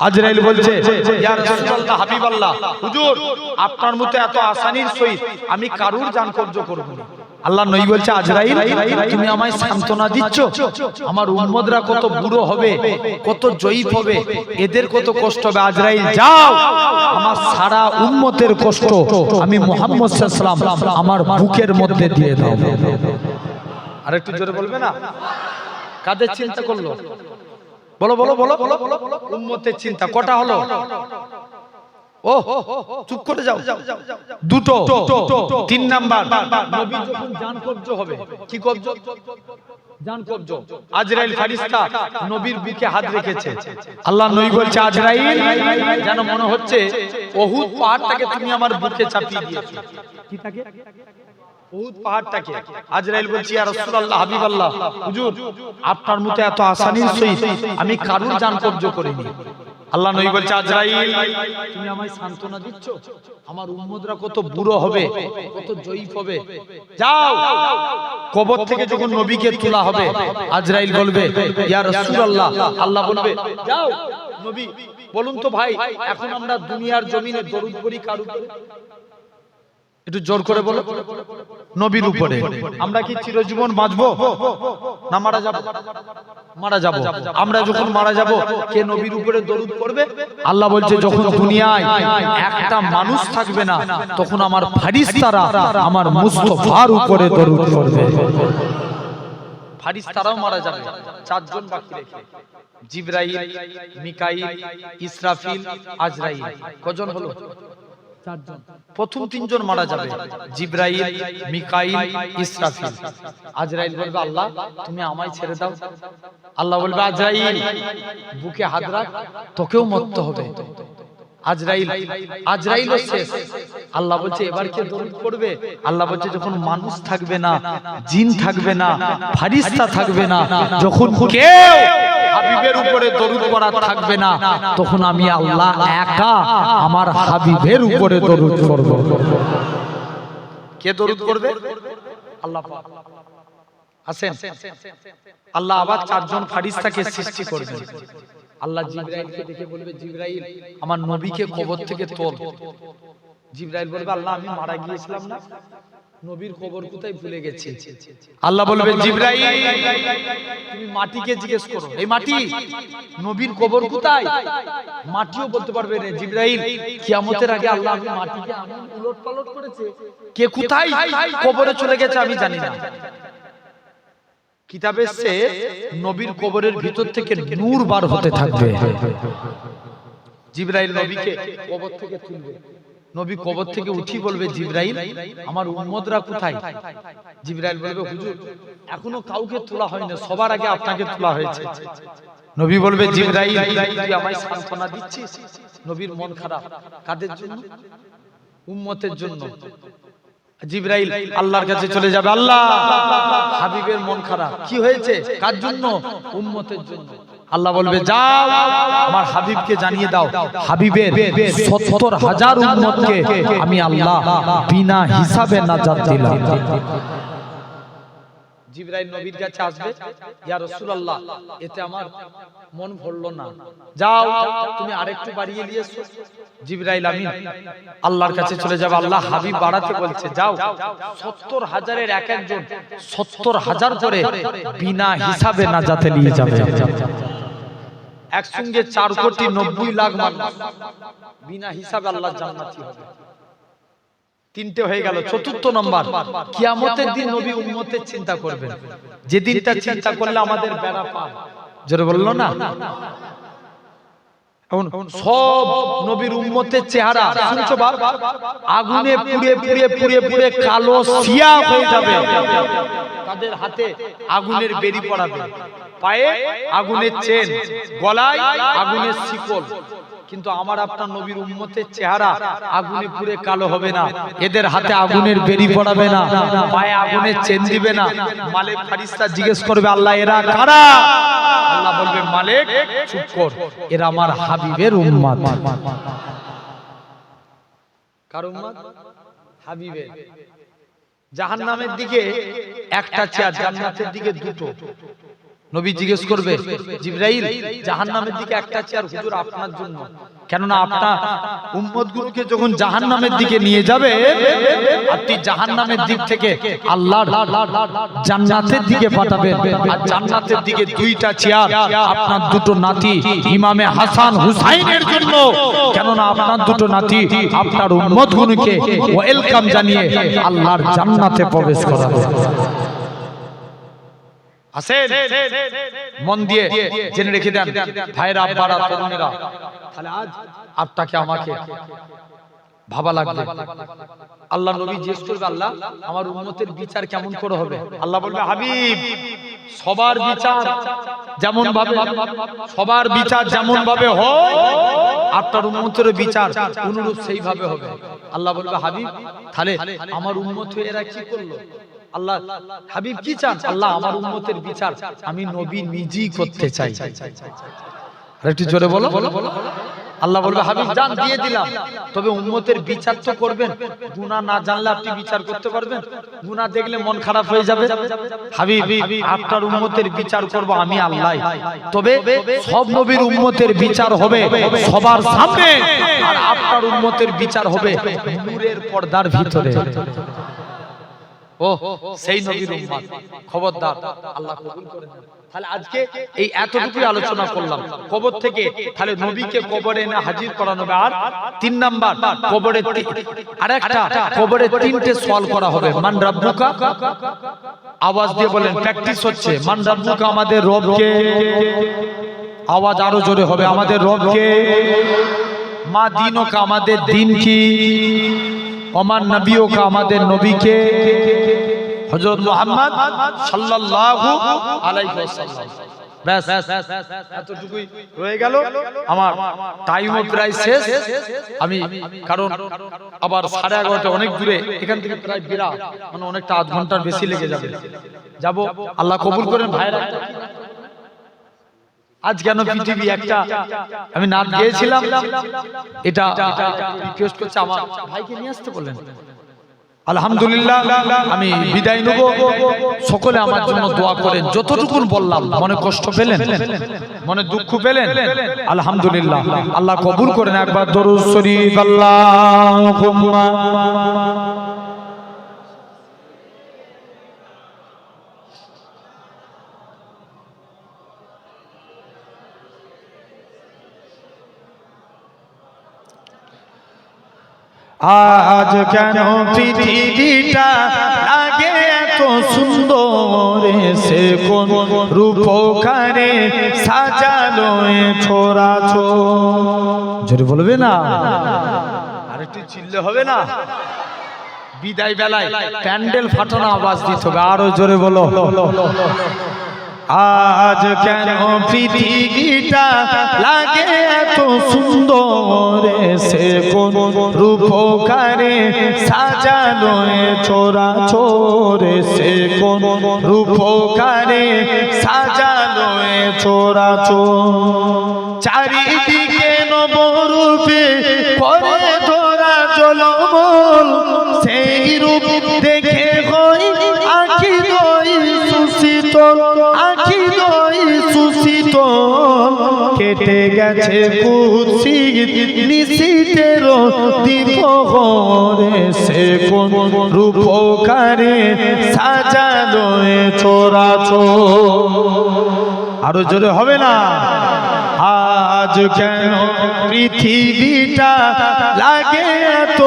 আজরাইল বলছে, ইয়া রাসূলুল্লাহ, হাবিবাল্লাহ, হুজুর আপনার মতো এত আসানির সহিত আমি কারুর জান কবজ করব না। আল্লাহ নবী বলছে, আজরাইল তুমি আমায় সান্তনা দিচ্ছ? আমার উম্মতরা কত বুড়ো হবে, কত জয়ীফ হবে, এদের কত কষ্ট হবে। আজরাইল যাও, আমার সারা উম্মতের কষ্ট আমি মুহাম্মদ সাল্লাল্লাহু আলাইহি ওয়াসাল্লাম আমার বুকের মধ্যে দিয়ে দাও। আরেকটু জোরে বলবে না? কাদের চিন্তা করলো? বলো বলো বলো। উম্মতের চিন্তা কটা হলো? ও চুপ করে যাও। দুটো, 3 নাম্বার, নবী যখন জান কবজ হবে, কি কবজ? জান কবজ। আজরাইল ফেরেশতা নবীর বুকে হাত রেখেছে। আল্লাহ নবী বলছে, আজরাইল যেন মনে হচ্ছে উহুদ পাহাড়টাকে তুমি আমার বুকে চাপিয়ে দিয়েছো। কি থাকে? উহুদ পাহাড়টাকে। আজরাইল বলছে, ইয়া রাসূলুল্লাহ, হাবিবাল্লাহ, হুজুর আপনার মতো এত আসানির সহিত আমি কারুর জান কবজ করিনি। আল্লাহ নবী বলছে, আজরাইল তুমি আমায় সান্তনা দিচ্ছ? আমার উম্মতরা কত বুড়ো হবে, কত জয়ীফ হবে। যাও, কবর থেকে যখন নবীকে তোলা হবে, আজরাইল বলবে, ইয়া রাসূলুল্লাহ, আল্লাহ বলবে, যাও নবী বলুন তো ভাই, এখন আমরা দুনিয়ার জমিনে দরুদ পড়ি কার উপরে? একটু জোর করে বলো। নবীর উপরে। আমরা কি চিরজীবন বাঁচবো না মারা যাব? মারা যাব। আমরা যখন মারা যাব, কে নবীর উপরে দরুদ পড়বে? আল্লাহ বলছে, যখন দুনিয়ায় একটা মানুষ থাকবে না, তখন আমার ফেরেশতারা আমার মুস্তাফার উপরে দরুদ পড়বে। ফেরেশতারাও মারা যাবে, 4 জন বাকি রেখে, জিবরাইল, মিকাইল, ইসরাফিল, আজরাইল। কজন হলো? 4 জন। প্রথম 3 জন মারা যাবে, জিবরাইল, মিকাইল, ইসরাফিল। আজরাইল বলবে, আল্লাহ তুমি আমায় ছেড়ে দাও। আল্লাহ বলবে, আজরাইল বুকে হাত রাখ, তোকেও মরতে হবে। আজরাইলও শেষ। আল্লাহ বলছে, এবার কে দরুদ পড়বে? আল্লাহ বলছে, যখন মানুষ থাকবে না, জিন থাকবে না, ফেরেশতা থাকবে না, যখন কেউ হাবিবের উপরে দরুদ পড়া থাকবে না, তখন আমি আল্লাহ একা আমার হাবিবের উপরে দরুদ পড়ব। কে দরুদ পড়বে? আল্লাহ পাক। আসেন, আল্লাহ আবার 4 জন ফেরেশতাকে সৃষ্টি করবেন। আল্লাহ জিবরাইলকে দেখে বলবে, জিবরাইল আমার নবীকে কবর থেকে তোল। জিবরাইল বলবে, আল্লাহ আমি মারা গিয়েছিলাম না, নবীর কবর কোথায় ভুলে গেছি। আল্লাহ বলবে, জিবরাইল তুমি মাটিকে জিজ্ঞেস করো, এই মাটি নবীর কবর কোথায়? মাটিও বলতে পারবে না। জিবরাইল কিয়ামতের আগে আল্লাহ আমি মাটিকে এমন উলটপালট করেছে, কে কোথায় কবরে চলে গেছে আমি জানি না। কিতাবে সে নবীর কবরের ভিতর থেকে নূর বার হতে থাকবে। জিবরাইল নবীকে কবর থেকে তুলবে, নবী কবর থেকে উঠি বলবে, জিবরাইল আমার উম্মতরা কোথায়? জিবরাইল বলবে, হুজুর এখনো কাউকে তোলা হয়নি, সবার আগে আপনাকে তোলা হয়েছে। নবী বলবে, জিবরাইল তুই আমায় সান্তনা দিচ্ছিস? নবীর মন খারাপ, কাদের জন্য? উম্মতের জন্য। জিবরাইল আল্লাহর কাছে চলে যাবে, আল্লাহ হাবিবের মন খারাপ, কি হয়েছে? কার জন্য? উম্মতের জন্য। আল্লাহ বলবে, যাও আমার হাবিবকে জানিয়ে দাও, হাবিবের 70,000 উম্মতকে আমি আল্লাহ বিনা হিসাবে নাজাত দিলাম। জিবরাইল নবীর কাছে আসবে, ইয়া রাসূলুল্লাহ এতে আমার মন ভরলো না, যাও তুমি আরেকটু বাড়িয়ে দিয়েছো। জিবরাইল আমিন আল্লাহর কাছে চলে যাবে, আল্লাহ হাবিব বাড়াতে বলছে, যাও 70,000-এর এক একজন 70,000 করে বিনা হিসাবে নাজাতে নিয়ে যাবে। একসঙ্গে 4,90,00,000 মানুষ বিনা হিসাবে আল্লাহর জান্নাতি হবে। 3টে হয়ে গেল। 4র্থ নম্বর, কিয়ামতের দিন নবী উম্মতের চিন্তা করবেন, যেদিনটা চিন্তা করলে আমাদের বেড়া পার। জোরে বললো না? সব নবীর উম্মতের চেহারা শুনছো বাপ, আগুনে পুড়ে পুড়ে পুড়ে পুড়ে কালো সিয়া হয়ে যাবে। তাদের হাতে আগুনের বেরি পড়াবে, পায়ে আগুনের চেন, গলায় আগুনের শিকল। কিন্তু আমার আপনার নবীর উম্মতের চেহারা আগুনে পুড়ে কালো হবে না, এদের হাতে আগুনের বেরি পড়াবে না, পায়ে আগুনের চেন দিবে না। মালিক ফেরেশতা জিজ্ঞেস করবে, আল্লাহ এরা কারা? আল্লাহ বলবে, মালিক চুপ কর, এরা আমার হাবিবের উম্মত। কার উম্মত? হাবিবের। জাহান্নামের দিকে একটা চেয়ার, জান্নাতের দিকে দুটো। নবী জিজ্ঞেস করবে, জিবরাইল জাহান্নামের দিকে একটা চেয়ার হুজুর আপনার জন্য, কেননা আপনার উম্মতগুলোকে যখন জাহান্নামের দিকে নিয়ে যাবে, আপনি জাহান্নামের দিক থেকে আল্লাহর জান্নাতের দিকে পাঠাবেন, আর জান্নাতের দিকে 2টা চেয়ার আপনার দুটো নাতি ইমামে হাসান হুসাইনের জন্য, কেননা আপনার দুটো নাতি আপনার উম্মতগুলোকে ওয়েলকাম জানিয়ে আল্লাহর জান্নাতে প্রবেশ করাবে। আসেন মন দিয়ে জেনে রেখে দেন ভাইরা, আব্বারা, তরুণেরা, তাহলে আজ আপনাকে আমাকে ভাবা লাগবে। আল্লাহ নবী জিজ্ঞেস করবে, আল্লাহ আমার উম্মতের বিচার কেমন করে হবে? আল্লাহ বলবে, হাবিব সবার বিচার যেমন ভাবে হয় আপনার উম্মতের বিচার অনুরূপ সেইভাবে হবে। আল্লাহ বলবে, হাবিব তাহলে আমার উম্মত হয়ে এরা কি করলো? আল্লাহ, হাবিব কি চান? আল্লাহ আমার উম্মতের বিচার আমি নবী নিজেই করতে চাই। আর একটু জোরে বলো। আল্লাহ বলবে, হাবিব জান দিয়ে দিলাম, তবে উম্মতের বিচার তো করবেন। গুনাহ না জানলে আপনি বিচার করতে পারবেন? গুনাহ দেখলে মন খারাপ হয়ে যাবে। হাবিব আপনার উম্মতের বিচার করব আমি আল্লাহ, তবে সব নবীর উম্মতের বিচার হবে সবার সামনে, আর আপনার উম্মতের বিচার হবে নূরের পর্দার ভিতরে। ও সেই নবীর উম্মত, খবরদার আল্লাহ কবুল করে নেন। তাহলে আজকে এই এতটুকুই আলোচনা করলাম কবর থেকে। তাহলে নবীকে কবরে এনে হাজির করানো হবে। আর 3 নাম্বার, কবরে আরেকটা কবরে 3টে সওয়াল করা হবে। মান রাব্বুকা, আওয়াজ দিয়ে বলেন, প্র্যাকটিস হচ্ছে। মান রাব্বুকা আমাদের রবকে, আওয়াজ আরো জোরে হবে, আমাদের রবকে। মা দীনুকা আমাদের দিন কি, ওমান নবিয়ুকা আমাদের নবীকে, হযরত মুহাম্মদ সাল্লাল্লাহু আলাইহি ওয়াসাল্লাম। ব্যাস এতটুকুই রয়ে গেল। আমার টাইমও প্রায় শেষ। আমি কারণ আবার 11:30 অনেক দূরে, এখান থেকে প্রায় বিরাট, মানে অনেকটা আধ ঘন্টার বেশি লেগে যাবে। যাব, আল্লাহ কবুল করেন। ভাইরা আজ কেন পৃথিবী একটা আমি নাম গিয়েছিলাম, এটা রিকোয়েস্ট করছে আমার ভাইকে নিয়ে আসতে বললেন। আলহামদুলিল্লাহ আমি বিদায় নেব। সকলে আমার জন্য দোয়া করেন। যতটুকু বললাম, মনে কষ্ট পেলেন, মনে দুঃখ পেলেন, আলহামদুলিল্লাহ আল্লাহ কবুল করেন। একবার দরুদ শরীফ আল্লাহুম্মা। আজ কেন পৃথিবীটা লাগে এত সুন্দর, সে কোন রূপকারে সাজালো ছোড়া ছো। জোরে বলবে না? আর একটু চিল্লে হবে না? বিদায় বেলায় প্যান্ডেল ফাটানো আওয়াজ দিতে হবে, আরো জোরে বলো। আজ কেন পৃথিবীটা লাগে এত সুন্দর, সে কোন রূপকারে সাজালো ছোড়া ছোরে, সে কোন রূপকারে সাজালো ছোড়া চোর। চারিদিকে নবরূপে পরে ধরা জলমল, সেই রূপ দেখে হই আখি দই সুশীতল, আখি দই সুশীতল। কেটে গেছে কুৎসিত নিশীথের দ্বিপ্রহরে, সে কোন রূপকারে সাজালো ছোড়া চোর। আরো জোরে হবে না? আজ কেন পৃথিবীটা লাগে এত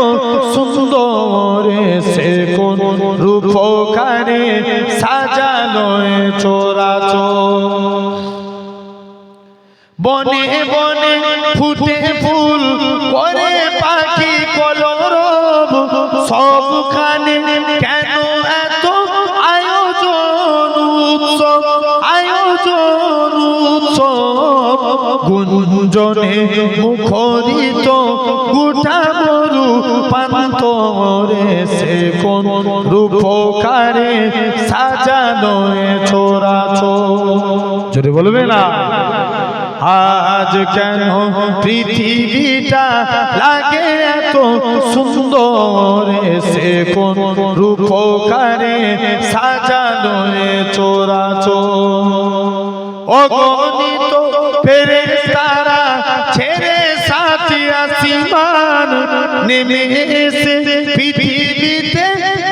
সুন্দর, সে কোন রূপকারে সাজালো ছোড়া চোর। বনে বনে ফুটে ফুল করে পাখি কলরব, সবখানে কেন এত আয়োজন উৎসব, আয়োজন উৎসব। গুঞ্জনে মুখরিত গোটা গরু পান্তরে, সে কোন রূপকারে সাজানো ছোড়া চোর। জোরে বলবে না? আজ কেন পৃথিবীটা লাগে এত সুন্দর, সে কোন রূপকারে সাজানো ছোড়া চোর। অগণিত ফেরেশতারা ছেড়ে সাথী আসমান, নেমে এসে পৃথিবীতে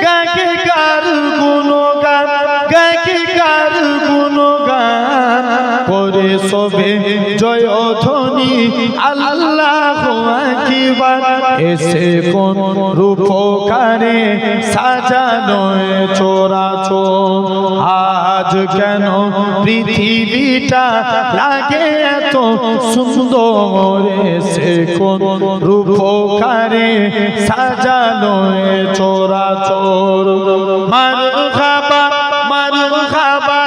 গাকে কার গুণগান, গাকে কার গুণগান করে সবে জয় ধ্বনি আল্লাহু আকবার, এসে কোন রূপকারে সাজানো চরাচর আজ কেন পৃথিবীটা লাগে এত সুন্দর এসে কোন রূপকারে সাজানো চরাচর মারহাবা মারহাবা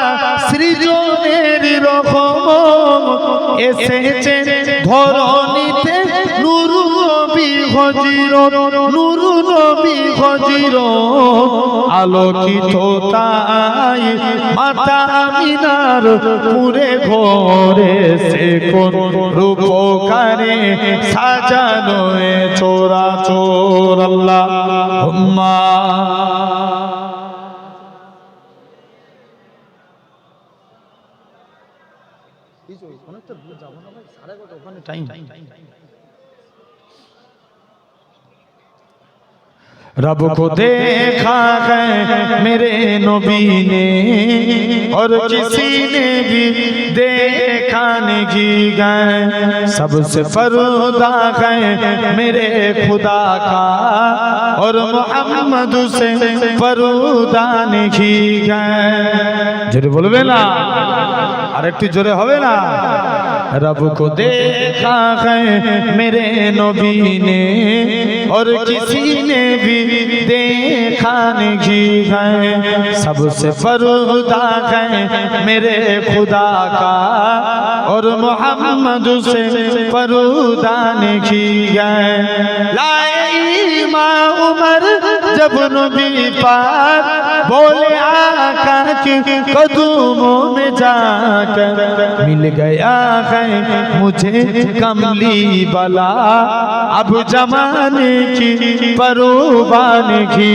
সৃজনের রহমত এসেছে ধরণীতে নূর নবী হজিরত নূর নবী হজিরত আলোকিত তাই মাতা আমিনার পুরে ঘরে সে কোন রূপকারে সাজানো চরাচর আল্লাহুম্মা रब को देखा है मेरे नबी ने और किसी ने भी देखा नहीं गए सबसे पर्दा है मेरे खुदा का और मोहम्मद से पर्दा नहीं गए जोरे बोलबे ना আর একটু জোরে হবে না रब को देखा है मेरे नबी ने और किसी ने भी देखा नहीं है सबसे पर्दा है मेरे खुदा का और मोहम्मद से पर्दा नहीं है लाए इमाम उमर जब नबी पाक बोले आका के कदमों में जाकर मिल गया है मुझे कमली बला अब जमाने की परवान की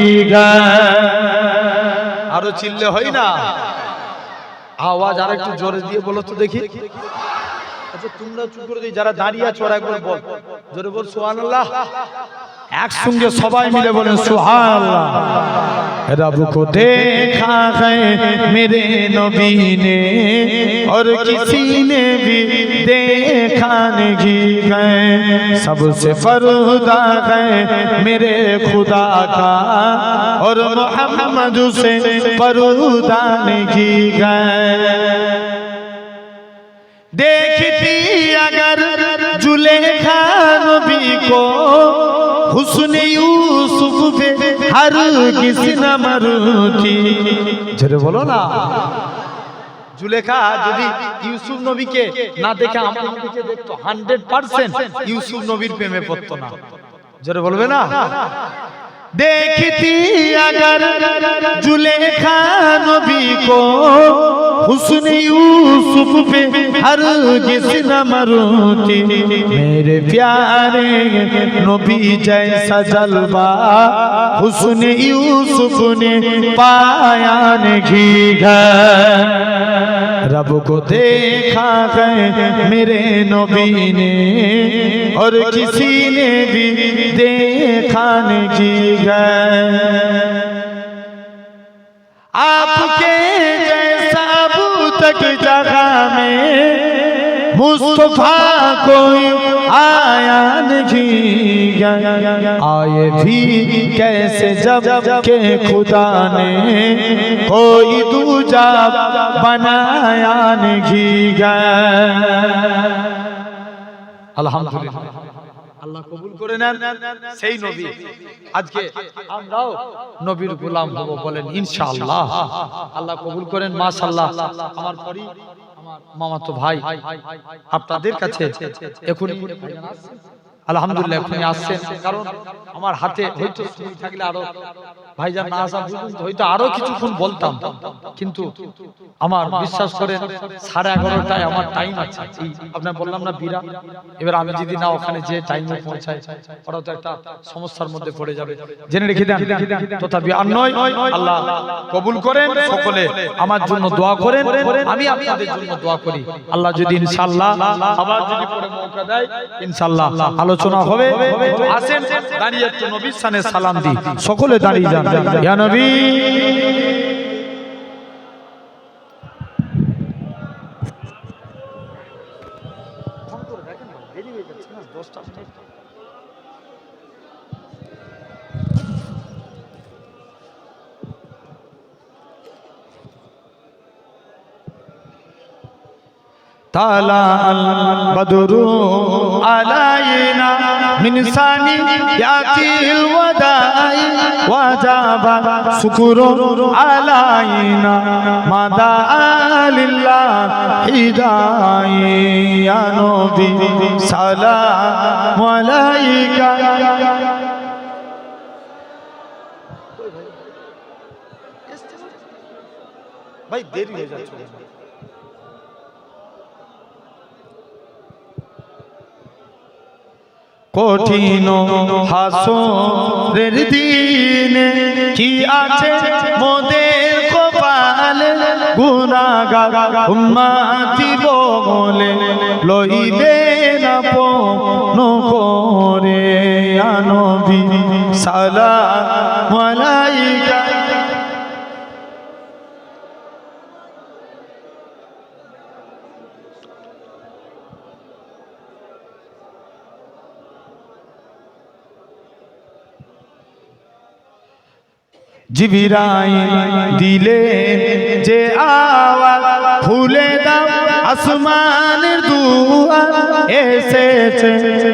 আরো চিল্লে হয় না আওয়াজ আর একটু জোরে দিয়ে বলো তো দেখি আচ্ছা তোমরা চুপ করে দিই যারা দাঁড়িয়ে আছো ওরা একবার বল জোরে বল সুবহানাল্লাহ একসঙ্গে সবাই মিলে বলেন সুবহানাল্লাহ रब को देखा है मेरे नबी ने और किसी ने भी देखा नहीं है सबसे पर्दा है मेरे खुदा का और मोहम्मद से पर्दा नहीं है देखती अगर जुलेखा नबी को हुस्न यूसुफ पे हर किसी न मरुती जरे बोलो ना जुलेखा যদি ইউসুফ নবীকে না দেখে আমার নবীকে দেখতো 100% ইউসুফ নবীর প্রেমে পড়তো না জোরে বলবে না देखती अगर जुलेखा नबी को हुस्न यूसुफ पे हर किसी न मरुती मेरे प्यारे नबी जैसा जलवा हुस्न यूसुफ ने पाया नहीं है रब को देखा है मेरे नबी ने और किसी ने भी देखा नहीं है आपके जैसा अब तक जगह में मुस्तफा कोई आया नहीं आए भी कैसे जब के खुदा ने कोई दूजा बनाया नहीं अल्हम्दुलिल्लाह আল্লাহ কবুল করে নেন সেই নবী আজকে আমরাও নবীর গোলাম হব বলেন ইনশাআল্লাহ আল্লাহ কবুল করেন মাশাআল্লাহ আমার পরি আমার মামাতো ভাই আপনাদের কাছে এখন আলহামদুলিল্লাহ এখন আসছেন কারণ আমার হাতে হয়তো সময় থাকলে আরো ভাইজান না আসা পর্যন্ত হয়তো আরো কিছুক্ষণ বলতাম কিন্তু আমার বিশ্বাস করেন 11:30টায় আমার টাইম আছে আপনার বললাম না বিরা এবার আমি যদি না ওখানে যে টাইমে পৌঁছাই ওরা তো একটা সমস্যার মধ্যে পড়ে যাবে জেনে রেখে দেন তথাপি আর নয় আল্লাহ কবুল করেন সকলে আমার জন্য দোয়া করেন আমি আপনাদের জন্য দোয়া করি আল্লাহ যদি ইনশাআল্লাহ আবার যদি পরে মৌকা দেয় ইনশাআল্লাহ আলোচনা হবে আসেন দাঁড়িয়ে একটু নবীর শানে সালাম দিই সকলে দাঁড়িয়ে যান ইয়া নবী طلع البدر علينا من ثنيات الوداع وجب شكر علينا ما دعا لله هداية يا نبي سلام عليك ভাই দেরি হয়ে যাচ্ছে কঠিন হাসরের দিনে কি আছে মোদের কপালে গুনাহগার উম্মতি বলে লইবে না পন করে ইয়া নবী সালাম আলাইকা জিবরাইল দিলে যে আওয়াজ খুলে দাও আসমানের দুয়ার এসেছে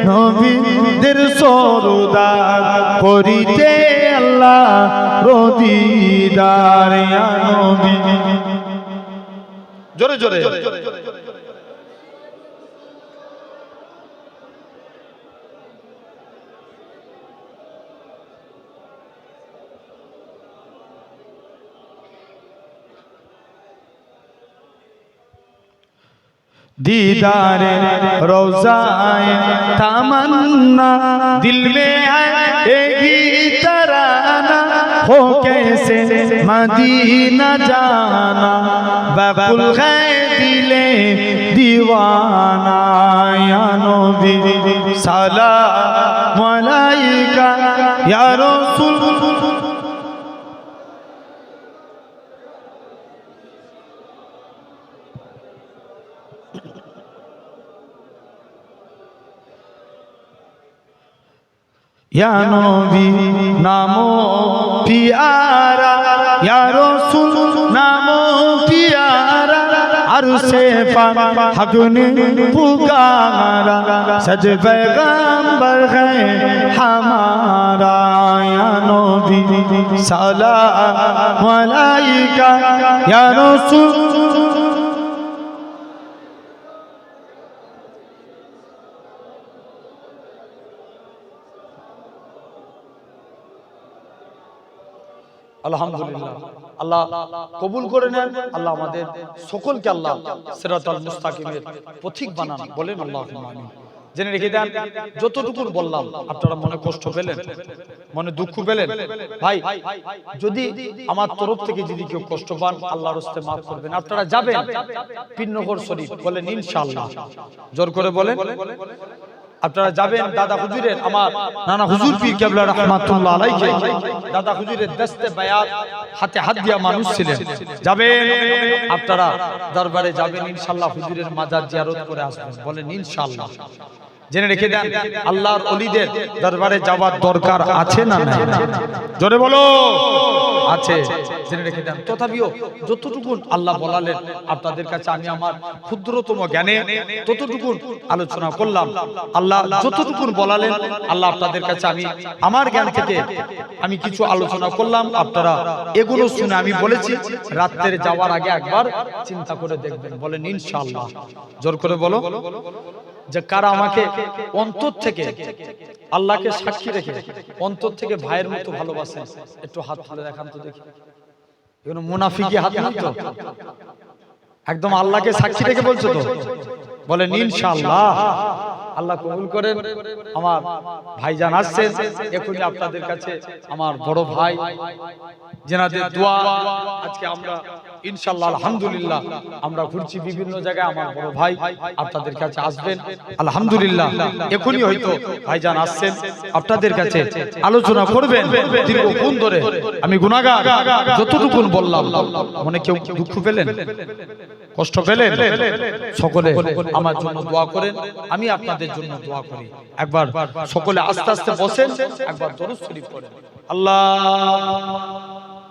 নবীদের সরদার করিতে আল্লাহ রদিদার ইয়া নবী জোরে জোরে दीदार रोज़ाए तमन्ना दिल में है एक ही तराना हो कैसे मदीना जाना बकुल है दिले दीवाना या नबी सलाम अलैका या रसूल या नबी नामो प्यारा या रसूल नामो प्यारा अरसे पर हक ने पुकारा सज पैगंबर है हमारा या नबी सलाम अलैका या रसूल আলহামদুলিল্লাহ আল্লাহ কবুল করে নেন আল্লাহ আমাদের সকলকে আল্লাহ সিরাতাল মুস্তাকিমের পথিক বানান বলেন আল্লাহুম্মা আমিন জেনে রেখে দেন যতটুকু বললাম আপনারা মনে কষ্ট পেলেন মনে দুঃখ পেলেন ভাই যদি আমার তরফ থেকে যদি কেউ কষ্ট পান আল্লাহর হস্তে maaf করবেন আপনারা যাবেন পীরনগর শরীফ বলেন ইনশাআল্লাহ জোর করে বলেন আপনারা যাবেন দাদা হুজুরের আমার নানা হুজুর পীর কেবলা রাহমাতুল্লাহ আলাইহি দাদা হুজুরের দস্তে বায়াত হাতে হাত দিয়া মানুষ ছিলেন যাবেন আপনারা দরবারে যাবেন ইনশাআল্লাহ হুজুরের মাজার জিয়ারত করে আসবেন বলেন ইনশাআল্লাহ জেনে রেখে দেন আল্লাহর ওলিদের দরবারে যাওয়ার দরকার আছে না নাই জোরে বলো আছে জেনে রেখে দেন তথাপিও যতটুকু আল্লাহ বলালেন আপনাদের কাছে আমি আমার ক্ষুদ্রতম জ্ঞানে ততটুকু আলোচনা করলাম আল্লাহ যতটুকু বলালেন আল্লাহ আপনাদের কাছে আমি আমার জ্ঞান থেকে আমি কিছু আলোচনা করলাম আপনারা এগুলো শুনে আমি বলেছি রাতের যাওয়ার আগে একবার চিন্তা করে দেখবেন বলেন ইনশাআল্লাহ জোর করে বলো যে কারা আমাকে অন্তর থেকে আল্লাহকে সাক্ষী রেখে অন্তর থেকে ভাইয়ের মতো ভালোবাসেন একটু হাত তুলে দেখান তো দেখি এগুলো মুনাফিকি হাত না তো একদম আল্লাহকে সাক্ষী রেখে বলছো তো বলেন ইনশাআল্লাহ আল্লাহ কবুল করেন আমার ভাইজান আসছেন এখনই আপনাদের কাছে আমার বড় ভাই যেনাদের দোয়া আজকে আমরা ইনশাআল্লাহ আলহামদুলিল্লাহ আমরা ঘুরছি বিভিন্ন জায়গায় আমার বড় ভাই আপনাদের কাছে আসবেন আলহামদুলিল্লাহ এখনই হয়তো ভাইজান আসছেন আপনাদের কাছে আলোচনা করবেন দীর্ঘক্ষণ ধরে আমি গুনাহগার যতটুকু বললাম মনে কেউ দুঃখ পেলেন কষ্ট পেলেন সকলে আমার জন্য দোয়া করেন আমি আপনাদের জন্য দোয়া করি একবার সকলে আস্তে আস্তে বসেন একবার দরুদ শরীফ পড়েন আল্লাহ